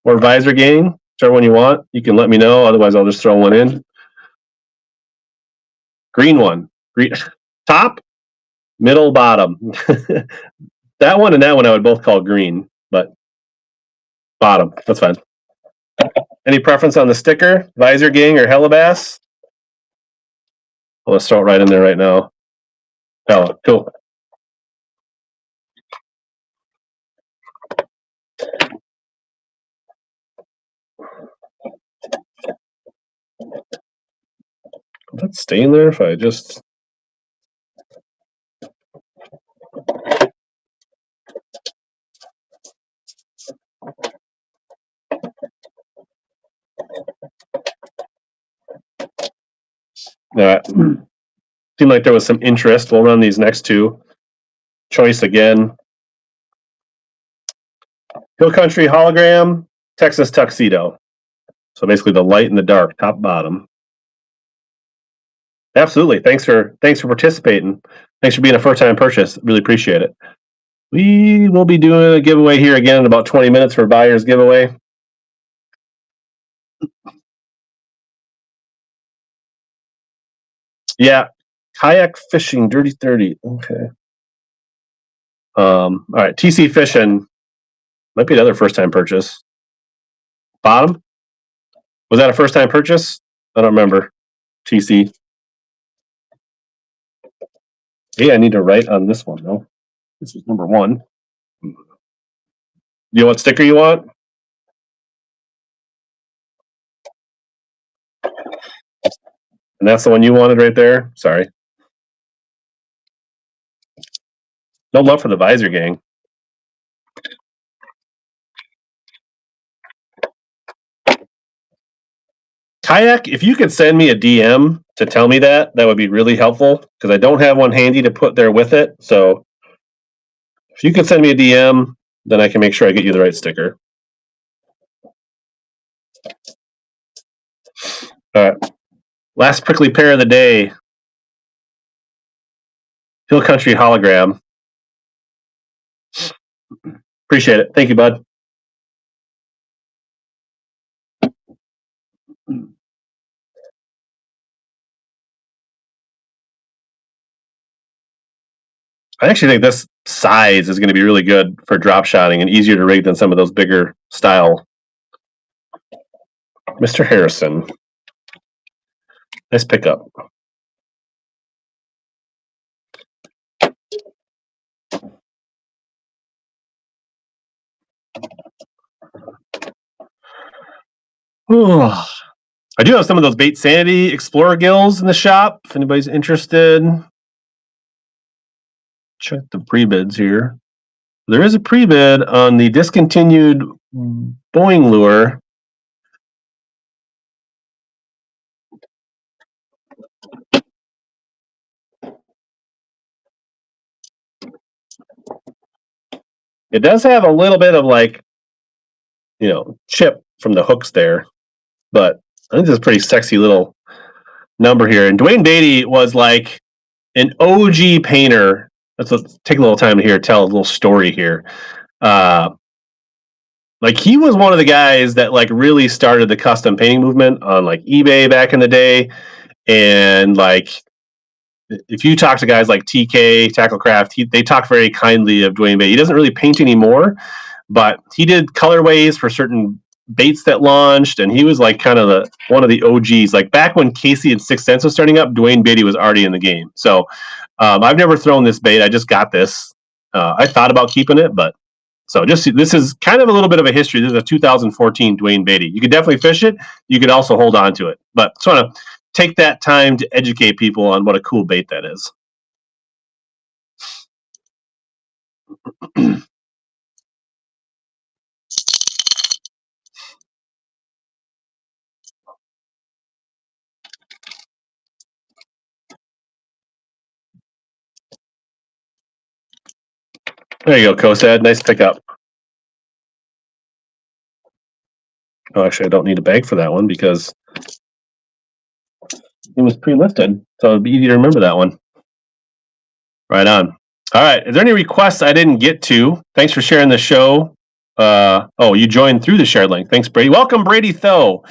Speaker 1: or visor gang, whichever one you want. You can let me know. Otherwise, I'll just throw one in. Green one. Green top, middle, bottom. That one and that one I would both call green, but bottom. That's fine. Any preference on the sticker? Visor gang or HellaBass? Well, let's throw it right in there right now. Hella, cool. Will that stay in there if I just... All right. Seemed like there was some interest. We'll run these next 2. Choice again. Hill Country Hologram, Texas Tuxedo. So basically the light and the dark, top, bottom. Absolutely. Thanks for participating. Thanks for being a first-time purchase. Really appreciate it. We will be doing a giveaway here again in about 20 minutes for buyer's giveaway. Yeah. Kayak fishing, dirty 30. Okay. All right. TC fishing might be another first-time purchase. Bottom. Was that a first-time purchase? I don't remember. TC. Hey, I need to write on this one though. This is number 1. You know what sticker you want? And that's the one you wanted right there? Sorry. No love for the visor gang. Kayak, if you could send me a DM to tell me that would be really helpful because I don't have one handy to put there with it. So if you could send me a DM, then I can make sure I get you the right sticker. All right. Last prickly pear of the day. Hill Country Hologram. Appreciate it. Thank you, bud. I actually think this size is going to be really good for drop shotting and easier to rig than some of those bigger style. Mr. Harrison. Nice pickup. I do have some of those Bait Sanity Explorer gills in the shop. If anybody's interested, check the pre-bids here. There is a pre-bid on the discontinued Boeing lure. It does have a little bit of like, chip from the hooks there, but I think this is a pretty sexy little number here. And Dwayne Beatty was like an OG painter. Let's take a little time here, tell a little story here. Like he was one of the guys that like really started the custom painting movement on like eBay back in the day. And like if you talk to guys like TK, Tacklecraft, they talk very kindly of Dwayne Bait. He doesn't really paint anymore, but he did colorways for certain baits that launched, and he was like kind of one of the OGs. Like back when Casey and Sixth Sense was starting up, Dwayne Beatty was already in the game. So I've never thrown this bait. I just got this. I thought about keeping it, but so this is kind of a little bit of a history. This is a 2014 Dwayne Beatty. You could definitely fish it. You could also hold on to it, but just want to take that time to educate people on what a cool bait that is. There you go, Kosad. Nice pickup. Oh, actually, I don't need a bag for that one because it was pre-listed, so it'd be easy to remember that one. Right on. All right. Is there any requests I didn't get to? Thanks for sharing the show. Oh, you joined through the shared link. Thanks, Brady. Welcome, Brady Tho.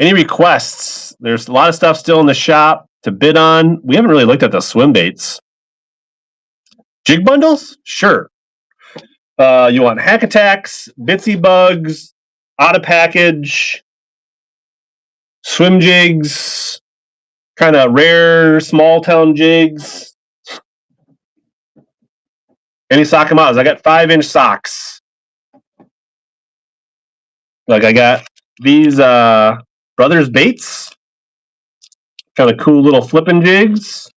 Speaker 1: Any requests? There's a lot of stuff still in the shop to bid on. We haven't really looked at the swim baits. Jig bundles? Sure. You want hack attacks, bitsy bugs, out of package, swim jigs, kind of rare small town jigs. Any sock mods? I got 5-inch socks. Like I got these Brothers Baits, kind of cool little flipping jigs.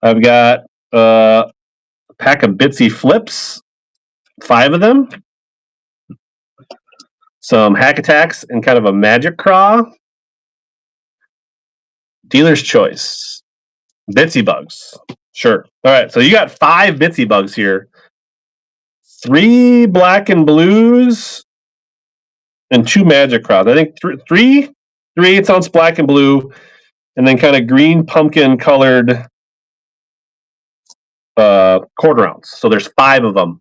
Speaker 1: I've got a pack of Bitsy Flips, 5 of them. Some hack attacks and kind of a magic craw. Dealer's choice. Bitsy bugs. Sure. All right. So you got 5 Bitsy bugs here. 3 black and blues and 2 magic craws. I think 3 3/8-ounce black and blue, and then kind of green pumpkin colored quarter ounce. So there's 5 of them.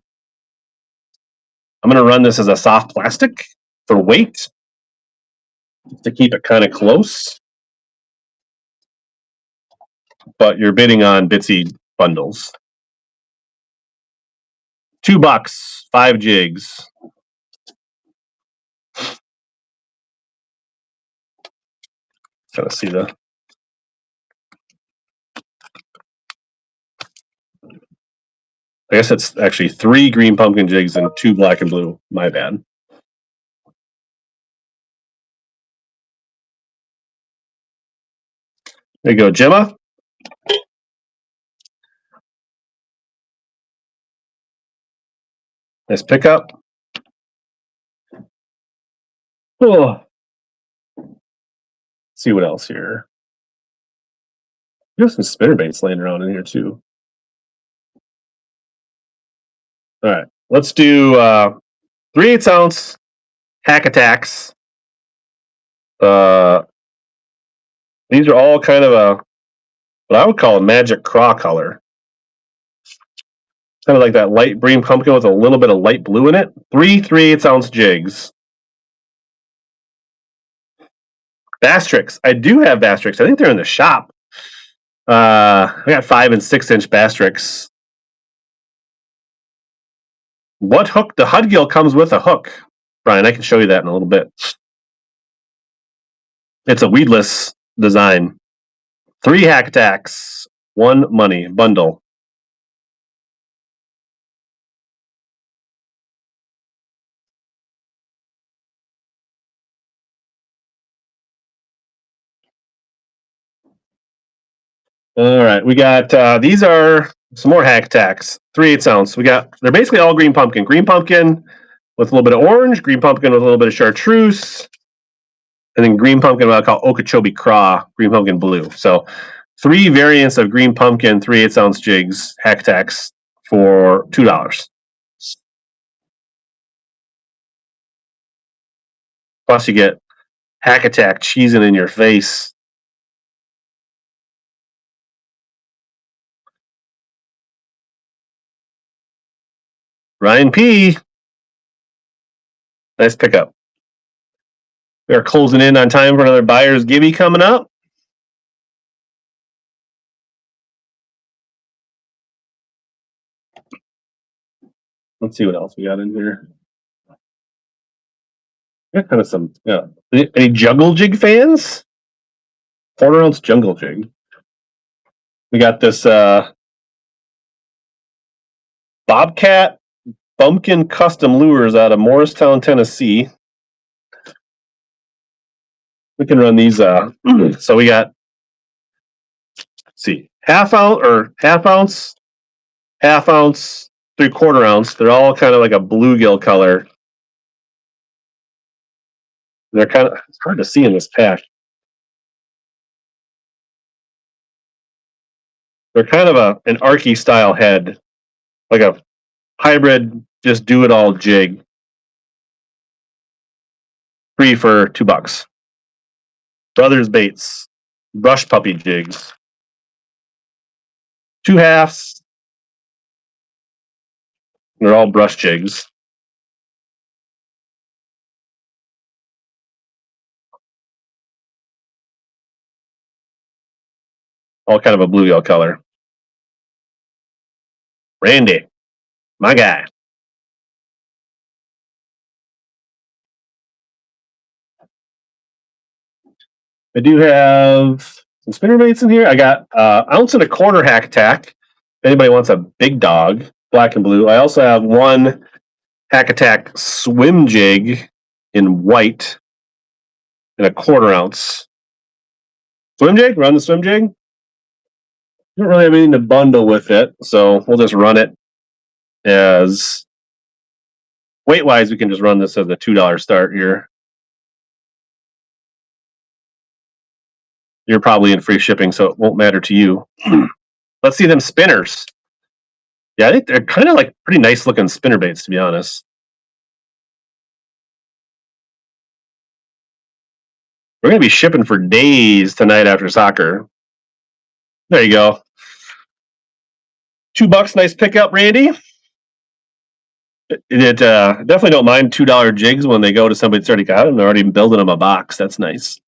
Speaker 1: I'm going to run this as a soft plastic for weight to keep it kind of close. But you're bidding on Bitsy bundles. $2, 5 jigs. Gotta see the. I guess it's actually 3 green pumpkin jigs and 2 black and blue. My bad. There you go, Gemma. Nice pickup. Oh. See what else here. There's some spinnerbaits laying around in here too. All right, let's do 3/8-ounce hack attacks. These are all kind of what I would call a magic craw color. Kind of like that light green pumpkin with a little bit of light blue in it. 3 3/8-ounce jigs. Bass Tricks. I do have Bass Tricks. I think they're in the shop. I got 5 and 6-inch Bass Tricks. What hook? The Hudgill comes with a hook. Brian, I can show you that in a little bit. It's a weedless design. 3 hack attacks, 1 money bundle. All right, we got these are some more hack attacks. 3/8-ounce. They're basically all green pumpkin. Green pumpkin with a little bit of orange, green pumpkin with a little bit of chartreuse, and then green pumpkin what I call Okeechobee Craw, green pumpkin blue. So 3 variants of green pumpkin 3/8-ounce jigs, hack attacks for $2. Plus you get hack attack cheesing in your face. Ryan P. Nice pickup. We are closing in on time for another buyer's gibby coming up. Let's see what else we got in here. Yeah, kind of some. Yeah. Any jungle jig fans? 4-ounce jungle jig. We got this Bobcat Bumpkin Custom Lures out of Morristown, Tennessee. We can run these. So we got, let's see, half ounce, 3/4 ounce. They're all kind of like a bluegill color. They're kind of, it's hard to see in this pack. They're kind of an Arky style head, like a hybrid, just do it all jig. Free for $2. Brothers Baits, brush puppy jigs. 2 halves. They're all brush jigs. All kind of a bluegill color. Randy, my guy. I do have some spinnerbaits in here. I got 1.25 ounce Hack Attack. If anybody wants a big dog, black and blue. I also have 1 Hack Attack swim jig in white and 1/4 ounce. Swim jig? Run the swim jig? Don't really have anything to bundle with it, so we'll just run it as weight wise. We can just run this as a $2 start here. You're probably in free shipping, so it won't matter to you. Let's see them spinners. Yeah, I think they're kind of like pretty nice looking spinnerbaits, to be honest. We're going to be shipping for days tonight after soccer. There you go. $2, nice pickup, Randy. It definitely don't mind $2 jigs when they go to somebody that's already got them. They're already building them a box. That's nice.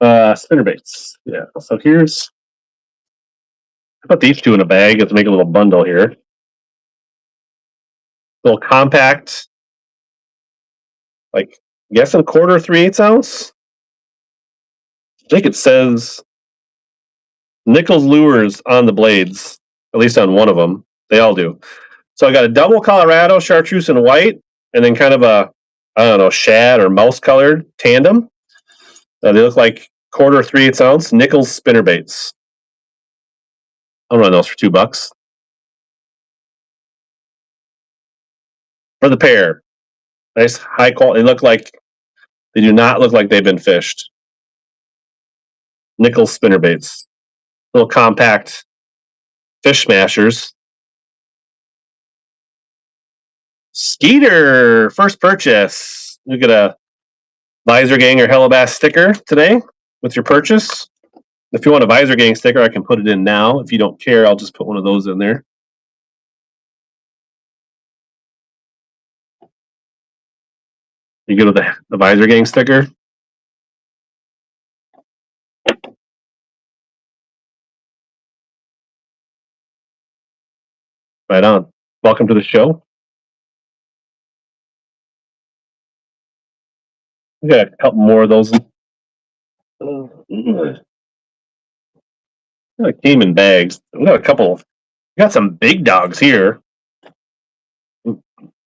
Speaker 1: Spinnerbaits. Yeah. So here's, I put these 2 in a bag to make a little bundle here. Little compact, like I guess 1/4, 3/8 ounce. I think it says Nichols lures on the blades, at least on one of them. They all do. So I got a double Colorado chartreuse and white, and then kind of a, I don't know, shad or mouse colored tandem. They look like 1/4, 3/8 ounce Nichols spinnerbaits. I'll run those for $2 for the pair. Nice high quality. They do not look like they've been fished. Nichols spinnerbaits, little compact fish smashers. Skeeter, first purchase. You get a Visor Gang or HellaBass sticker today with your purchase. If you want a Visor Gang sticker, I can put it in now. If you don't care, I'll just put one of those in there. You good with the Visor Gang sticker? Right on. Welcome to the show. We got a couple more of those. It came in bags. We got a couple. We got some big dogs here.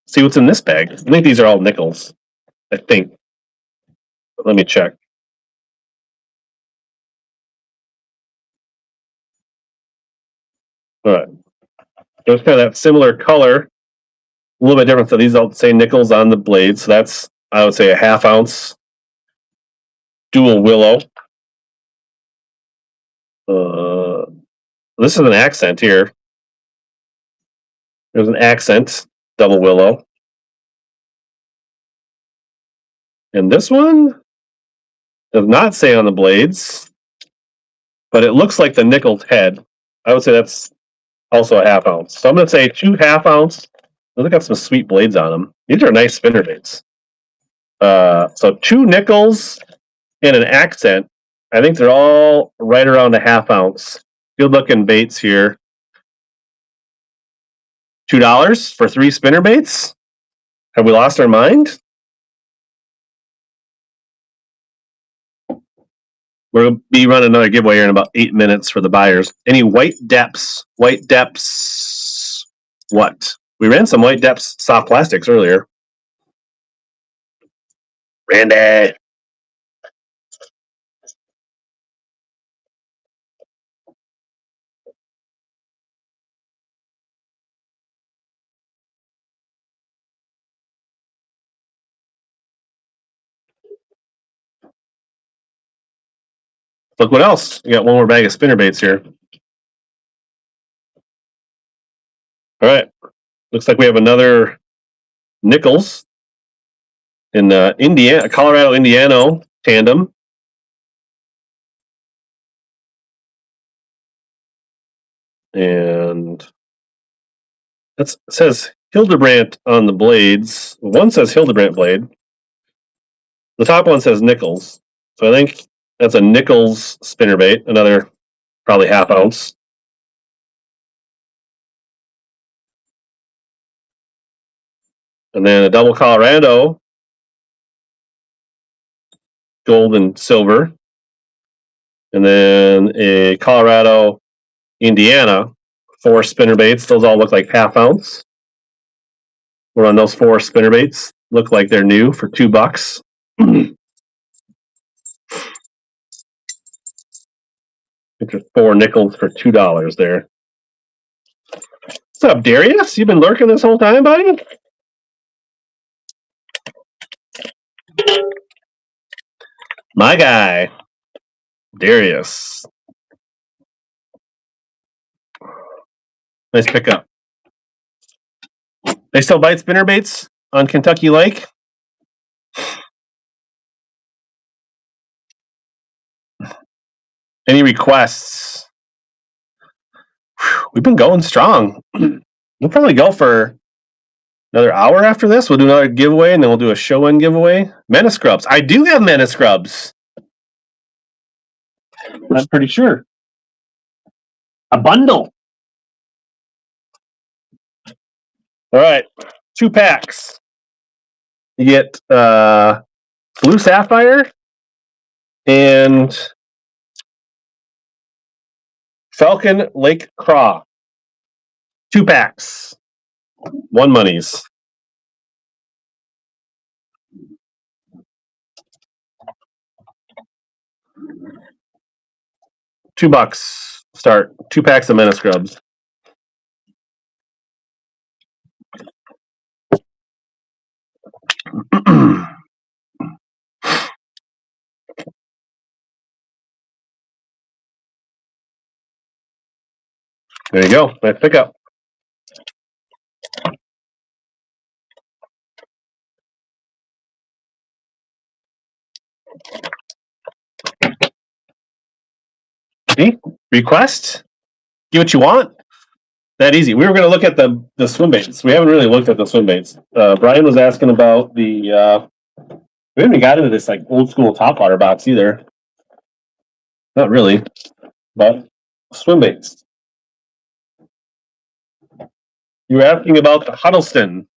Speaker 1: See what's in this bag. I think these are all Nichols. I think. But let me check. All right. There's kind of that similar color. A little bit different. So these all say Nichols on the blade. So that's, I would say, a 1/2 ounce dual willow. This is an accent here. There's an accent double willow. And this one does not say on the blades. but it looks like the nickeled head. I would say that's also a 1/2 ounce. So I'm going to say 2 1/2 ounce. Those got some sweet blades on them. These are nice spinner baits. So 2 nickels and an accent. I think they're all right around a 1/2 ounce. Good looking baits here. $2 for 3 spinner baits? Have we lost our mind? We're going to be running another giveaway here in about 8 minutes for the buyers. Any white Deps? White Deps what? We ran some white Deps soft plastics earlier. Randy. Look what else. We got one more bag of spinner baits here. All right. Looks like we have another Nichols in Indiana, Colorado, Indiana tandem. And it says Hildebrandt on the blades. One says Hildebrandt blade. The top one says Nichols. So I think that's a Nichols spinnerbait, another probably 1/2 ounce. And then a double Colorado, gold and silver. And then a Colorado, Indiana, 4 spinnerbaits. Those all look like 1/2 ounce. We're on those 4 spinnerbaits. Look like they're new for $2. There's 4 nickels for $2 there. What's up, Darius? You been lurking this whole time, buddy? My guy, Darius. Nice pickup. They still bite spinnerbaits on Kentucky Lake? Any requests? We've been going strong. We'll probably go for another hour after this. We'll do another giveaway, and then we'll do a show-in giveaway. Menace Scrubs. I do have Menace Scrubs. I'm pretty sure. A bundle. All right. 2 packs. You get Blue Sapphire and Falcon Lake Craw. 2 packs. 1 monies. $2 start. 2 packs of Menace Scrubs. There you go. Nice pickup. See? Request? Get what you want? That easy. We were going to look at the swim baits. We haven't really looked at the swim baits. Brian was asking about the. We haven't got into this like old school topwater box either. Not really, but swim baits. You were asking about the Huddleston.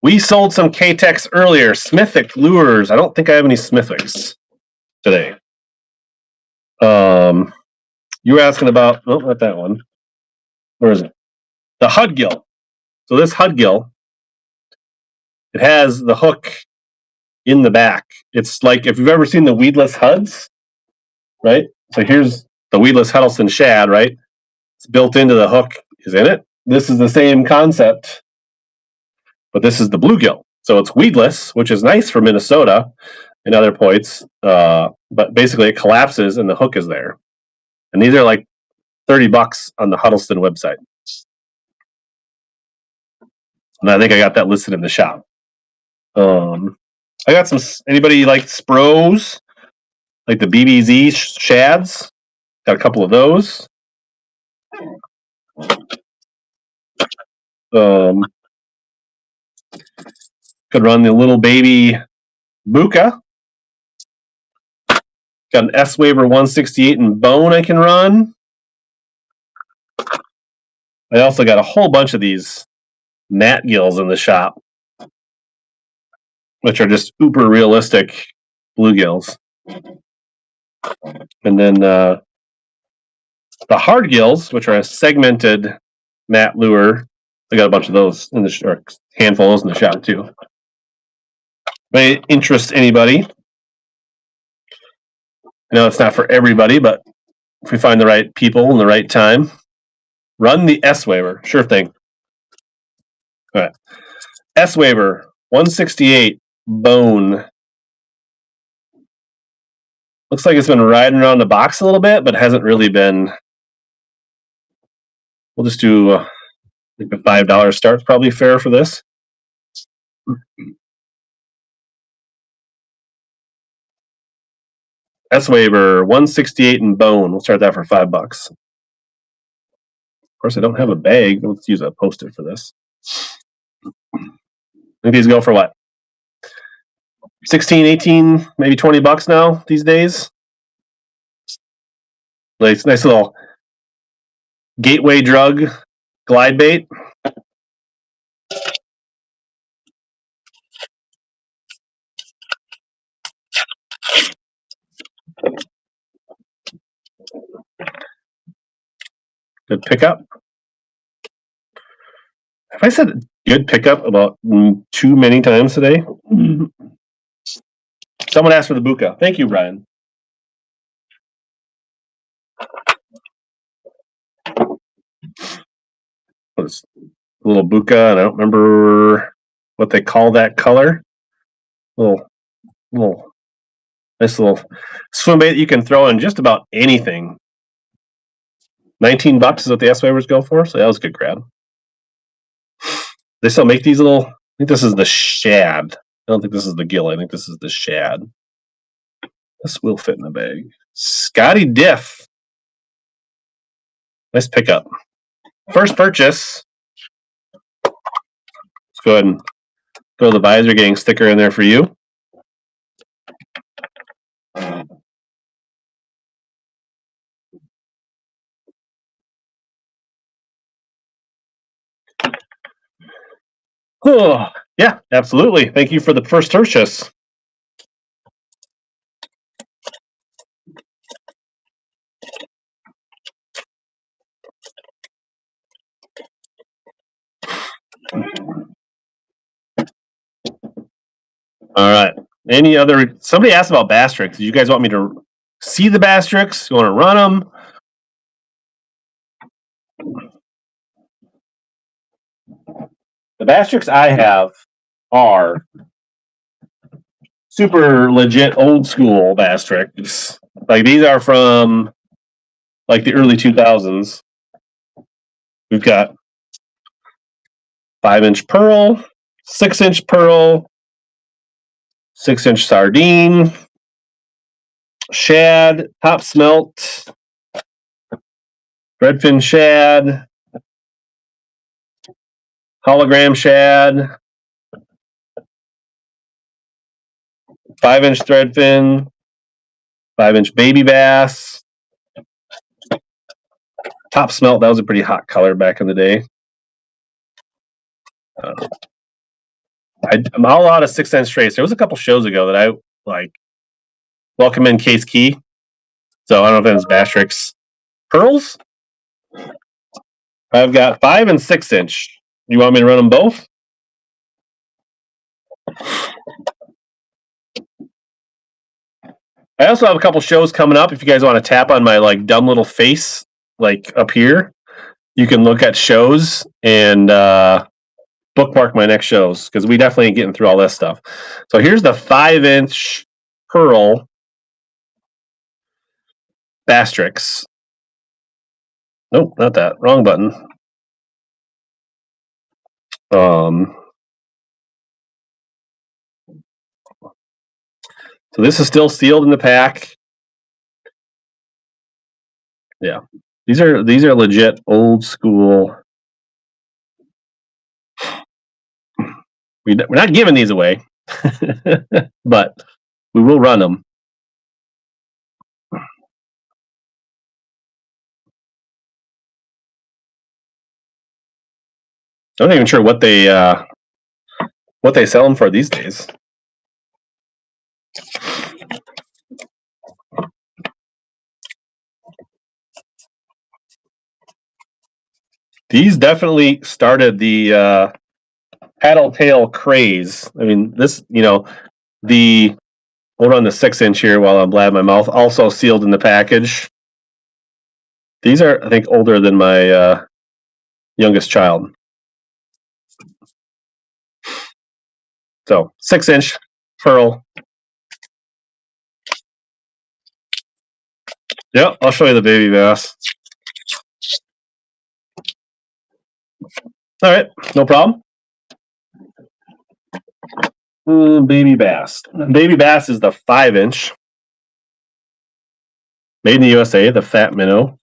Speaker 1: We sold some K-Tex earlier. Smithic lures. I don't think I have any Smithics today. You were asking about. Oh, not that one. Where is it? The Hudgill. So this Hudgill, it has the hook in the back. It's like if you've ever seen the weedless Huds, right? So here's the weedless Huddleston shad, right? It's built into the hook is in it. This is the same concept, but this is the bluegill. So it's weedless, which is nice for Minnesota and other points. But basically it collapses and the hook is there. And these are like $30 on the Huddleston website. And I think I got that listed in the shop. I got some. Anybody like Spros, like the BBZ shads? Got a couple of those. Could run the little baby Buka. Got an S-Waver 168 in bone I can run. I also got a whole bunch of these gnat gills in the shop, which are just uber realistic bluegills. And then the hard gills, which are a segmented gnat lure. I got a bunch of those in the or handfuls in the shop too. May interest anybody. I know it's not for everybody, but if we find the right people in the right time, run the S-Waver. Sure thing. All right. S-Waver 168 bone. Looks like it's been riding around the box a little bit, but hasn't really been. We'll just do like a $5 start's probably fair for this. S-Waver 168 in bone. We'll start that for $5. Of course, I don't have a bag. Let's use a Post-it for this. I think these go for what? 16, 18, maybe $20 now these days. Nice little gateway drug glide bait. Good pickup. Have I said good pickup about too many times today? Someone asked for the Buka. Thank you, Brian. What's a little Buka, and I don't remember what they call that color. Little nice little swim bait you can throw in just about anything. $19 is what the S-Wavers go for, so that was a good grab. They still make these little. I think this is the shad. I don't think this is the gill. I think this is the shad. This will fit in the bag. Scotty Diff. Nice pickup. First purchase. Let's go ahead and throw the Visor Gang sticker in there for you. Oh, yeah, absolutely. Thank you for the first purchase. All right. Any other? Somebody asked about bass tricks. Do you guys want me to see the bass tricks? You want to run them? The bass tricks I have are super legit old school bass tricks. Like these are from like the early 2000s. We've got 5-inch pearl, 6-inch pearl, 6-inch sardine, shad, top smelt, redfin shad, hologram shad, 5-inch threadfin, 5-inch baby bass, top smelt. That was a pretty hot color back in the day. I'm all out of 6-inch trace. There was a couple shows ago that I like. Welcome in Case Key. So I don't know if that's bass tricks. Pearls? I've got 5 and 6-inch. You want me to run them both? I also have a couple shows coming up. If you guys want to tap on my like dumb little face, like up here, you can look at shows and bookmark my next shows because we definitely ain't getting through all this stuff. So here's the 5-inch pearl bass tricks. Nope, not that. Wrong button. So this is still sealed in the pack. Yeah, these are legit old school. We're not giving these away, but we will run them. I'm not even sure what they sell them for these days. These definitely started the paddle tail craze. I mean, this, we'll run the 6-inch here while I'm blabbing my mouth. Also sealed in the package. These are, I think, older than my youngest child. So 6-inch pearl. Yep, I'll show you the baby bass. All right, no problem. Baby bass. Baby bass is the 5-inch. Made in the USA, the fat minnow.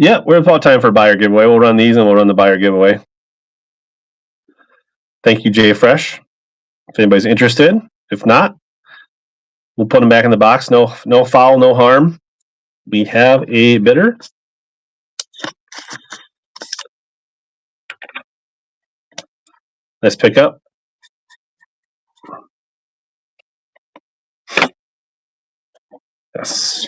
Speaker 1: Yeah, we're about time for buyer giveaway. We'll run these and we'll run the buyer giveaway. Thank you, Jay Fresh. If anybody's interested, if not, we'll put them back in the box. No foul, no harm. We have a bidder. Nice pickup. Yes.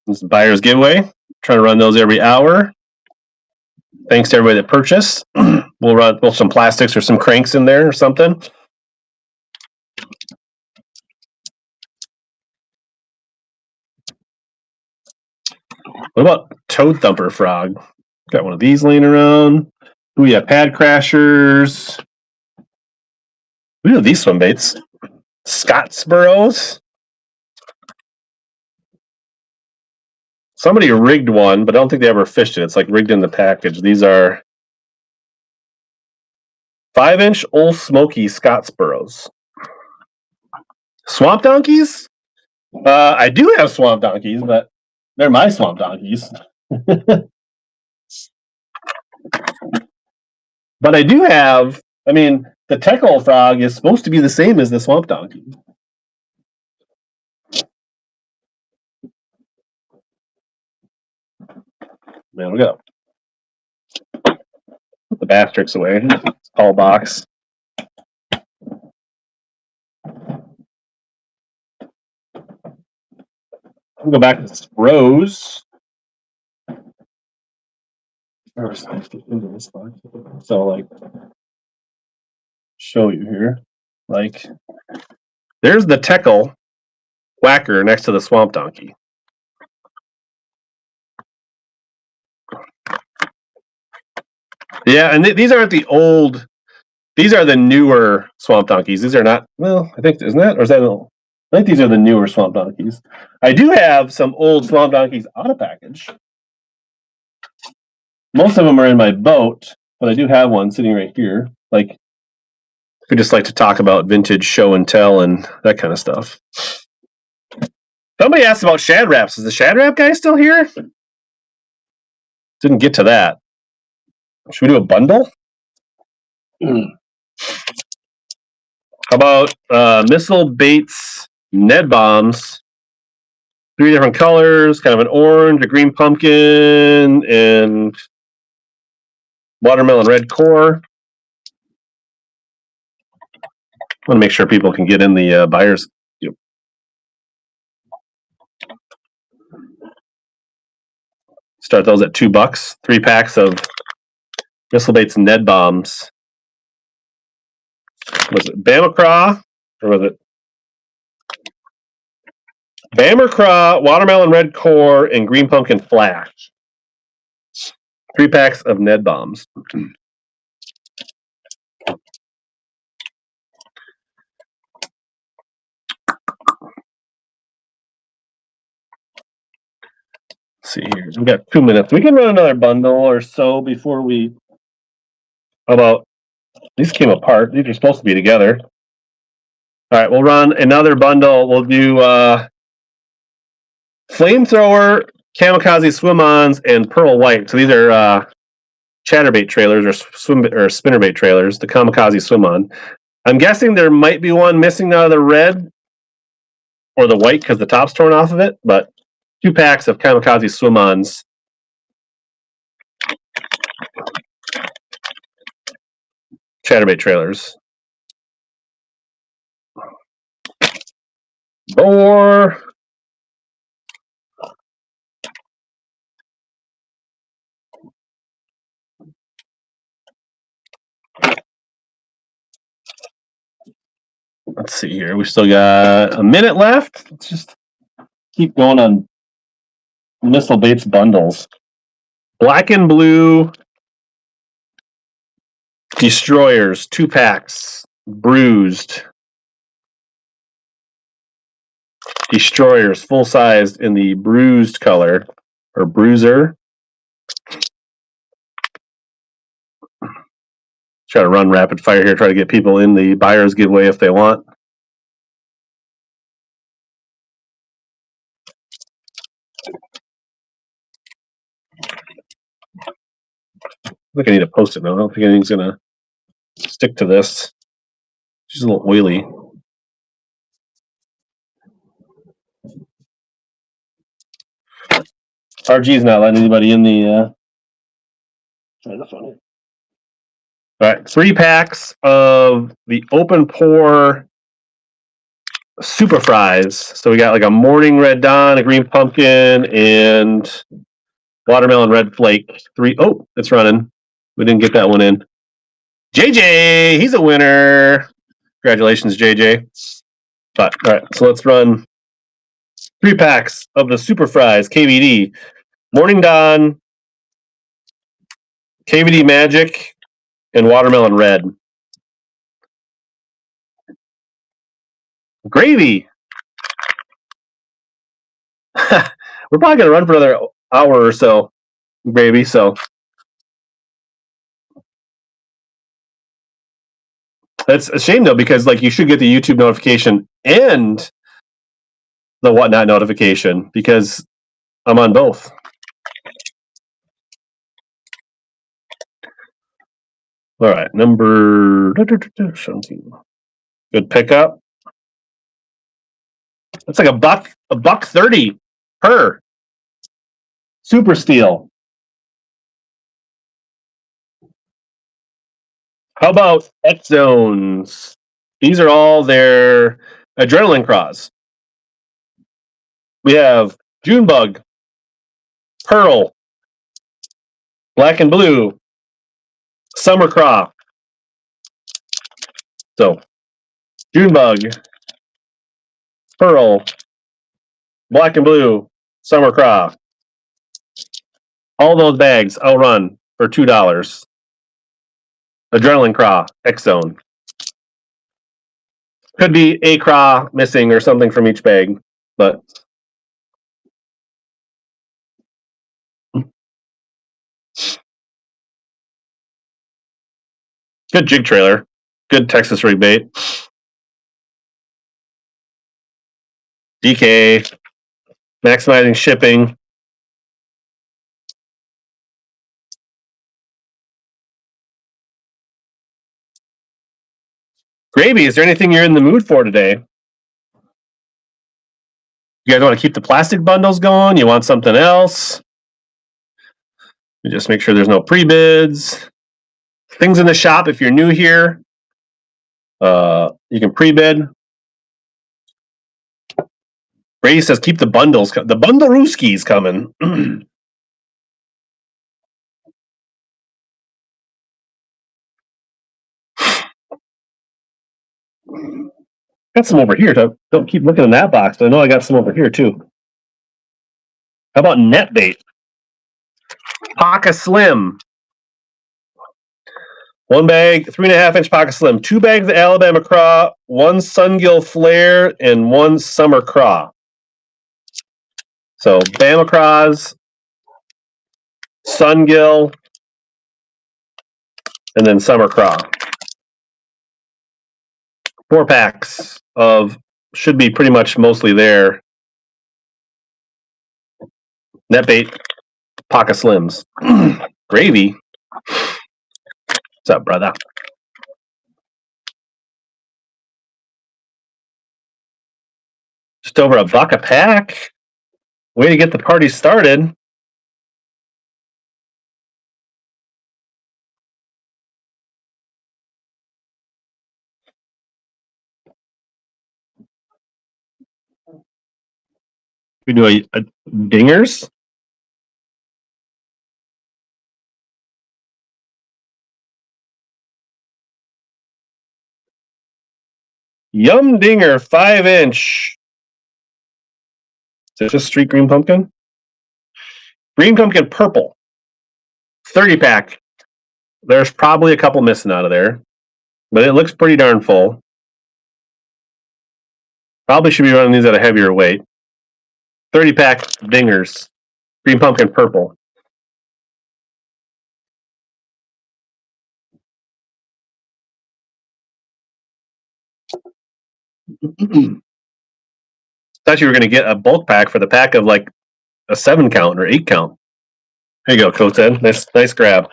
Speaker 1: This is the buyer's giveaway. Trying to run those every hour. Thanks to everybody that purchased. We'll run some plastics or some cranks in there or something. What about Toad Thumper Frog? Got one of these laying around. We have Pad Crashers. We have these Swimbaits. Scottsboroughs. Somebody rigged one, but I don't think they ever fished it. It's like rigged in the package. These are 5-inch Old Smoky Scottsboroughs. Swamp donkeys? I do have swamp donkeys, but they're my swamp donkeys. But I do have, the Teckle frog is supposed to be the same as the swamp donkey. Man, we got put the bass tricks away. Tall box. We'll go back to Rose. So, show you here. There's the Teckle whacker next to the swamp donkey. Yeah, and these aren't the old. These are the newer swamp donkeys. These are not. Well, I think isn't that or is that? I think these are the newer swamp donkeys. I do have some old swamp donkeys out of package. Most of them are in my boat, but I do have one sitting right here. We just like to talk about vintage show and tell and that kind of stuff. Somebody asked about Shad Raps. Is the Shad Rap guy still here? Didn't get to that. Should we do a bundle? How about Missile Baits Ned Bombs? 3 different colors, kind of an orange, a green pumpkin, and watermelon red core. I want to make sure people can get in the buyers. Start those at $2. 3 packs of Missile Baits Ned Bombs. Was it Bamacraw or was it Bamacraw, watermelon red core, and green pumpkin flash? 3 packs of Ned Bombs. See here, we've got 2 minutes. We can run another bundle or so before we How about these came apart? These are supposed to be together. All right, we'll run another bundle. We'll do flamethrower, kamikaze swim-ons, and pearl white. So these are chatterbait trailers or spinnerbait trailers. The kamikaze swim-on. I'm guessing there might be one missing out of the red or the white because the top's torn off of it. But 2 packs of kamikaze swim-ons. Chatterbait trailers. Bore. Let's see here. We still got a minute left. Let's just keep going on Missile Baits bundles. Black and blue destroyers, 2 packs. Bruised destroyers, full sized in the bruised color or bruiser. Try to run rapid fire here. Try to get people in the buyer's giveaway if they want. I think I need to post it now. I don't think anything's gonna stick to this. She's a little oily. RG's not letting anybody in the. Try this one here. All right, 3 packs of the open pour super fries. So we got like a morning red dawn, a green pumpkin, and watermelon red flake. 3. Oh, it's running. We didn't get that one in. JJ, he's a winner. Congratulations, JJ. But all right, so let's run 3 packs of the super fries KVD. Morning dawn, KVD magic, and watermelon red. Gravy. We're probably gonna run for another hour or so, gravy. So that's a shame though, because like you should get the YouTube notification and the WhatNot notification because I'm on both. All right, number 17. Good pickup. That's like a buck 30 per super steel. How about X zones? These are all their adrenaline craws. We have Junebug, Pearl, Black and Blue, Summer Craw. So, Junebug, Pearl, Black and Blue, Summer Craw. All those bags I'll run for $2. Adrenaline Craw, X Zone. Could be a craw missing or something from each bag, but good jig trailer. Good Texas rig bait. DK. Maximizing shipping. Gravy, is there anything you're in the mood for today? You guys want to keep the plastic bundles going? You want something else? Just make sure there's no pre-bids. Things in the shop, if you're new here, you can pre-bid. Brady says keep the bundles. The bundle-rooskies coming. Got some over here. Don't keep looking in that box. I know I got some over here too. How about net bait? Paca Slim. 1 bag, 3.5-inch Paca Slim. 2 bags of Alabama Craw, 1 Sungill Flare, and 1 Summer Craw. So Bama Craws, Sungill, and then summer craw. 4 packs of should be pretty much mostly there. Net bait, pocket slims. Gravy. What's up, brother? Just over $1 a pack. Way to get the party started. We do a dingers. Yum Dinger 5-inch. Is it just street green pumpkin? Green pumpkin purple. 30 pack. There's probably a couple missing out of there, but it looks pretty darn full. Probably should be running these at a heavier weight. 30 pack dingers. Green pumpkin purple. Thought you were going to get a bulk pack for the pack of like a 7 count or 8 count. Here you go, Coach Ed. Nice grab.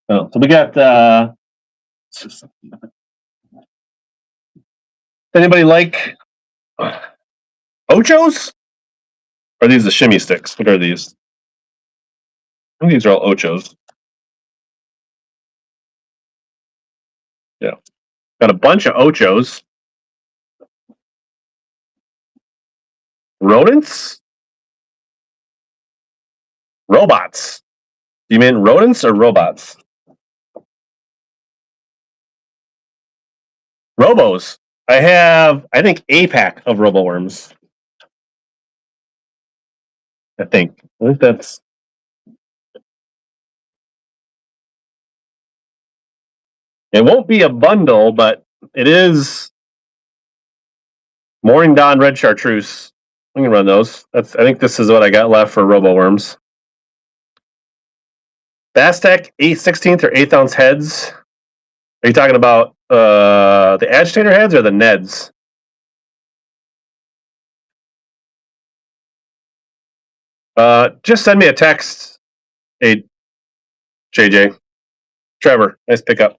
Speaker 1: Oh, so we got. Anybody like Ochos? Or are these the shimmy sticks? What are these? I think these are all Ochos. Yeah. Got a bunch of Ochos. Rodents? Robots. Do you mean rodents or robots? Robos. I have, I think, a pack of Roboworms. I think that's. It won't be a bundle, but it is Morning Dawn Red Chartreuse. We can run those. I think this is what I got left for Roboworms. Bastek 8/16 or 1/8 ounce heads. Are you talking about the agitator heads or the Neds? Just send me a text. Hey, JJ. Trevor, nice pickup.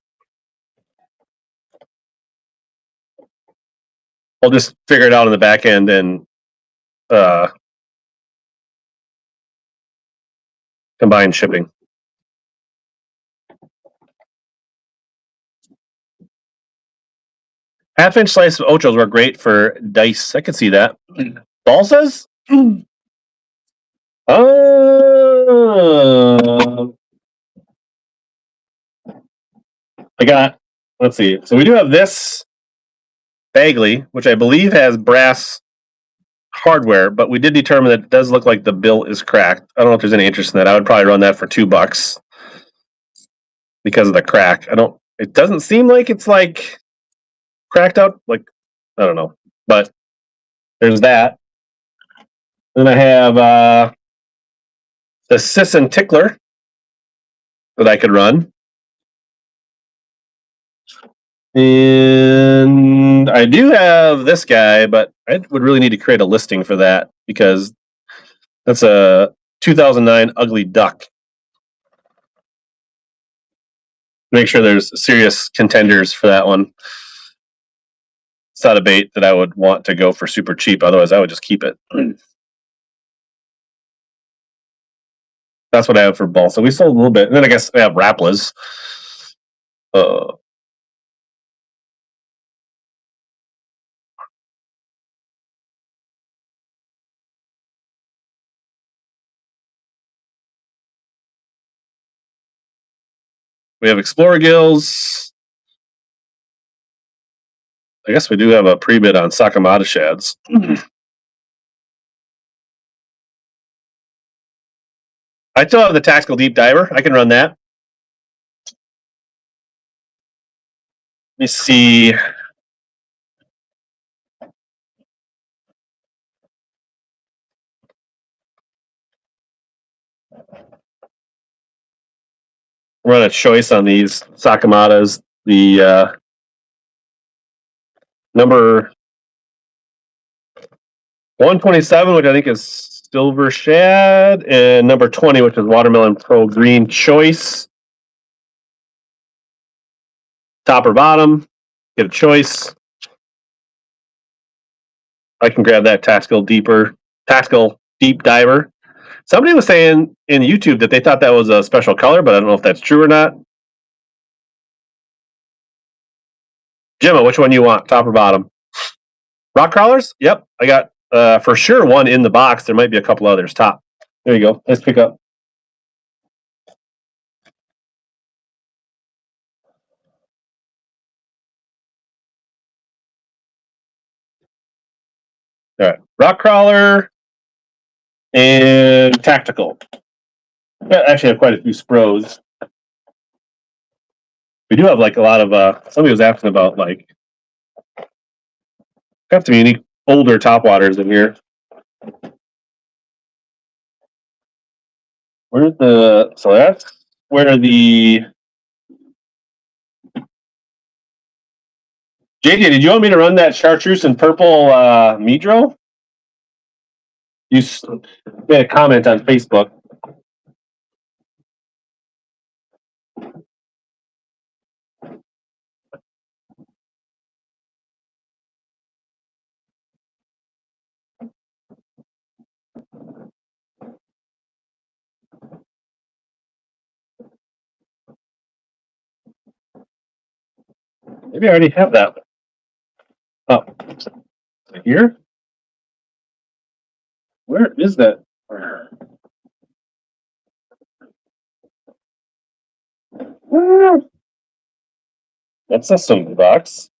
Speaker 1: I'll just figure it out on the back end and combine shipping. Half-inch slice of Ochos were great for dice. I could see that. Balsas? I got, let's see. So we do have this Bagley, which I believe has brass hardware, but we did determine that it does look like the bill is cracked. I don't know if there's any interest in that. I would probably run that for $2 because of the crack. It doesn't seem like it's like cracked out. Like, I don't know, but there's that. Then I have the Sisson Tickler that I could run. And I do have this guy, but I would really need to create a listing for that because that's a 2009 Ugly Duck. Make sure there's serious contenders for that one. It's not a bait that I would want to go for super cheap. Otherwise, I would just keep it. That's what I have for balls. So we sold a little bit. And then I guess I have Raplas. We have Explorer Gills. I guess we do have a pre-bid on Sakamata Shads. I still have the Tactical Deep Diver. I can run that. Let me see. run a choice on these Sakamatas. The number 127, which I think is Silver Shad, and number 20, which is Watermelon Pro Green Choice. Top or bottom, get a choice. I can grab that tactical deep diver. Somebody was saying in YouTube that they thought that was a special color, but I don't know if that's true or not. Gemma, which one you want, top or bottom? Rock crawlers? Yep, I got for sure one in the box. There might be a couple others. Top. There you go. Let's pick up. All right, rock crawler and tactical. I actually have quite a few Spros. We do have like a lot of. Somebody was asking about like have to be unique older topwaters in here. Where's the? So that's where the. JJ, did you want me to run that chartreuse and purple Midro? You made a comment on Facebook. Maybe I already have that. Oh, here? Where is that? That's a Swimbait box.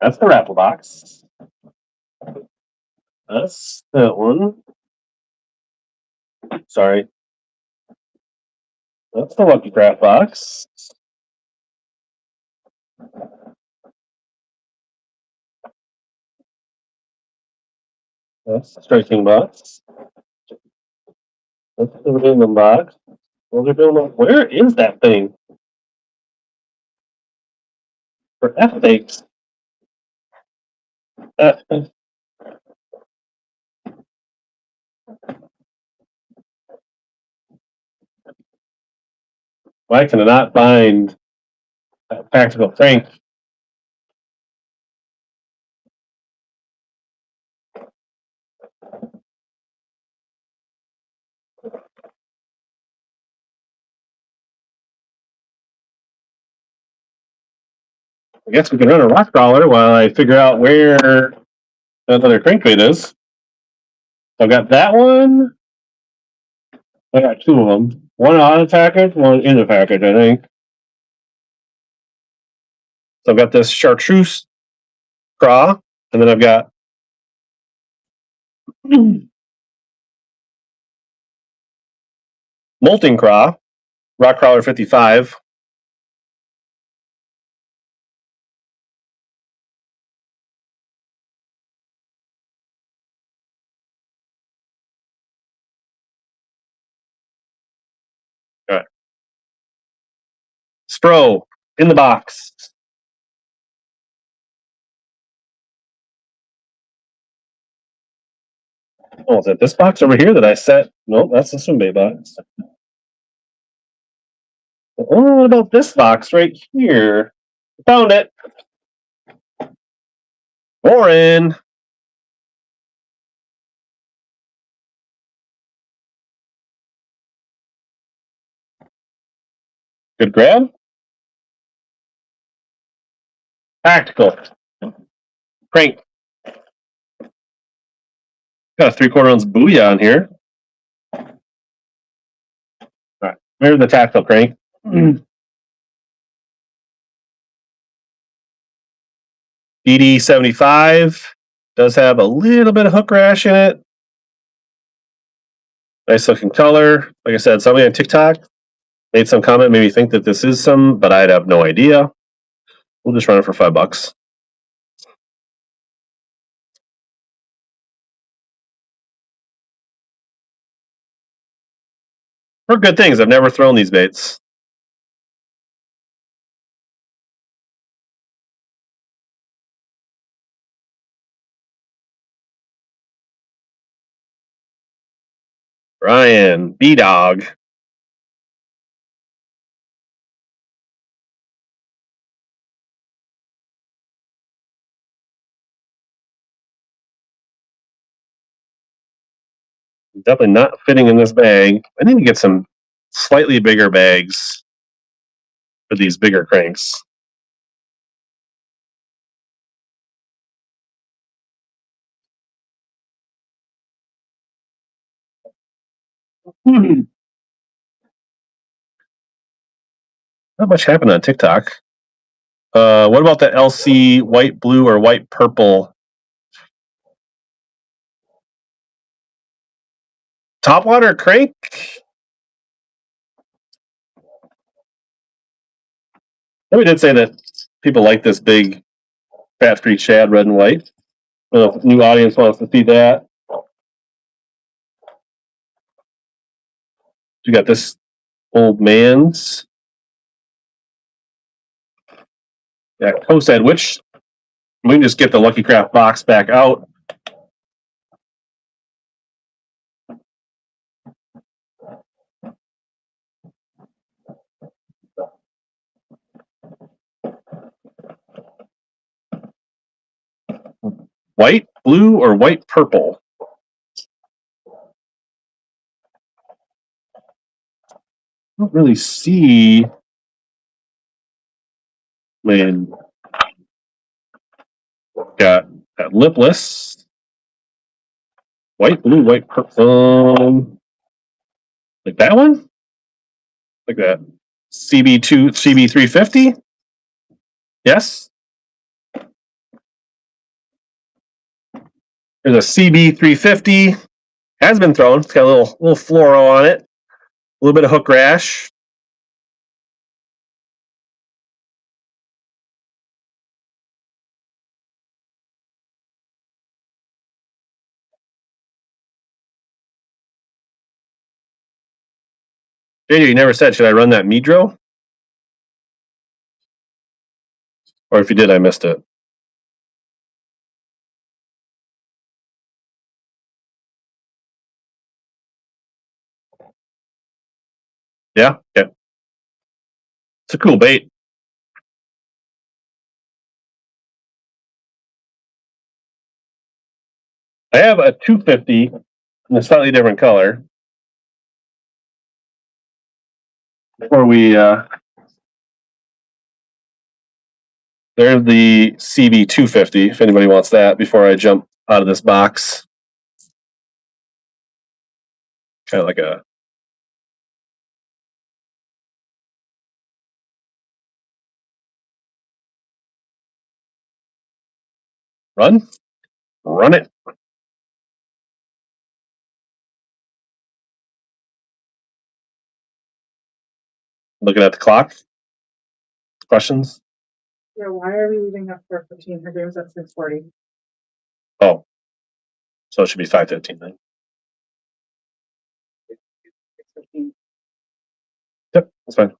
Speaker 1: That's the raffle box. That's that one. Sorry. That's the Lucky Craft box. That's the Striking box. That's the Random box. Where is that thing? For F sakes. Why can I not find a practical crank? I guess we can run a rock crawler while I figure out where that other crankbait is. So I've got that one. I got two of them. One out of the package, one in the package, I think. So I've got this chartreuse craw, and then I've got molting craw, rock crawler 55. All right. Spro in the box. Oh, is that this box over here that I set? Nope, that's the Swimbait box. Oh, what about this box right here? Found it. Warren. Good grab. Tactical. Crank. Got a 3/4 ounce booyah on here. All right, there's the tactical crank. DD75 does have a little bit of hook rash in it. Nice looking color. Like I said, somebody on TikTok made some comment, made me think that this is some, but I'd have no idea. We'll just run it for $5. They're good things. I've never thrown these baits. Ryan, B-Dog. Definitely not fitting in this bag. I need to get some slightly bigger bags for these bigger cranks. Not much happened on TikTok. What about the LC white, blue, or white, purple? Topwater crank? We did say that people like this big fat-free shad, red and white. I don't know if new audience wants to see that. You got this old man's. Yeah, co-said, which we can just get the Lucky Craft box back out. White, blue, or white, purple? I don't really see. Man, got that lipless. White, blue, white, purple. Like that one? Like that. CB2, CB350? Yes. There's a CB350. Has been thrown. It's got a little fluoro on it. A little bit of hook rash. JD, you never said, should I run that Midro? Or if you did, I missed it. Yeah? Okay. It's a cool bait. I have a 250 in a slightly different color. Before we, there's the CB250, if anybody wants that, before I jump out of this box. Kind of like a run it. Looking at the clock. Questions?
Speaker 2: Yeah, why are we leaving at 4:15? Her game's at 6:40.
Speaker 1: Oh, so it should be 5:15 then.
Speaker 2: 6:15.
Speaker 1: Yep, that's fine.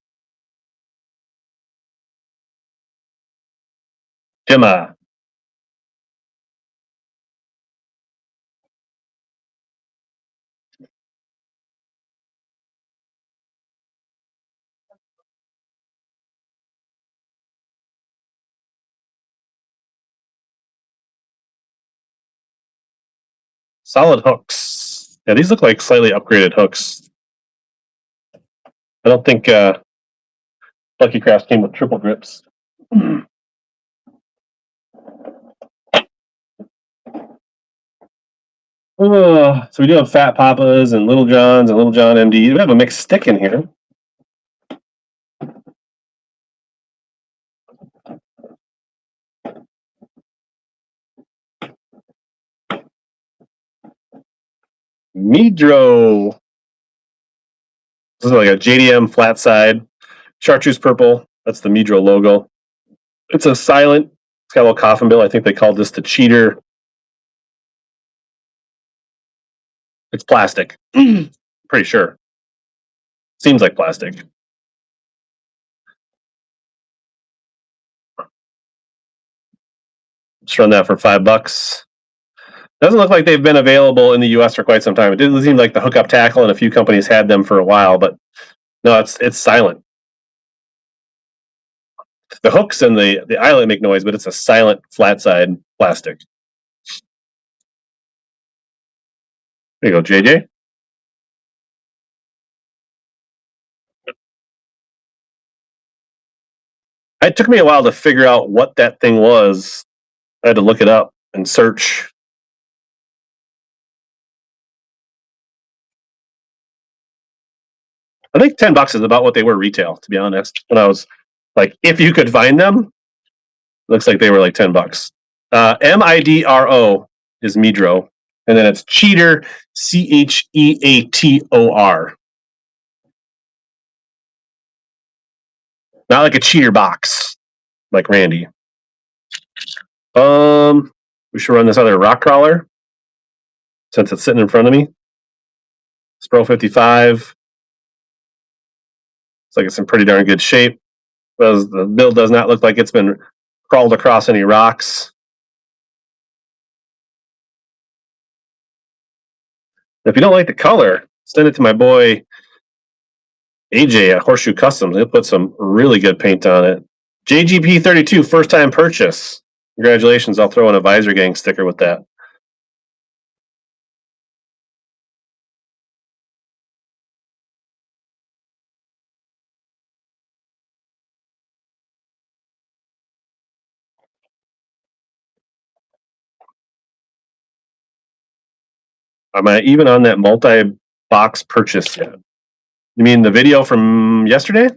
Speaker 1: Gemma. Solid hooks. Yeah, these look like slightly upgraded hooks. I don't think Lucky Crafts came with triple grips. So we do have Fat Papas and Little Johns and Little John MD. We have a mixed stick in here. Midro. This is like a JDM flat side. Chartreuse purple. That's the Midro logo. It's a silent. It's got a little coffin bill. I think they called this the cheater. It's plastic. Pretty sure. Seems like plastic. Just run that for $5. Doesn't look like they've been available in the U.S. for quite some time. It didn't seem like the hookup tackle and a few companies had them for a while, but no, it's silent. The hooks and the eyelet make noise, but it's a silent flat side plastic. There you go, JJ. It took me a while to figure out what that thing was. I had to look it up and search. I think $10 is about what they were retail, to be honest. When I was like, if you could find them, looks like they were like $10. MIDRO is Midro, and then it's Cheater, CHEATOR. Not like a cheater box, like Randy. We should run this other rock crawler since it's sitting in front of me. Spro 55. Looks like it's in pretty darn good shape. The build does not look like it's been crawled across any rocks. If you don't like the color, send it to my boy AJ at Horseshoe Customs. He'll put some really good paint on it. JGP32, first time purchase. Congratulations. I'll throw in a Visor Gang sticker with that. Am I even on that multi-box purchase yet? You mean the video from yesterday?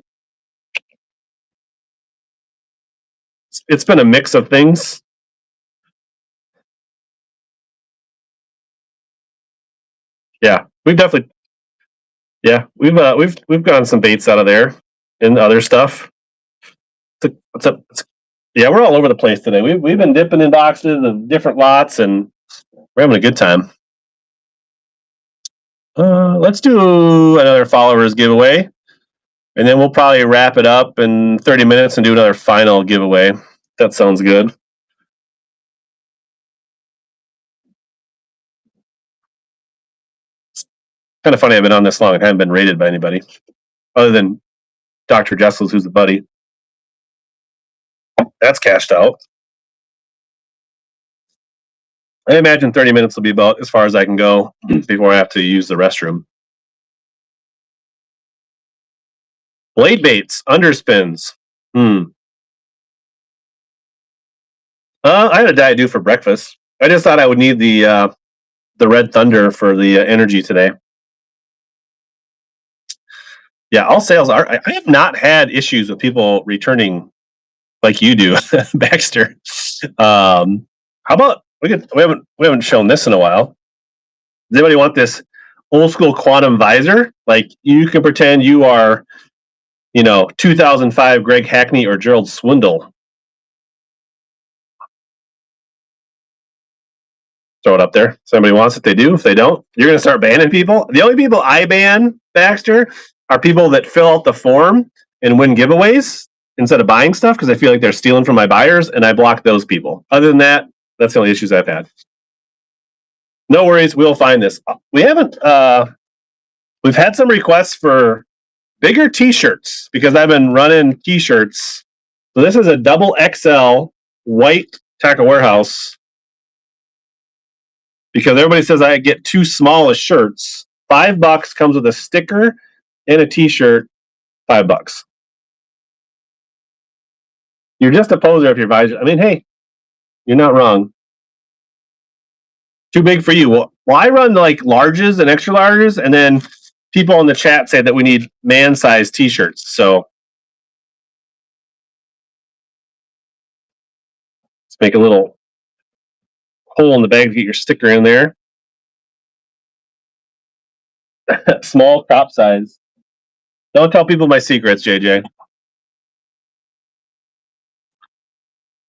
Speaker 1: It's been a mix of things. Yeah, we've definitely. Yeah, we've gotten some baits out of there and other stuff. What's up? Yeah, we're all over the place today. We've been dipping in boxes of different lots, and we're having a good time. Let's do another followers giveaway, and then we'll probably wrap it up in 30 minutes and do another final giveaway. That sounds good. It's kind of funny I've been on this long and haven't been rated by anybody other than Dr. Jessels, who's a buddy. That's cashed out. I imagine 30 minutes will be about as far as I can go before I have to use the restroom. Blade baits, underspins. I had a Diet Dew for breakfast. I just thought I would need the Red Thunder for the energy today. Yeah, all sales are. I have not had issues with people returning like you do, Baxter. How about we haven't shown this in a while. Does anybody want this old school quantum visor? Like you can pretend you are, 2005 Greg Hackney or Gerald Swindle. Throw it up there. If somebody wants it, they do. If they don't, you're going to start banning people. The only people I ban, Baxter, are people that fill out the form and win giveaways instead of buying stuff because I feel like they're stealing from my buyers, and I block those people. Other than that, that's the only issues I've had. No worries, we'll find this. We haven't. We've had some requests for bigger T-shirts because I've been running T-shirts. So this is a double XL white Tackle Warehouse because everybody says I get too small as shirts. $5 comes with a sticker and a T-shirt. $5. You're just a poser if you're visor. I mean, hey, you're not wrong. Too big for you. Well, I run like larges and extra larges, and then people in the chat say that we need man-sized T-shirts. So let's make a little hole in the bag to get your sticker in there. Small crop size. Don't tell people my secrets, JJ.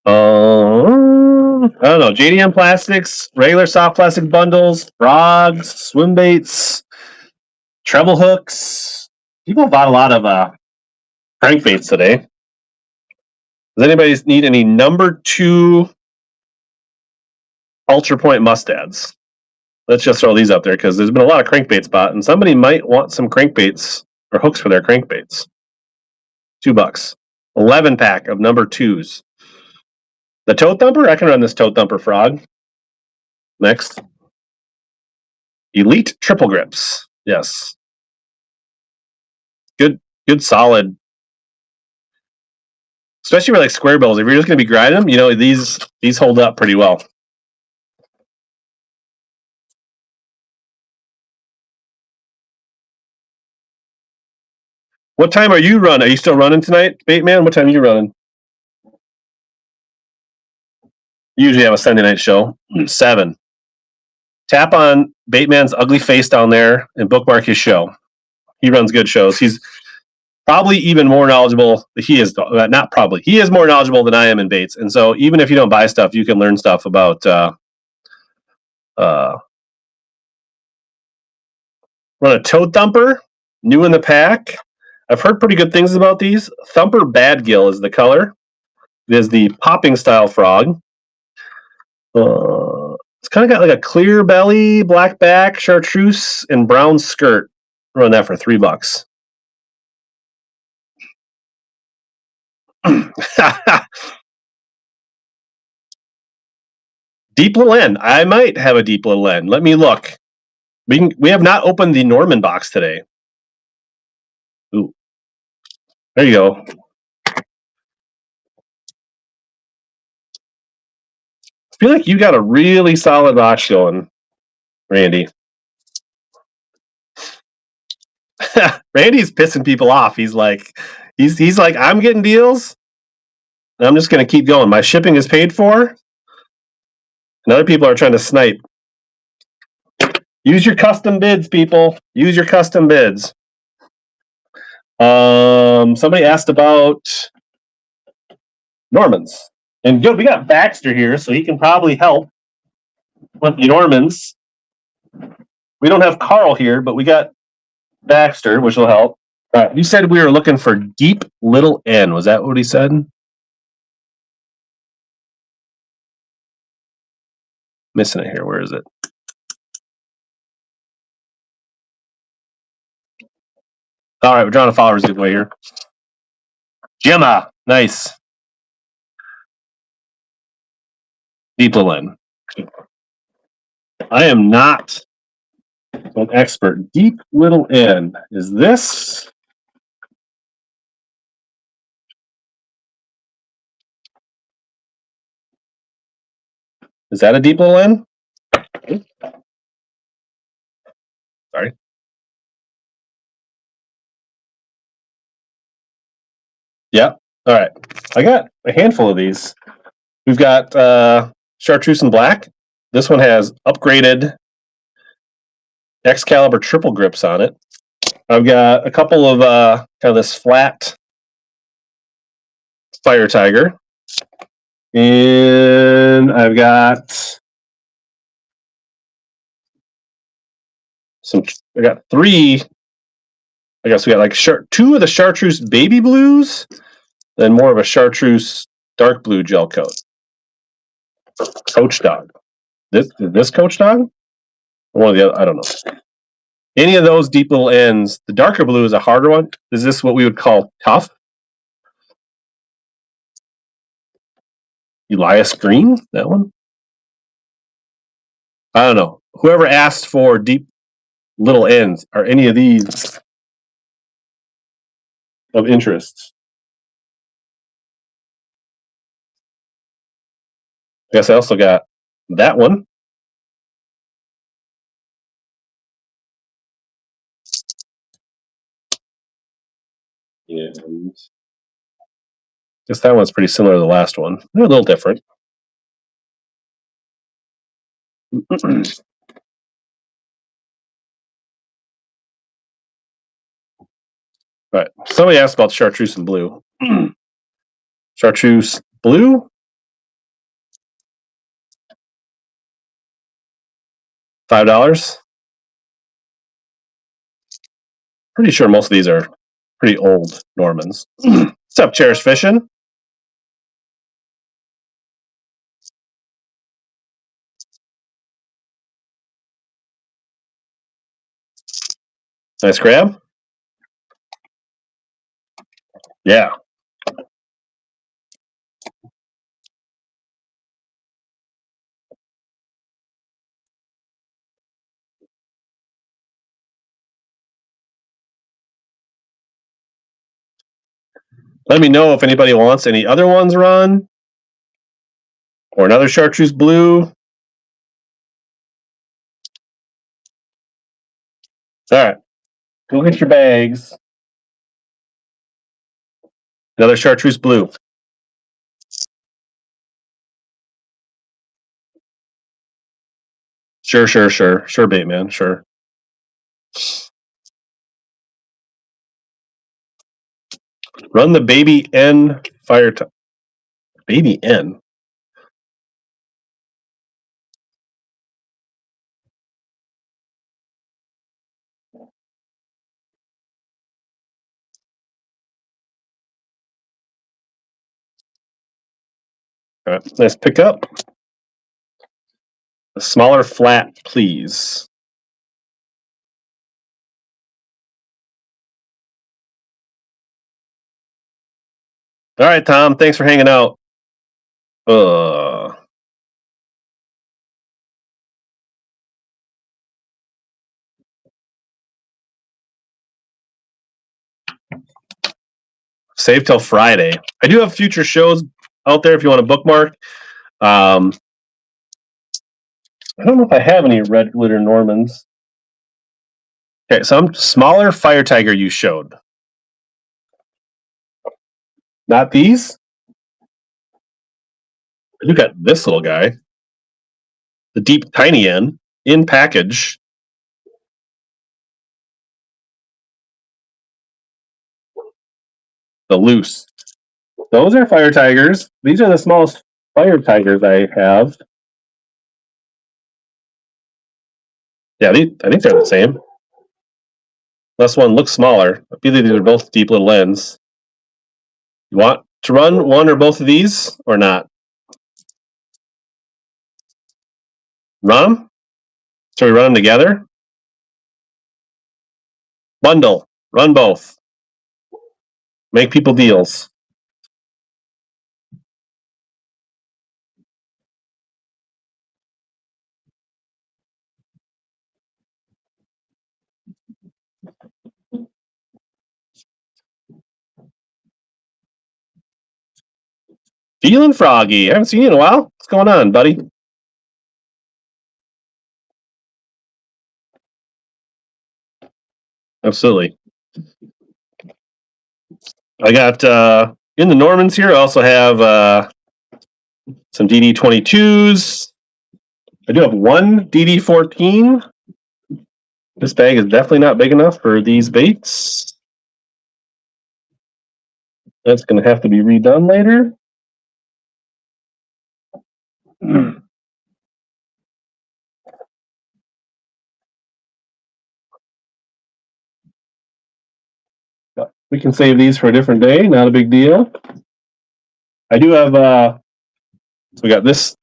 Speaker 1: I don't know. JDM plastics, regular soft plastic bundles, frogs, swim baits, treble hooks, People bought a lot of crankbaits today. Does anybody need any number 2 Ultra Point mustads? Let's just throw these up there because there's been a lot of crankbaits bought, and somebody might want some crankbaits or hooks for their crankbaits. $2. 11 pack of number 2s. The tote thumper? I can run this tote thumper frog. Next. Elite triple grips. Yes. Good solid. Especially for like square bills. If you're just going to be grinding them, you know, these hold up pretty well. What time are you running? Are you still running tonight, Baitman? What time are you running? Usually have a Sunday night show. 7. Tap on Baitman's ugly face down there and bookmark his show. He runs good shows. He's probably even more knowledgeable. He is not probably. He is more knowledgeable than I am in baits. And so even if you don't buy stuff, you can learn stuff about run a toad thumper, new in the pack. I've heard pretty good things about these. Thumper Badgill is the color. It is the popping style frog. It's kind of got like a clear belly, black back, chartreuse, and brown skirt. Run that for $3. Deep little end. I might have a deep little end. Let me look. We have not opened the Norman box today. Ooh. There you go. I feel like you got a really solid box going, Randy. Randy's pissing people off. He's like, I'm getting deals, and I'm just going to keep going. My shipping is paid for, and other people are trying to snipe. Use your custom bids, people. Use your custom bids. Somebody asked about Normans, and good, we got Baxter here, so he can probably help with the Normans. We don't have Carl here, but we got Baxter, which will help. All right, you said we were looking for deep little N. Was that what he said? Missing it here. Where is it? All right, we're drawing a followers giveaway here. Gemma, nice. Deep little N. I am not an expert. Deep little N. Is this? Is that a deep little N? Sorry. Yeah. All right. I got a handful of these. We've got chartreuse and black. This one has upgraded Excalibur triple grips on it. I've got a couple of kind of this flat Fire Tiger. And I've got I got 3. I guess we got like 2 of the chartreuse baby blues, then more of a chartreuse dark blue gel coat. Coach dog. This coach dog? Or one of the other, I don't know. Any of those deep little ends. The darker blue is a harder one. Is this what we would call tough? Elias Green? That one? I don't know. Whoever asked for deep little ends, are any of these of interest? I guess I also got that one. And I guess that one's pretty similar to the last one. They're a little different. All right. Somebody asked about chartreuse and blue. Chartreuse blue. $5. Pretty sure most of these are pretty old Normans. What's up, Cherish Fishing? Nice grab. Yeah. Let me know if anybody wants any other ones run or another chartreuse blue. All right. Go get your bags. Another chartreuse blue. Sure, bait man, sure. Run the baby N fire. Baby N. All right, nice pickup. A smaller flat, please. All right, Tom. Thanks for hanging out. Save till Friday. I do have future shows out there if you want to bookmark. I don't know if I have any red glitter Normans. Okay, some smaller fire tiger you showed. Not these. You got this little guy. The deep tiny N in package. The loose. Those are fire tigers. These are the smallest fire tigers I have. Yeah, I think they're the same. This one looks smaller. I feel like these are both deep little ends. You want to run one or both of these or not? Run them? So we run them together? Bundle. Run both. Make people deals. Feeling froggy. I haven't seen you in a while. What's going on, buddy? Absolutely. I got in the Normans here. I also have some DD22s. I do have one DD14. This bag is definitely not big enough for these baits. That's going to have to be redone later. We can save these for a different day. Not a big deal. I do have, so we got this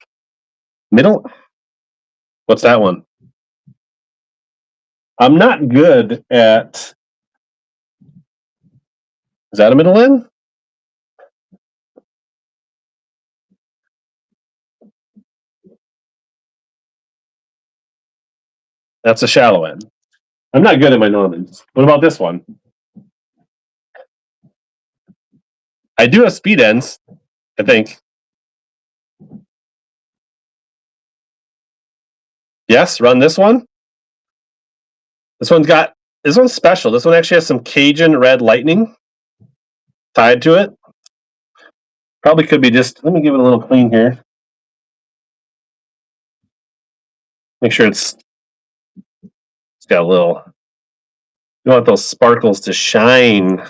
Speaker 1: middle. What's that one? I'm not good at, is that a middle end? That's a shallow end. I'm not good at my Normans. What about this one? I do have speed ends, I think. Yes, run this one. This one's special. This one actually has some Cajun red lightning tied to it. Probably could be just, let me give it a little clean here. Make sure it's got a little, you want those sparkles to shine.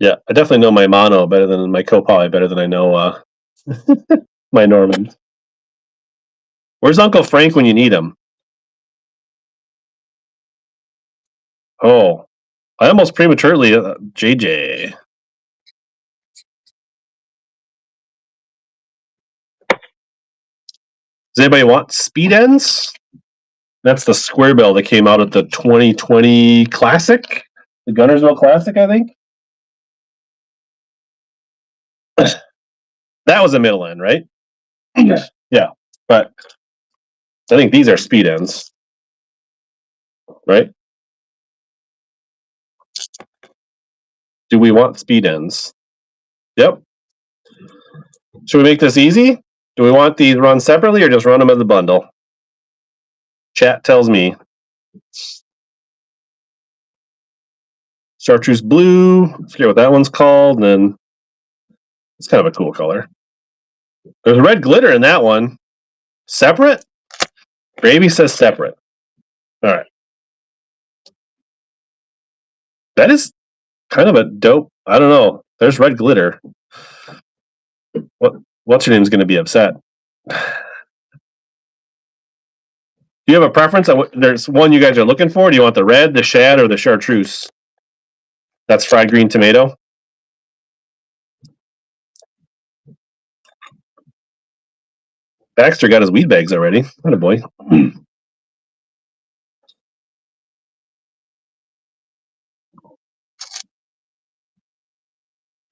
Speaker 1: Yeah, I definitely know my mono better than my co-poly, better than I know my Norman. Where's Uncle Frank when you need him? Oh, I almost prematurely JJ. Does anybody want speed ends? That's the square bill that came out at the 2020 Classic, the Gunnersville Classic, I think. That was a middle end, right? Yeah, but I think these are speed ends, right? Do we want speed ends? Yep. Should we make this easy? Do we want these run separately or just run them as a bundle? Chat tells me. Chartreuse blue. I forget what that one's called. And then it's kind of a cool color. There's red glitter in that one. Separate? Gravy says separate. All right. That is kind of a dope. I don't know. There's red glitter. What's your name's going to be upset? Do you have a preference? There's one you guys are looking for. Do you want the red, the shad, or the chartreuse? That's fried green tomato. Baxter got his weed bags already. What a boy.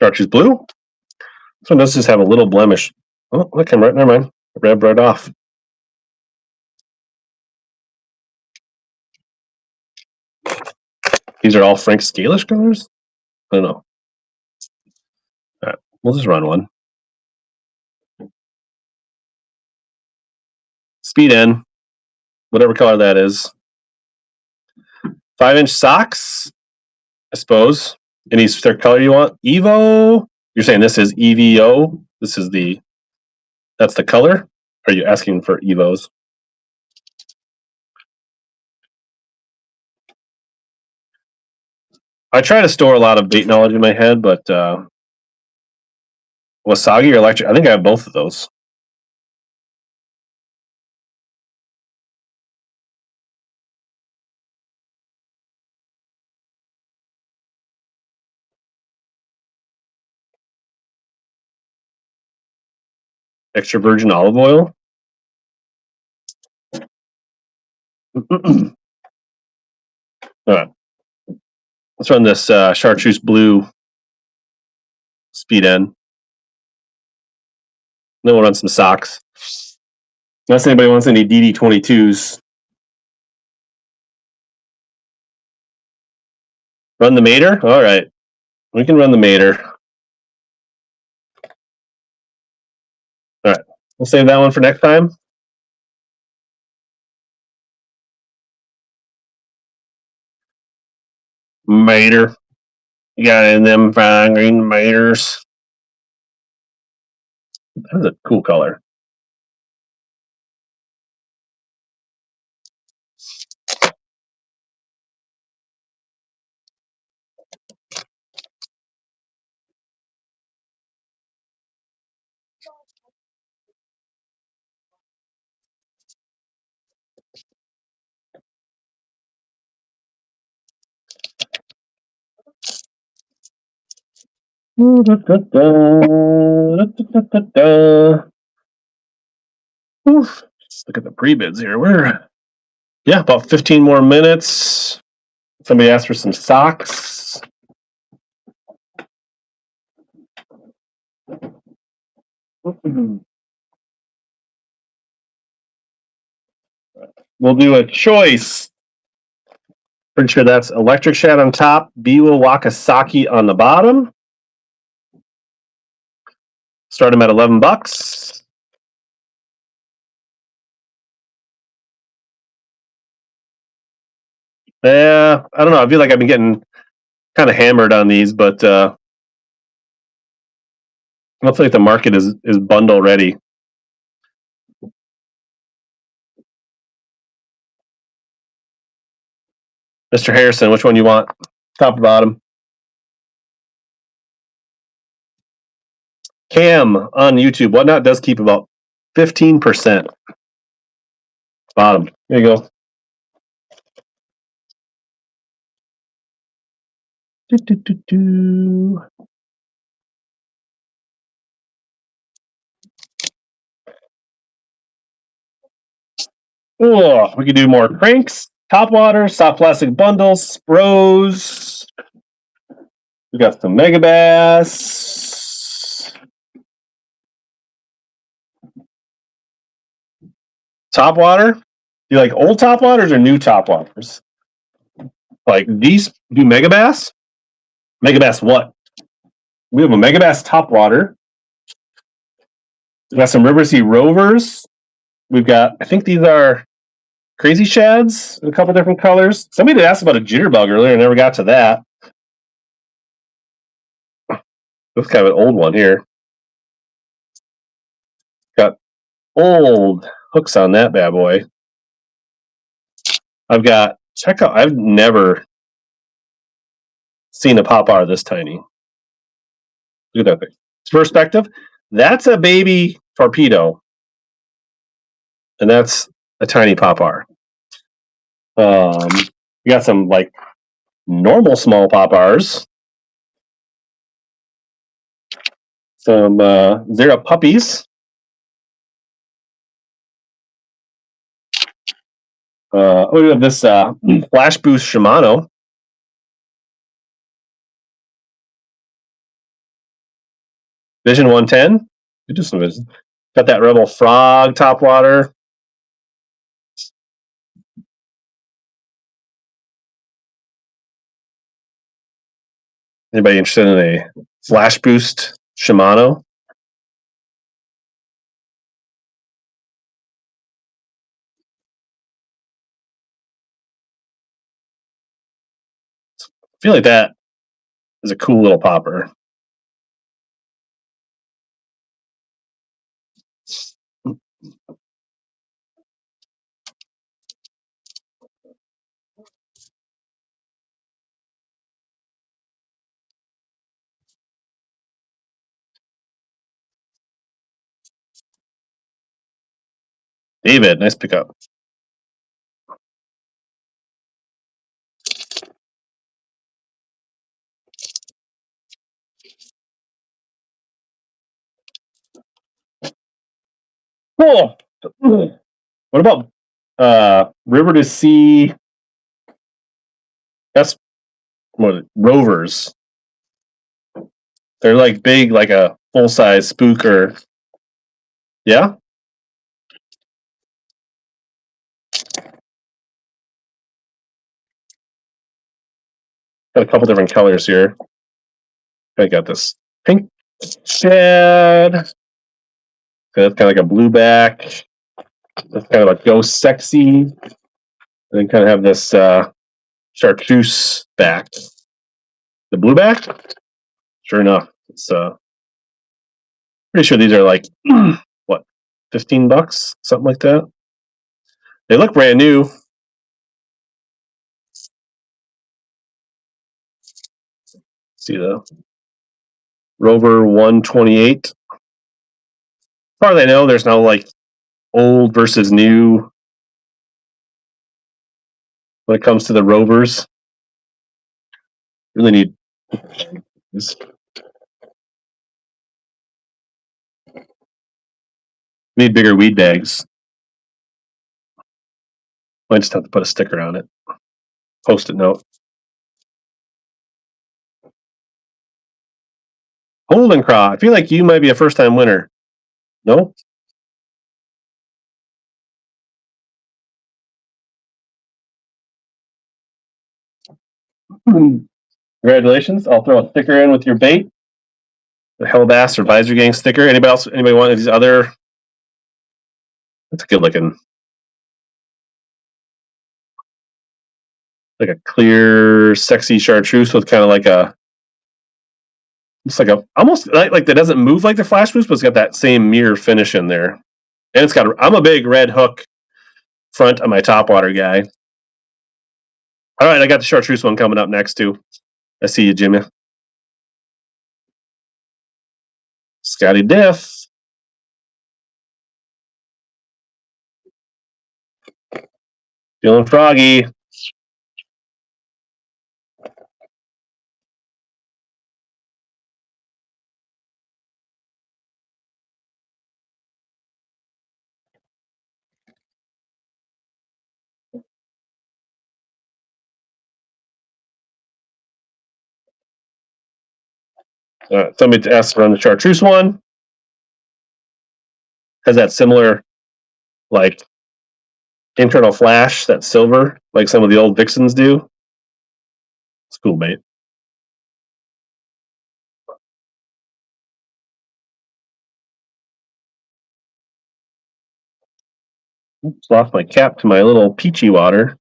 Speaker 1: Chartreuse blue. This one does just have a little blemish. Oh, that came right. Never mind. Red right off. These are all Frank Scalish colors? I don't know. All right, we'll just run one. Speed N, whatever color that is. 5-inch socks, I suppose. Any particular color you want? Evo. You're saying this is EVO. This is that's the color. Are you asking for Evos? I try to store a lot of bait knowledge in my head, but Wasagi or electric? I think I have both of those. Extra virgin olive oil. All right. Let's run this chartreuse blue speed N. Then we'll run some socks. Unless anybody wants any DD22s. Run the Mater? All right. We can run the Mater. All right. We'll save that one for next time. Mater. You got in them fine green Maters. That's a cool color. Oof, just look at the pre-bids here. Yeah, about 15 more minutes. Somebody asked for some socks. We'll do a choice. Pretty sure that's electric shad on top, Biwa Wakasaki on the bottom. Start them at $11. Yeah, I don't know. I feel like I've been getting kind of hammered on these, but I don't feel like the market is bundle ready. Mr. Harrison, which one you want? Top or bottom? Cam on YouTube. WhatNot does keep about 15%. Bottom. There you go. Oh, we could do more cranks, top water, soft plastic bundles, Spros. We got some Megabass. Top water? You like old top waters or new top waters? Like these do Megabass? Megabass what? We have a Megabass top water. We got some River Sea Rovers. We've got, I think these are Crazy Shads in a couple different colors. Somebody did ask about a jitterbug earlier. I never got to that. That's kind of an old one here. Got old hooks on that bad boy. I've got, check out, I've never seen a pop R this tiny. Look at that thing. Perspective. That's a baby torpedo. And that's a tiny pop R. We got some like normal small pop R's. Some Zera puppies. We have this Flash Boost Shimano. Vision 110. We do some vision. Got that Rebel Frog top water. Anybody interested in a Flash Boost Shimano? I feel like that is a cool little popper. David, nice pickup. Cool. What about River to Sea? That's what Rovers. They're like big, like a full size spooker. Yeah. Got a couple different colors here. I got this pink shad. That's kind of like a blue back. That's kind of like ghost sexy. And then kind of have this chartreuse back. The blue back? Sure enough. It's pretty sure these are like what, $15? Something like that. They look brand new. See the Rover 128. As far as I know, there's no like old versus new when it comes to the Rovers. Really need this. Need bigger weed bags. Might just have to put a sticker on it. Post-it note. Holden Craw. I feel like you might be a first-time winner. No? Congratulations. I'll throw a sticker in with your bait. The HellaBass or Visor Gang sticker. Anybody else? Anybody want these other? That's a good looking. Like a clear, sexy chartreuse with kind of like a. It's like a almost like that doesn't move like the Flash Boost, but it's got that same mirror finish in there. And it's got. I'm a big red hook front on my topwater guy. All right, I got the chartreuse one coming up next too. I see you, Jimmy. Scotty Diff. Feeling froggy. Somebody asked around the chartreuse one. Has that similar, like, internal flash, that silver, like some of the old Vixens do. It's cool bait. Oops, lost my cap to my little peachy water.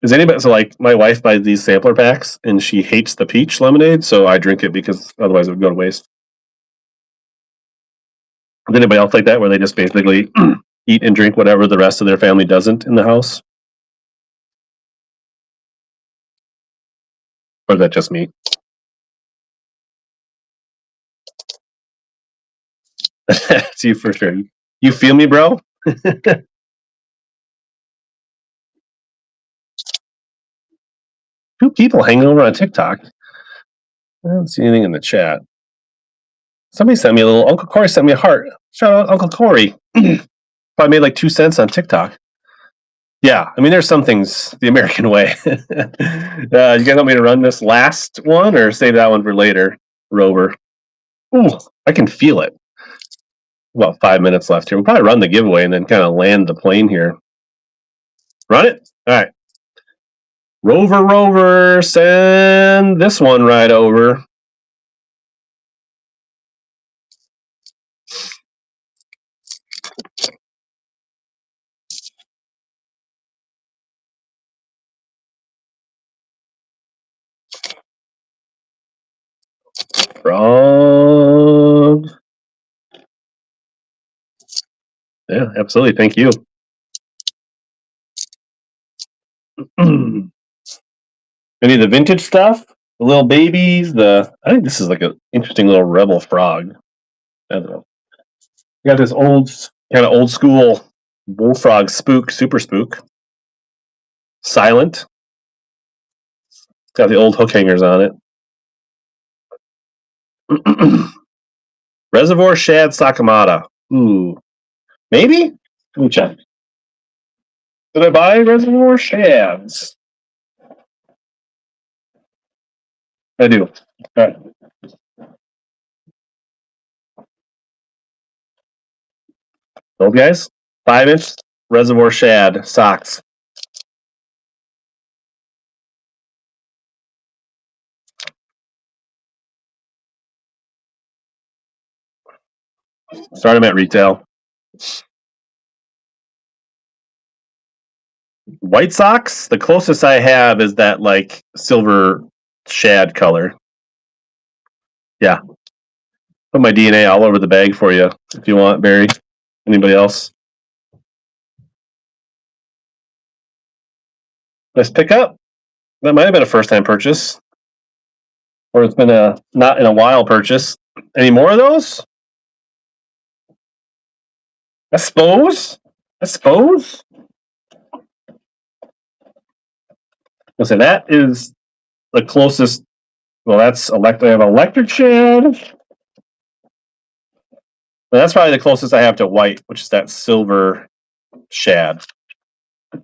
Speaker 1: Is anybody, so like my wife buys these sampler packs and she hates the peach lemonade, so I drink it because otherwise it would go to waste. Is anybody else like that where they just basically eat and drink whatever the rest of their family doesn't in the house? Or is that just me? That's you for sure. You feel me, bro? Two people hanging over on TikTok. I don't see anything in the chat. Somebody sent me a little. Uncle Corey sent me a heart. Shout out Uncle Corey. Probably made like 2 cents on TikTok. Yeah, I mean, there's some things the American way. You guys want me to run this last one or save that one for later, Rover? Ooh, I can feel it. About 5 minutes left here. We'll probably run the giveaway and then kind of land the plane here. Run it? All right. Rover, send this one right over. Frog. Yeah, absolutely. Thank you. Any of the vintage stuff? The little babies? I think this is like an interesting little rebel frog. I don't know. You got this kind of old school bullfrog spook, super spook. Silent. It's got the old hook hangers on it. Reservoir shad Sakamata. Ooh. Maybe? Let me check. Did I buy reservoir shads? I do. All right. Those guys? 5-inch reservoir shad socks. Start them at retail. White socks? The closest I have is that like silver shad color. Yeah. Put my DNA all over the bag for you if you want, Barry. Anybody else? Nice pickup. That might have been a first-time purchase, or it's been a not in a while purchase. Any more of those? I suppose. Listen, that is the closest. Well, that's electric. I have electric shad. That's probably the closest I have to white, which is that silver shad. I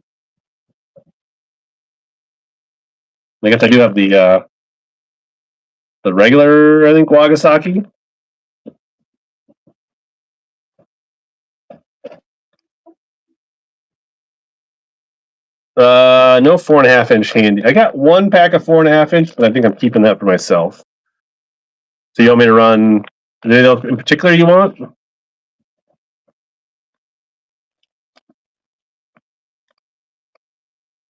Speaker 1: guess I do have the regular, I think, Wagasaki. No 4.5-inch handy. I got one pack of 4.5-inch, but I think I'm keeping that for myself. So you want me to run anything else in particular you want?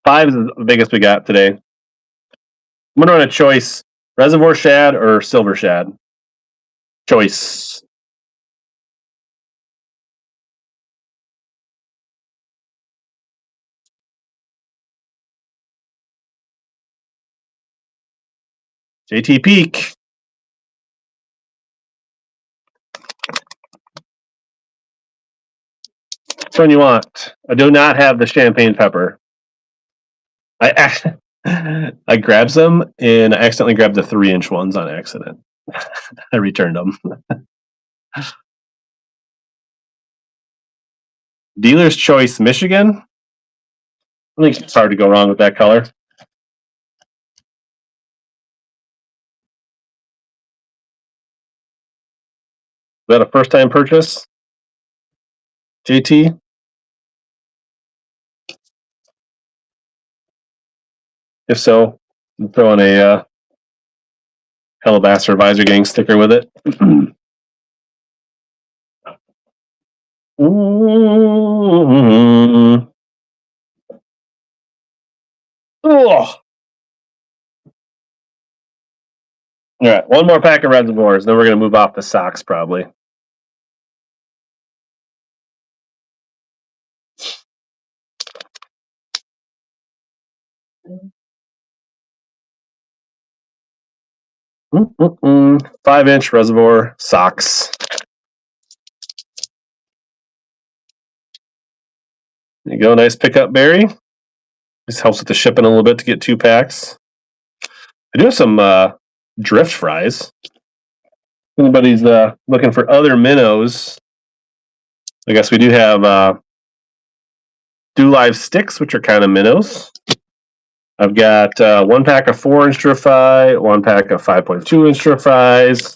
Speaker 1: Five is the biggest we got today. I'm gonna run a choice: reservoir shad or silver shad. Choice. JT Peak. Which one you want? I do not have the champagne pepper. I grabbed some and I accidentally grabbed the 3-inch ones on accident. I returned them. Dealer's Choice Michigan. I think it's hard to go wrong with that color. Is that a first time purchase? JT? If so, I'm throwing a HellaBass Advisor Gang sticker with it. Oh. All right, one more pack of reservoirs, then we're going to move off the socks probably. Mm-mm-mm. 5-inch reservoir socks. There you go, nice pickup, Barry. This helps with the shipping a little bit to get 2 packs. I do have some drift fries. If anybody's looking for other minnows, I guess we do have Do Live sticks, which are kind of minnows. I've got 1 pack of 4-inch drift fry, 1 pack of 5.2-inch drift fries.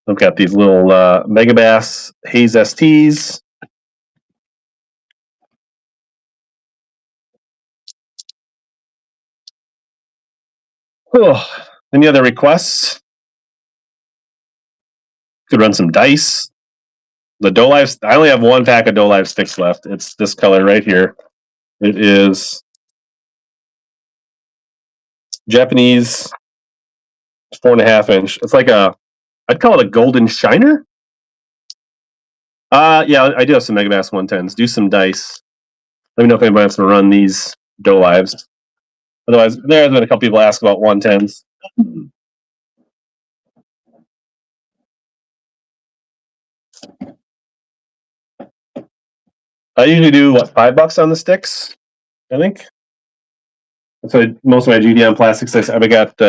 Speaker 1: I've got these little Megabass Haze STs. Oh, any other requests? Could run some dice. The Doe Live, I only have 1 pack of Doe Live sticks left. It's this color right here. It is Japanese 4.5-inch. It's like I'd call it a golden shiner. Yeah, I do have some Megabass 110s. Do some dice. Let me know if anybody wants to run these Doe Lives. Otherwise, there's been a couple people ask about 110s. I usually do $5 on the sticks, I think. So most of my JDM plastics, I've got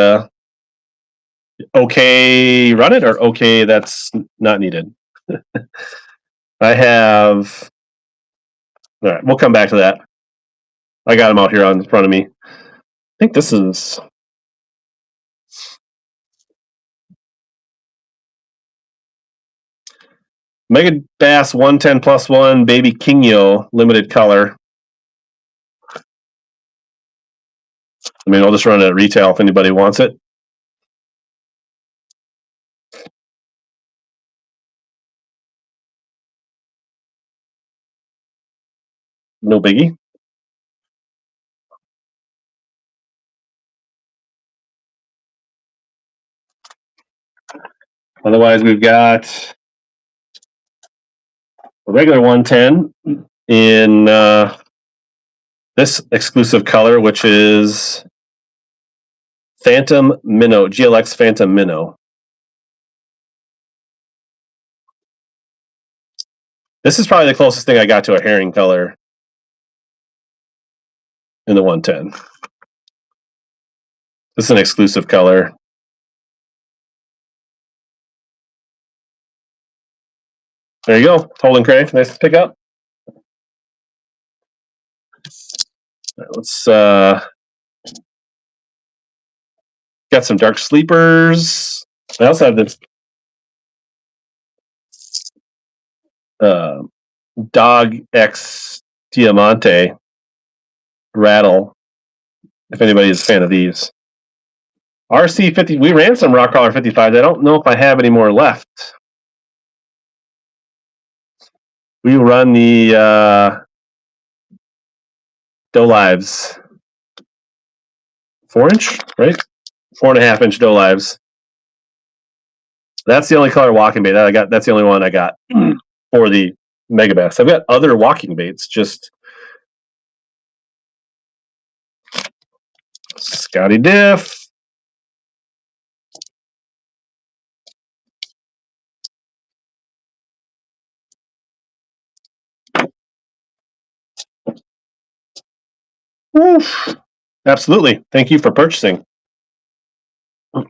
Speaker 1: okay, run it, or okay, that's not needed. I have. All right, we'll come back to that. I got them out here in front of me. I think this is. Megabass 110+1 Baby Kingo limited color. I mean, I'll just run it at retail if anybody wants it. No biggie. Otherwise, we've got a regular 110 in this exclusive color, which is Phantom Minnow, GLX Phantom Minnow. This is probably the closest thing I got to a herring color in the 110. This is an exclusive color. There you go. Holding crank. Nice to pick up. Right, let's got some dark sleepers. I also have this Dog X Diamante rattle. If anybody is a fan of these. RC50, we ran some Rock Crawler 55s. I don't know if I have any more left. We run the Doe Lives 4-inch, right? 4.5-inch Doe Lives. That's the only color walking bait that I got. That's the only one I got for the Megabass. I've got other walking baits, just Scotty Diff. Oof. Absolutely. Thank you for purchasing. Got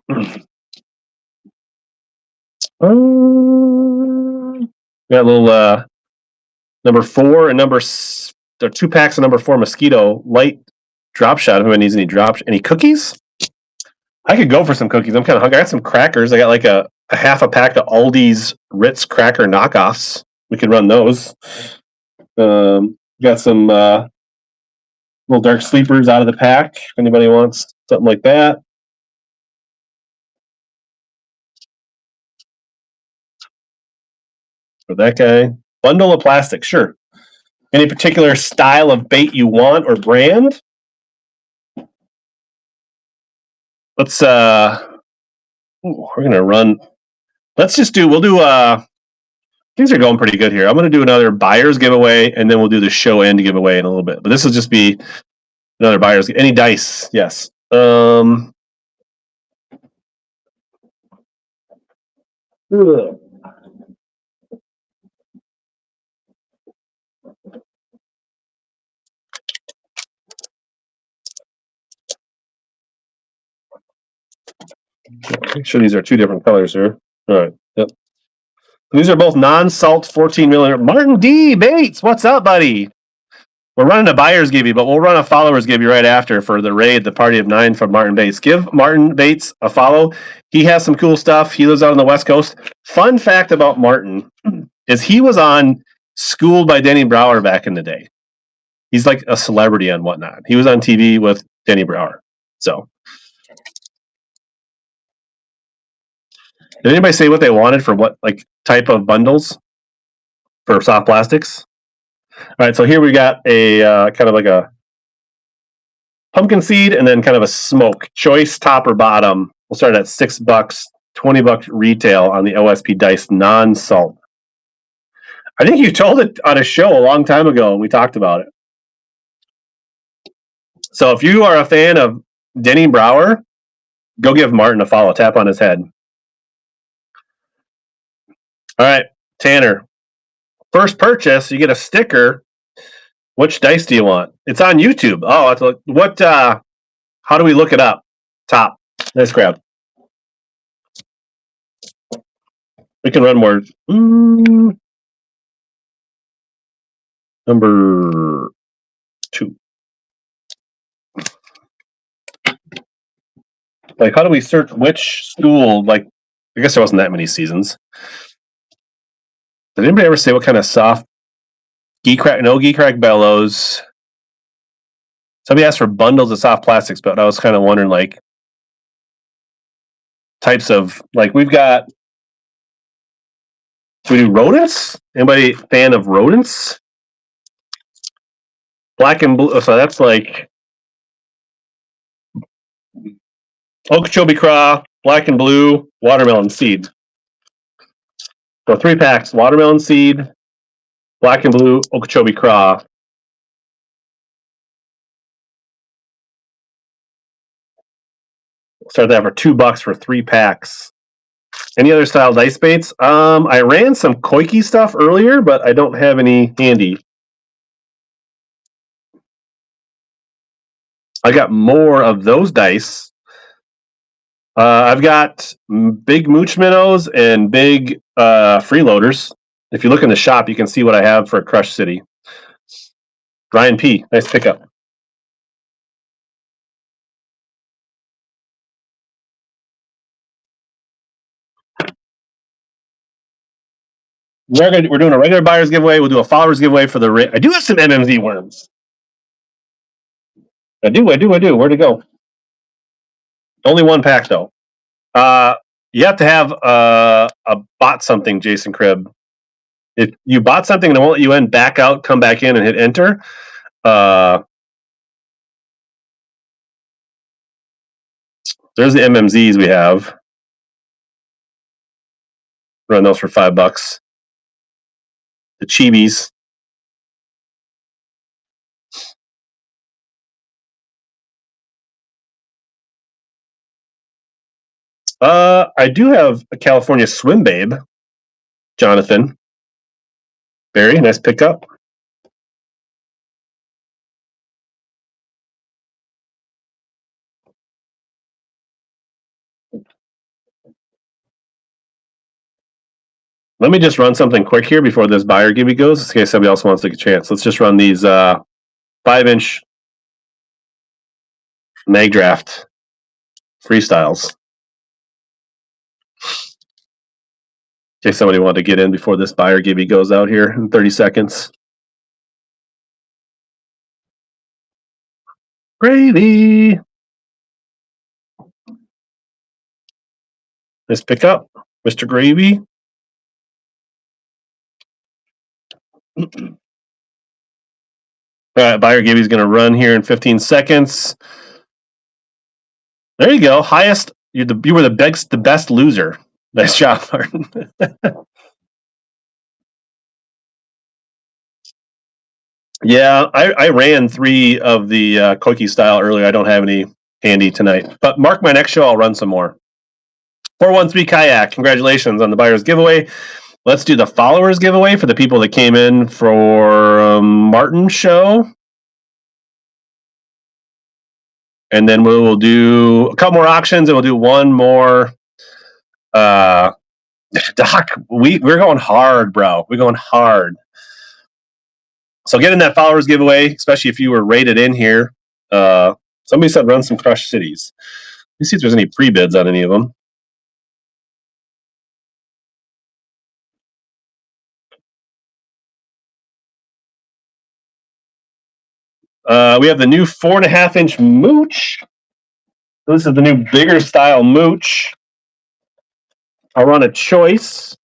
Speaker 1: a little number 4 and there are 2 packs of number 4 mosquito light drop shot. If anyone needs any cookies, I could go for some cookies. I'm kind of hungry. I got some crackers. I got like a half a pack of Aldi's Ritz cracker knockoffs. We could run those. Got some little dark sleepers out of the pack. If anybody wants something like that. For that guy. Bundle of plastic, sure. Any particular style of bait you want or brand? Let's we're gonna run. We'll do things are going pretty good here. I'm gonna do another buyer's giveaway and then we'll do the show end giveaway in a little bit. But this will just be another buyer's. Any dice? Yes. Ugh. Make sure these are 2 different colors here. All right. Yep. These are both non-salt 14 millimeter. Martin D. Bates, what's up, buddy? We're running a buyer's givey, but we'll run a followers givey right after for the raid, the party of 9 from Martin Bates. Give Martin Bates a follow. He has some cool stuff. He lives out on the West Coast. Fun fact about Martin is he was on Schooled by Denny Brower back in the day. He's like a celebrity on WhatNot. He was on TV with Denny Brower. So, did anybody say what they wanted for what like type of bundles for soft plastics? All right, so here we got a kind of like a pumpkin seed and then kind of a smoke. Choice top or bottom. We'll start at $6, $20 retail on the OSP dice non-salt. I think you told it on a show a long time ago and we talked about it. So if you are a fan of Denny Brower, go give Martin a follow. Tap on his head. All right, Tanner. First purchase, you get a sticker. Which dice do you want? It's on YouTube. Oh, what? How do we look it up? Top. Nice grab. We can run more. Number 2. Like, how do we search which school? Like, I guess there wasn't that many seasons. Did anybody ever say what kind of soft geek crack? No geek crack bellows. Somebody asked for bundles of soft plastics, but I was kind of wondering like types of like we've got. Do we do rodents? Anybody fan of rodents? Black and blue. So that's like Okeechobee craw, black and blue, watermelon seed. So 3 packs: watermelon seed, black and blue, Okeechobee craw. Start that for $2 for 3 packs. Any other style dice baits? I ran some Koike stuff earlier, but I don't have any handy. I got more of those dice. I've got big mooch minnows and big freeloaders. If you look in the shop, you can see what I have for Crush City. Ryan P, nice pickup. We're doing a regular buyer's giveaway. We'll do a followers giveaway for the. I do have some MMZ worms. I do. Where'd it go? Only 1 pack though. You have to have a bought something, Jason Cribb. If you bought something and it won't let you in, back out, come back in, and hit enter. There's the MMZs we have. Run those for $5. The Chibis. I do have a California Swimbait, Jonathan. Very nice pickup. Let me just run something quick here before this buyer gibby goes, in case somebody else wants to take a chance. Let's just run these 5-inch mag draft freestyles. In case somebody wanted to get in before this buyer gibby goes out here in 30 seconds. Gravy. Nice pickup, Mr. Gravy. All right, buyer gibby's going to run here in 15 seconds. There you go. Highest. You were the best loser. Nice job, Martin. Yeah, I ran 3 of the Koiki style earlier. I don't have any handy tonight. But mark my next show, I'll run some more. 413 Kayak, congratulations on the buyer's giveaway. Let's do the followers giveaway for the people that came in for Martin's show. And then we will do a couple more auctions, and we'll do one more. Doc, we're going hard, bro. We're going hard. So get in that followers giveaway, especially if you were rated in here. Somebody said run some Crush Cities. Let me see if there's any pre-bids on any of them. We have the new 4.5-inch mooch. This is the new bigger style mooch. I'll run a choice.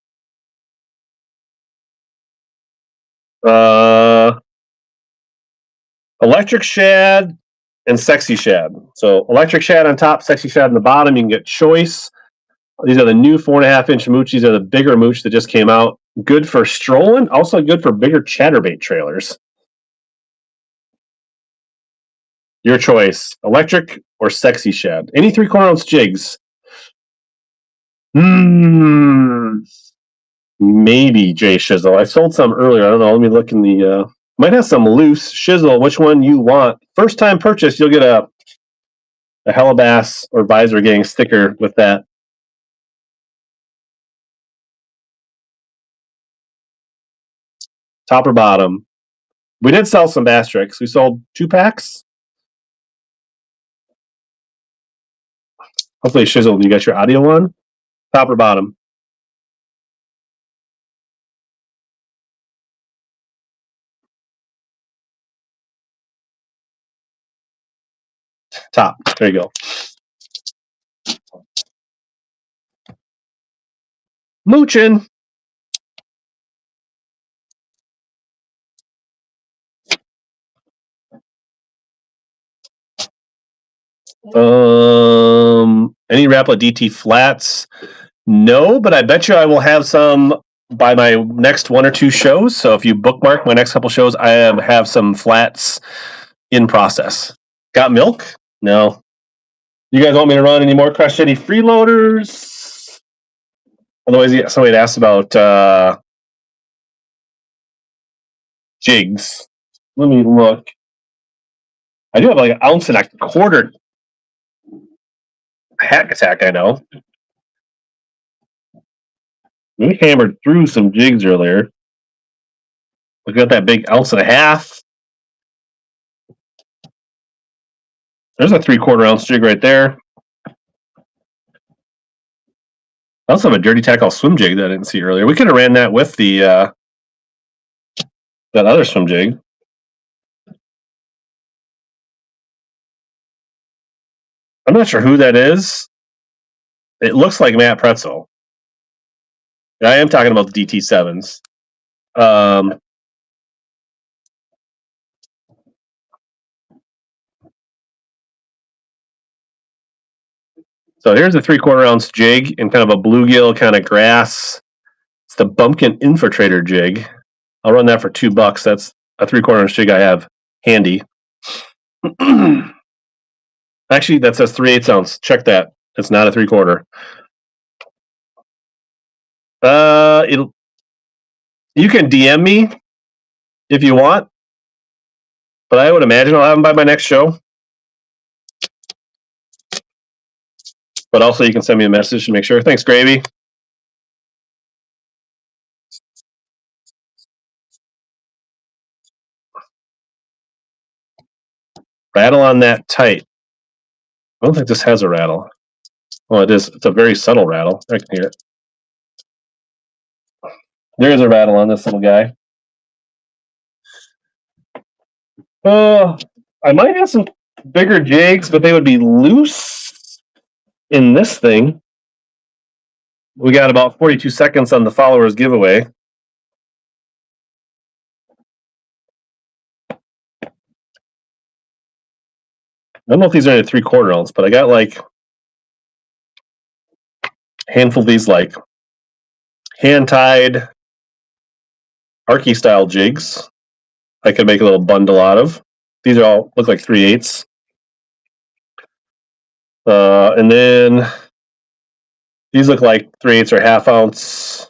Speaker 1: Electric shad and sexy shad. So electric shad on top, sexy shad on the bottom. You can get choice. These are the new 4.5-inch mooch. These are the bigger mooch that just came out. Good for strolling. Also good for bigger chatterbait trailers. Your choice, electric or sexy shad. Any 3/4 ounce jigs. Maybe Jay Shizzle. I sold some earlier. I don't know. Let me look in the. Might have some loose Shizzle. Which one you want? First time purchase, you'll get a HellaBass or Visor Gang sticker with that. Top or bottom? We did sell some Bass Tricks. We sold 2 packs. Hopefully, Shizzle, you got your audio on. Top or bottom? Top. There you go. Moochin'. Any Rapala DT flats? No, but I bet you I will have some by my next 1 or 2 shows. So if you bookmark my next couple shows, I have some flats in process. Got milk? No. You guys want me to run any more Crush City freeloaders? Otherwise, yeah, somebody had asked about jigs. Let me look. I do have like 1.25 ounce Hack Attack, I know. We hammered through some jigs earlier. We got that big 1.5 ounce. There's a 3/4 ounce jig right there. I also have a Dirty Tackle swim jig that I didn't see earlier. We could have ran that with the that other swim jig. I'm not sure who that is. It looks like Matt Pretzel. I am talking about the DT7s. So here's a 3/4 ounce jig in kind of a bluegill kind of grass. It's the Bumpkin Infiltrator jig. I'll run that for $2. That's a 3/4 ounce jig I have handy. Actually, that says 3/8 ounce. Check that. It's not a 3/4. You can DM me if you want, but I would imagine I'll have them by my next show. But also, you can send me a message to make sure. Thanks, Gravy. Rattle on that tight. I don't think this has a rattle. Well, it is. It's a very subtle rattle. I can hear it. There is a rattle on this little guy. I might have some bigger jigs, but they would be loose in this thing. We got about 42 seconds on the followers giveaway. I don't know if these are any 3/4 ounce, but I got like a handful of these like hand-tied Arky style jigs. I could make a little bundle out of. These are all look like 3/8. And then these look like 3/8 or 1/2 ounce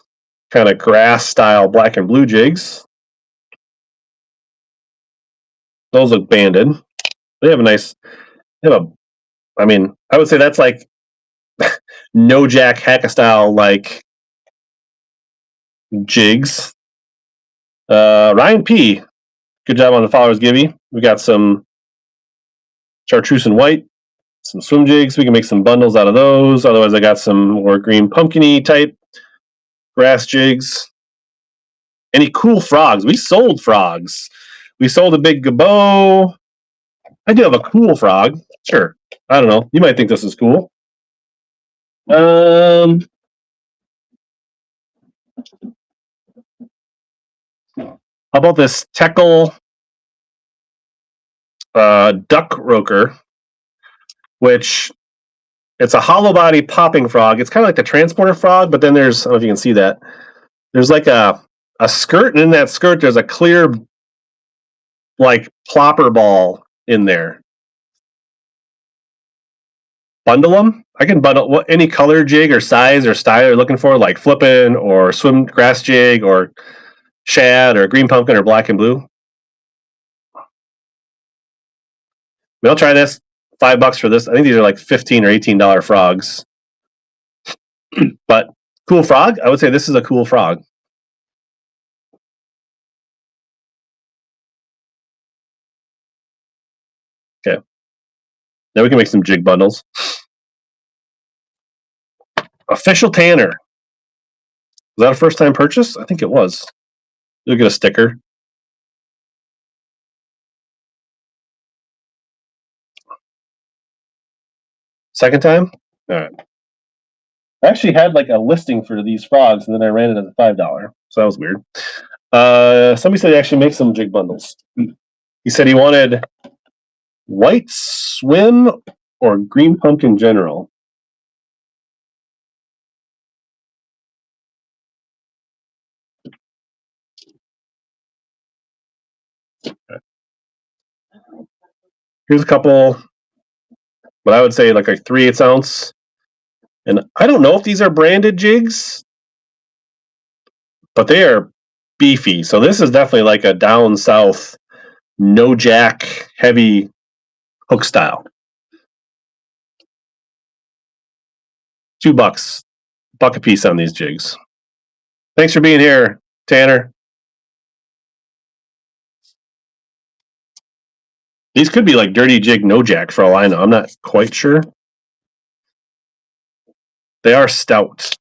Speaker 1: kind of grass style black and blue jigs. Those look banded. They have a nice. I mean, I would say that's like no jack hacka style like jigs. Ryan P, good job on the followers, Gibby. We got some chartreuse and white, some swim jigs. We can make some bundles out of those. Otherwise, I got some more green pumpkin-y type grass jigs. Any cool frogs? We sold frogs. We sold a big gabbo. I do have a cool frog. Sure. I don't know. You might think this is cool. How about this Teckle duck roker, which it's a hollow body popping frog. It's kind of like the transporter frog, but then there's, I don't know if you can see that. There's like a skirt, and in that skirt there's a clear like plopper ball in there. Bundle them. I can bundle any color jig or size or style you're looking for, like flippin' or swim grass jig or shad or green pumpkin or black and blue. I'll try this. $5 for this. I think these are like $15 or $18 frogs. But cool frog. I would say this is a cool frog. Okay. Now we can make some jig bundles. Official Tanner. Was that a first time purchase? I think it was. You'll get a sticker. Second time? All right. I actually had like a listing for these frogs, and then I ran it as a $5. So that was weird. Somebody said he actually makes some jig bundles. He said he wanted white swim or green pumpkin general. Here's a couple, but I would say like a 3/8 ounce. And I don't know if these are branded jigs, but they are beefy. So this is definitely like a down south, no jack, heavy hook style. $2, $1 a piece on these jigs. Thanks for being here, Tanner. These could be like dirty jig no jack for all I know. I'm not quite sure. They are stout.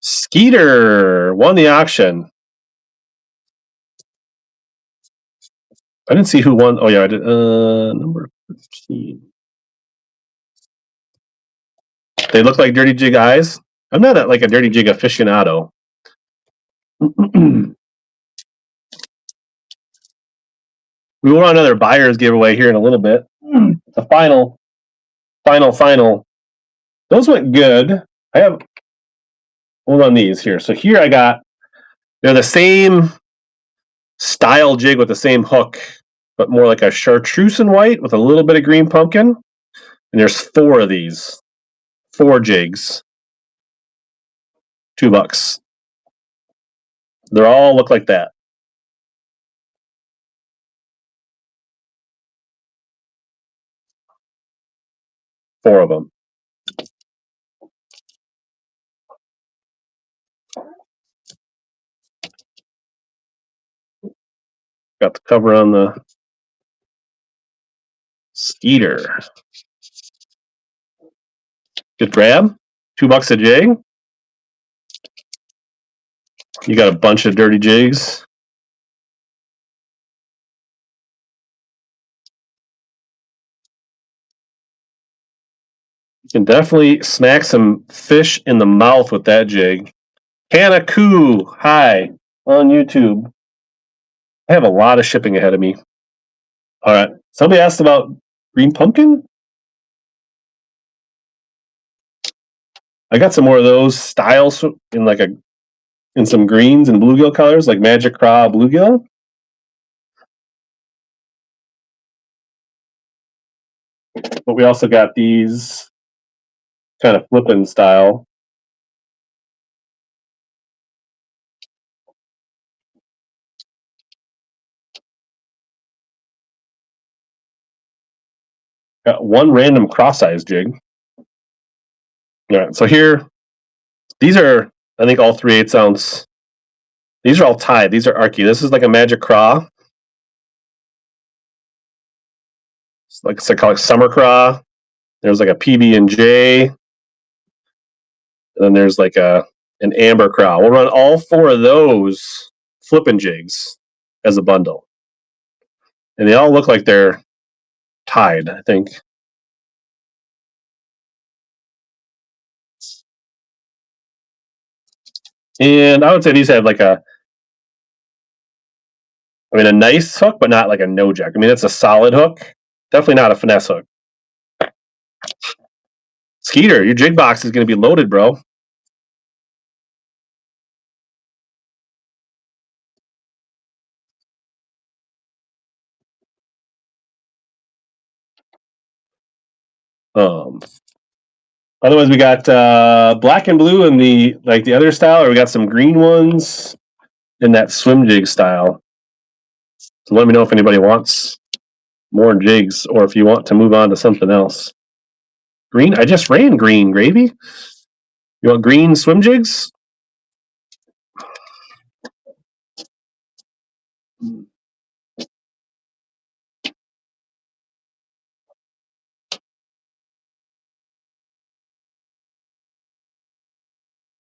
Speaker 1: Skeeter won the auction. I didn't see who won. Oh yeah, I did. Number 15. They look like dirty jig eyes. I'm not like a dirty jig aficionado. We will run another buyer's giveaway here in a little bit. The final. Those went good. I have. We'll run these here. So here I got. They're the same style jig with the same hook, but more like a chartreuse and white with a little bit of green pumpkin. And there's 4 of these. 4 jigs. $2. They all look like that. Four of them. Got the cover on the Skeeter. Good grab. $2 a jig. You got a bunch of dirty jigs. You can definitely smack some fish in the mouth with that jig. Hanaku, hi, on YouTube. I have a lot of shipping ahead of me. All right. Somebody asked about green pumpkin. I got some more of those styles in some greens and bluegill colors, like Magic Craw bluegill. But we also got these kind of flippin' style. Got one random cross-size jig. All right, so here, these are, I think, all 3/8 ounce. These are all tied. These are Arky. This is like a Magic Craw. It's like called Summer Craw. There's like a PB&J. And then there's like an Amber Craw. We'll run all 4 of those flipping jigs as a bundle. And they all look like they're tied, I think. And I would say these have like a nice hook, but not like a no jack. I mean, it's a solid hook. Definitely not a finesse hook. Skeeter, your jig box is going to be loaded, bro. Otherwise, we got black and blue in the other style, or we got some green ones in that swim jig style. So let me know if anybody wants more jigs, or if you want to move on to something else. Green? I just ran green, gravy. You want green swim jigs?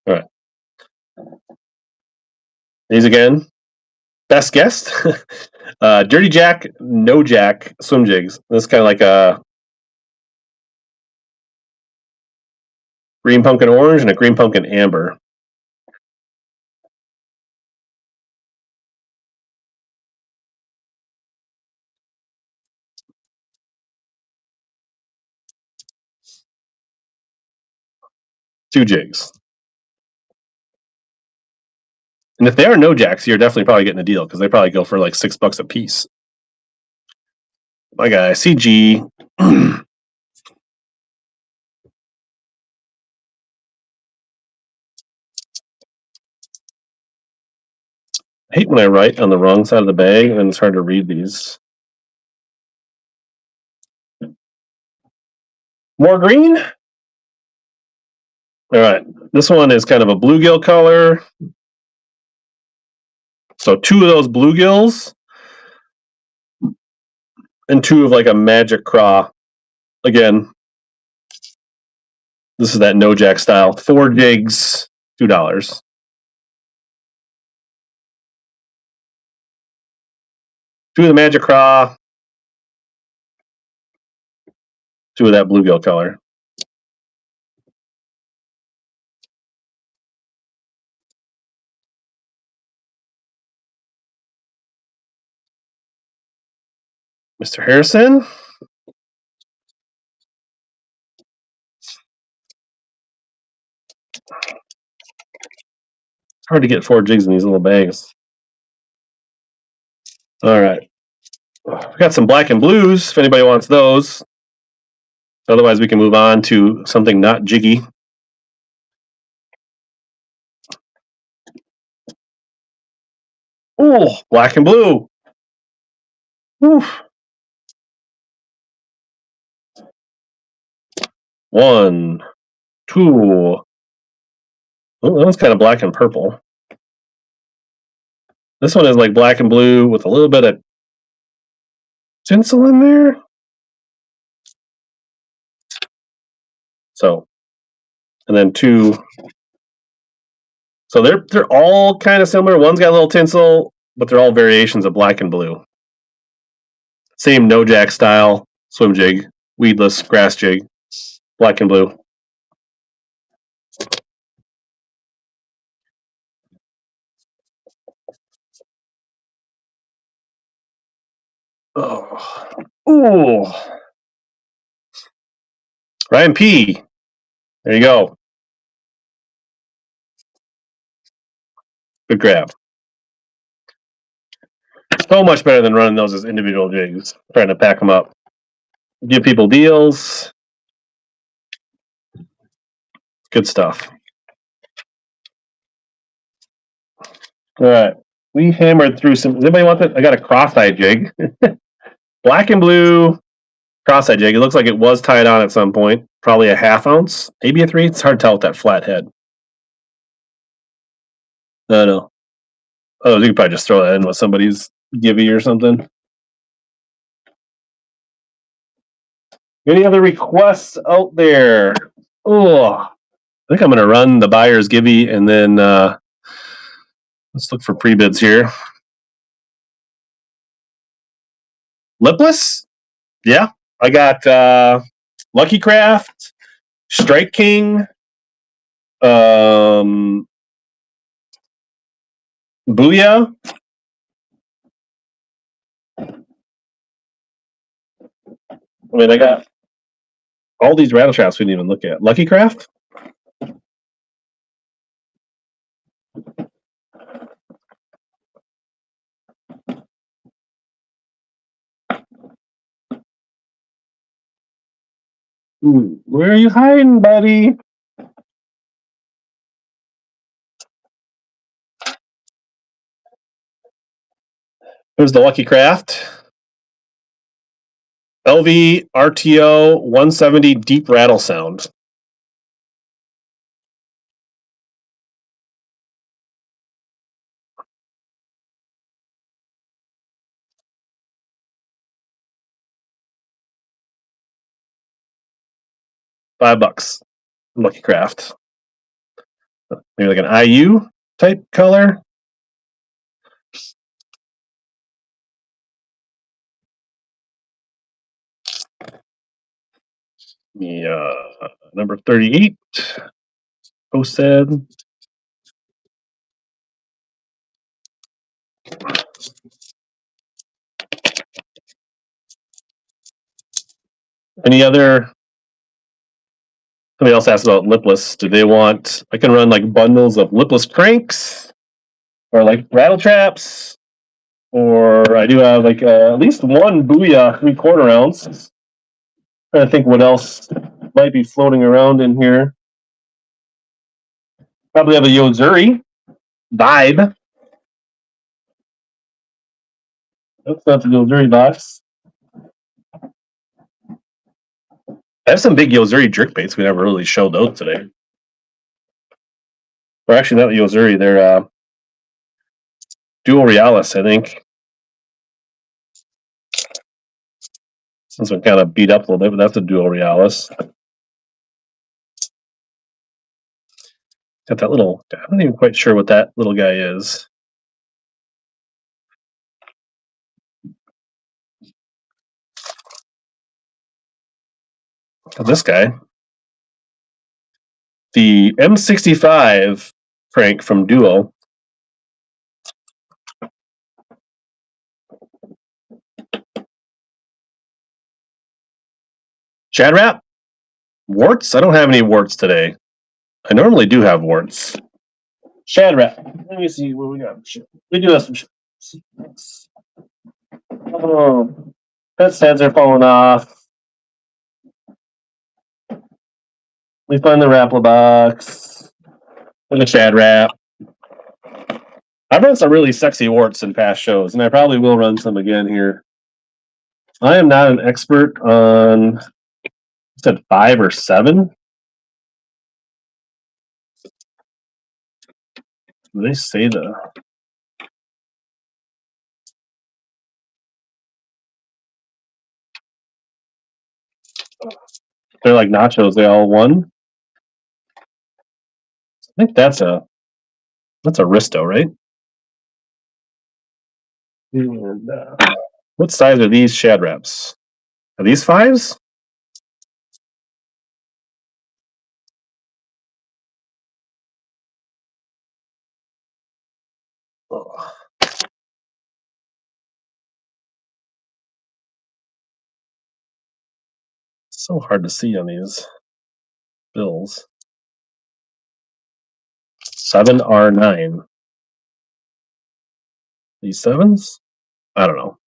Speaker 1: All right. These again. Best guessed. Dirty Jack, no jack swim jigs. This is kind of like a green pumpkin orange and a green pumpkin amber. Two jigs. And if they are no jacks, you're definitely probably getting a deal, because they probably go for like $6 a piece. My guy, CG. I hate when I write on the wrong side of the bag and it's hard to read these. More green? All right. This one is kind of a bluegill color. So 2 of those bluegills and 2 of like a Magic Craw. Again, this is that no jack style. 4 jigs, $2. 2 of the Magic Craw. 2 of that bluegill color. Mr. Harrison. It's hard to get 4 jigs in these little bags. All right. We got some black and blues if anybody wants those. Otherwise, we can move on to something not jiggy. Oh, black and blue. Oof. 1, 2. Oh, that one's kind of black and purple. This one is like black and blue with a little bit of tinsel in there. So, and then 2. So they're all kind of similar. One's got a little tinsel, but they're all variations of black and blue. Same no jack style swim jig, weedless grass jig, black and blue. Oh, ooh, Ryan P. There you go. Good grab. So much better than running those as individual jigs. Trying to pack them up, give people deals. Good stuff. All right, we hammered through some. Does anybody want that? I got a cross-eye jig, black and blue cross-eye jig. It looks like it was tied on at some point. Probably a 1/2 ounce, maybe a 3. It's hard to tell with that flat head. No. Oh, you could probably just throw that in with somebody's givey or something. Any other requests out there? Oh, I think I'm going to run the buyer's givey and then let's look for pre-bids here. Lipless? Yeah. I got Lucky Craft, Strike King, Booyah. I mean, I got all these rattle traps we didn't even look at. Lucky Craft? Where are you hiding, buddy? Here's the Lucky Craft. LV RTO 170 deep rattle sound. $5. Lucky Craft. Maybe like an IU type color. Yeah, number 38. Posted. Any other? Somebody else asked about lipless. Do they want? I can run like bundles of lipless cranks, or like rattle traps, or I do have like at least one Booyah 3/4 ounce. Trying to think what else might be floating around in here. Probably have a Yozuri Vibe. That's not the Yozuri box. I have some big Yozuri jerkbaits. We never really showed those today. Or actually, not Yozuri. They're Dual Realis, I think. This one kind of beat up a little bit, but that's a Dual Realis. Got that little. I'm not even quite sure what that little guy is. This guy, the M65 crank from Duo. Shad Wrap? Warts? I don't have any warts today. I normally do have warts. Shad Wrap. Let me see what we got. We do have some. Oh, pets' heads are falling off. We find the Rapala box. And the Shad Wrap. I've run some really sexy warts in past shows, and I probably will run some again here. I am not an expert on, I said 5 or 7. Did they say the? They're like nachos. They all won. I think that's a Risto, right? And what size are these shad wraps? Are these 5s? Oh. So hard to see on these bills. 7R9. These 7s? I don't know.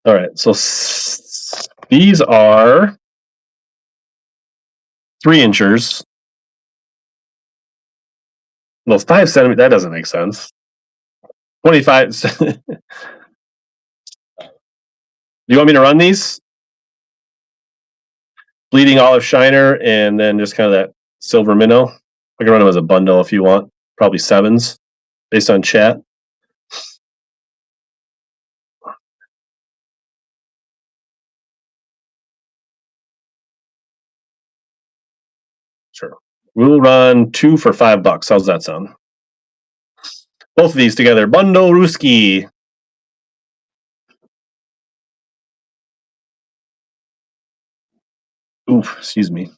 Speaker 1: All right, so these are 3-inchers. Those 5 centimeters, that doesn't make sense. 25. Do you want me to run these? Bleeding olive shiner and then just kind of that silver minnow. I can run them as a bundle if you want. Probably 7s based on chat. Sure. We'll run 2 for $5. How's that sound? Both of these together. Bundle Ruski. Oof, excuse me.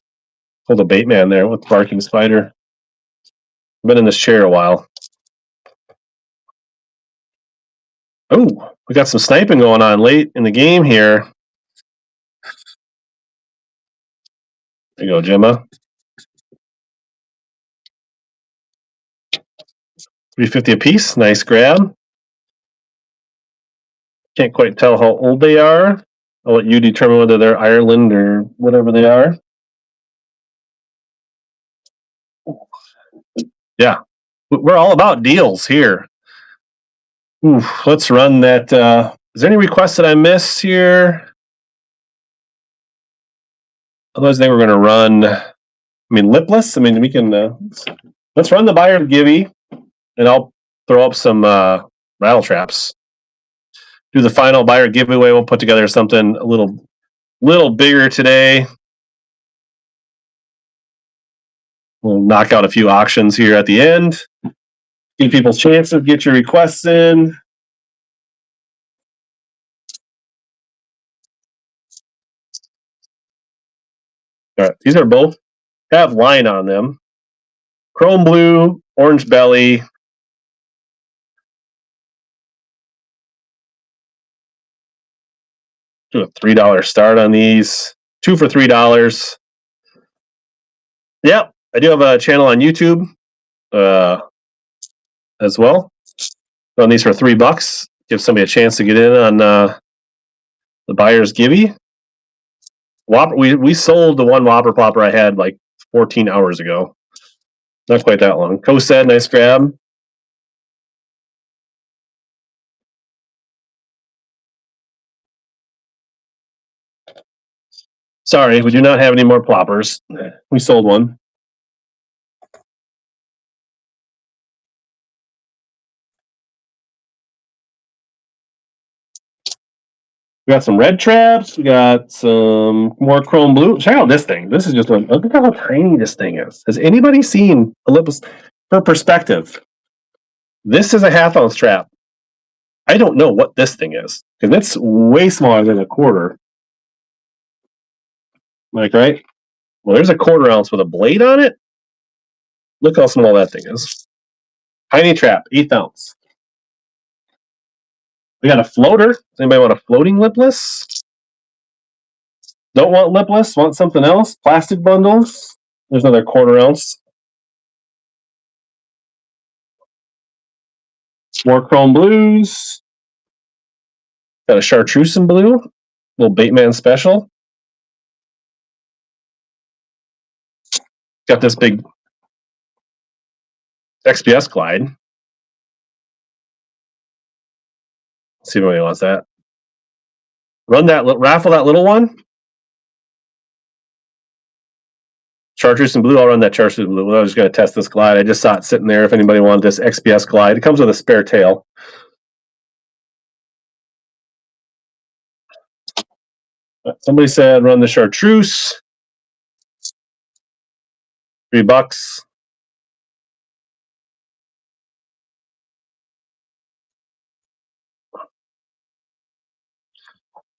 Speaker 1: Hold a bait man there with barking spider. I've been in this chair a while. Oh, we got some sniping going on late in the game here. There you go, Gemma. 350 a piece. Nice grab. Can't quite tell how old they are. I'll let you determine whether they're Ireland or whatever they are. Yeah, we're all about deals here. Oof, let's run that. Is there any requests that I missed here? Otherwise, I think we're going to run. I mean, lipless. I mean, we can. Let's run the buyer givey, and I'll throw up some rattle traps. Do the final buyer giveaway. We'll put together something a little bigger today. We'll knock out a few auctions here at the end. Give people chances. Get your requests in. All right, these are both have line on them. Chrome blue, orange belly. Do a $3 start on these. 2 for $3. Yeah, I do have a channel on YouTube as well. Run these for $3. Give somebody a chance to get in on the buyer's givey. Whopper, we sold the one Whopper Plopper I had like 14 hours ago. Not quite that long. Co-said, nice grab. Sorry, we do not have any more ploppers. We sold one. We got some red traps. We got some more chrome blue. Check out this thing. This is just one. Look at how tiny this thing is. Has anybody seen a lipless? For perspective, this is a 1/2 ounce trap. I don't know what this thing is because it's way smaller than a quarter. Like, right? Well, there's a 1/4 ounce with a blade on it. Look how small that thing is. Tiny trap, 1/8 ounce. We got a floater. Does anybody want a floating lipless? Don't want lipless? Want something else? Plastic bundles. There's another 1/4 ounce. More chrome blues. Got a chartreuse in blue. Little Baitman special. Got this big XPS glide. Let's see if anybody wants that. Run that, raffle that little one. Chartreuse and blue, I'll run that chartreuse and blue. I was going to test this glide. I just saw it sitting there if anybody wanted this XPS glide. It comes with a spare tail. Somebody said run the chartreuse. $3.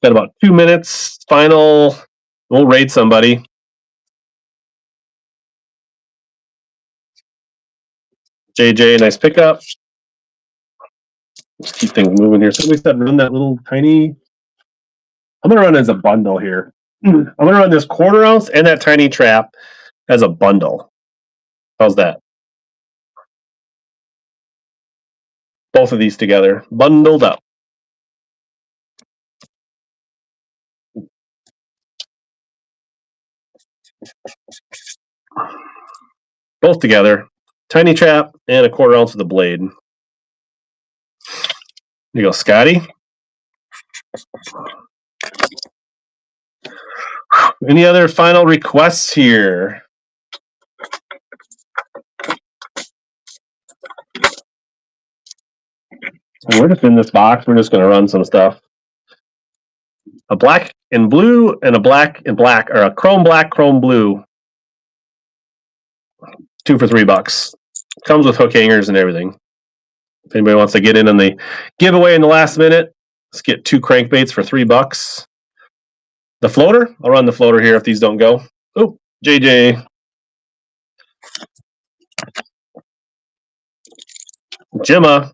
Speaker 1: Got about 2 minutes. Final. We'll raid somebody. JJ, nice pickup. Let's keep things moving here. Somebody said run that little tiny. I'm going to run it as a bundle here. I'm going to run this 1/4 ounce and that tiny trap as a bundle. How's that? Both of these together, bundled up. Both together. Tiny trap and a 1/4 ounce of the blade. Here you go, Scotty. Any other final requests here? We're just in this box. We're just going to run some stuff. A black and blue and a black and black, or a chrome black, chrome blue. 2 for $3. Comes with hook hangers and everything. If anybody wants to get in on the giveaway in the last minute, let's get 2 crankbaits for $3. The floater, I'll run the floater here if these don't go. Oh, JJ. Gemma.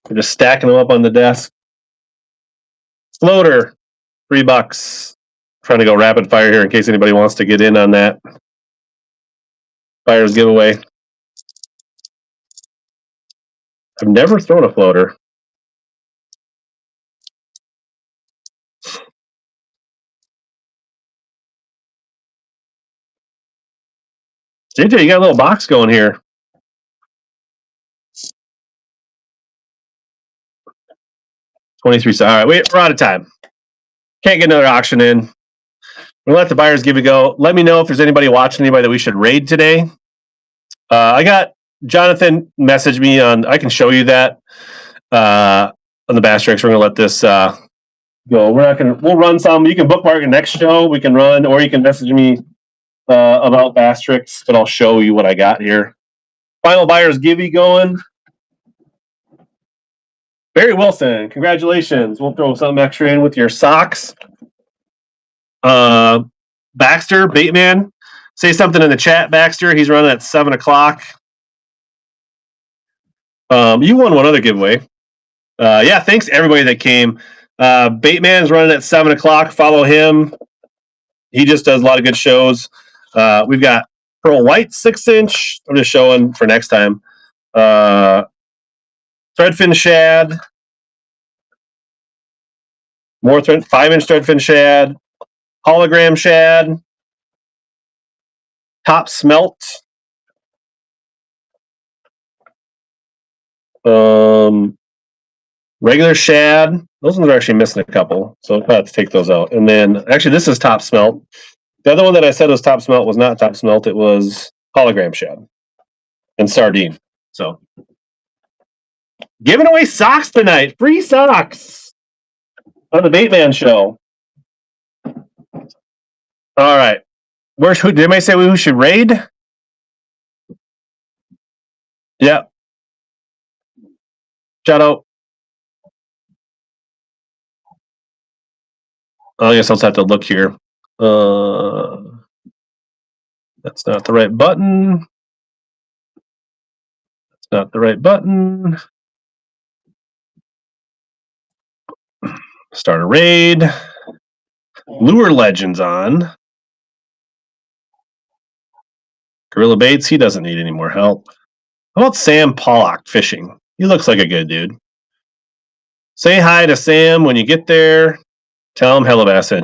Speaker 1: We're just stacking them up on the desk. Floater, $3. Trying to go rapid fire here in case anybody wants to get in on that buyer's giveaway. I've never thrown a floater. JJ, you got a little box going here. $23. All right, we're out of time. Can't get another auction in. We'll let the buyers give it a go. Let me know if there's anybody watching, anybody that we should raid today. I got Jonathan message me on. I can show you that on the Bass Tricks. We're gonna let this go. We're not gonna. We'll run some. You can bookmark the next show. We can run, or you can message me about Bass Tricks, but I'll show you what I got here. Final buyers givey going. Barry Wilson, congratulations. We'll throw something extra in with your socks. Baxter, Baitman, say something in the chat, Baxter. He's running at 7 o'clock. You won one other giveaway. Yeah, thanks everybody that came. Baitman's running at 7 o'clock. Follow him. He just does a lot of good shows. We've got Pearl White 6-inch. I'm just showing for next time. Threadfin shad. More 5-inch threadfin shad. Hologram shad. Top smelt. Regular shad. Those ones are actually missing a couple, so I'll have to take those out. And then, actually, this is top smelt. The other one that I said was top smelt was not top smelt. It was hologram shad and sardine. So, giving away socks tonight. Free socks on the Baitman show. All right. Did anybody say we should raid? Yeah. Shout out. I guess I'll just have to look here. That's not the right button. That's not the right button. Start a raid. Lure Legends on. Gorilla Baits, he doesn't need any more help. How about Sam Pollock fishing? He looks like a good dude. Say hi to Sam when you get there. Tell him HellaBass sent you.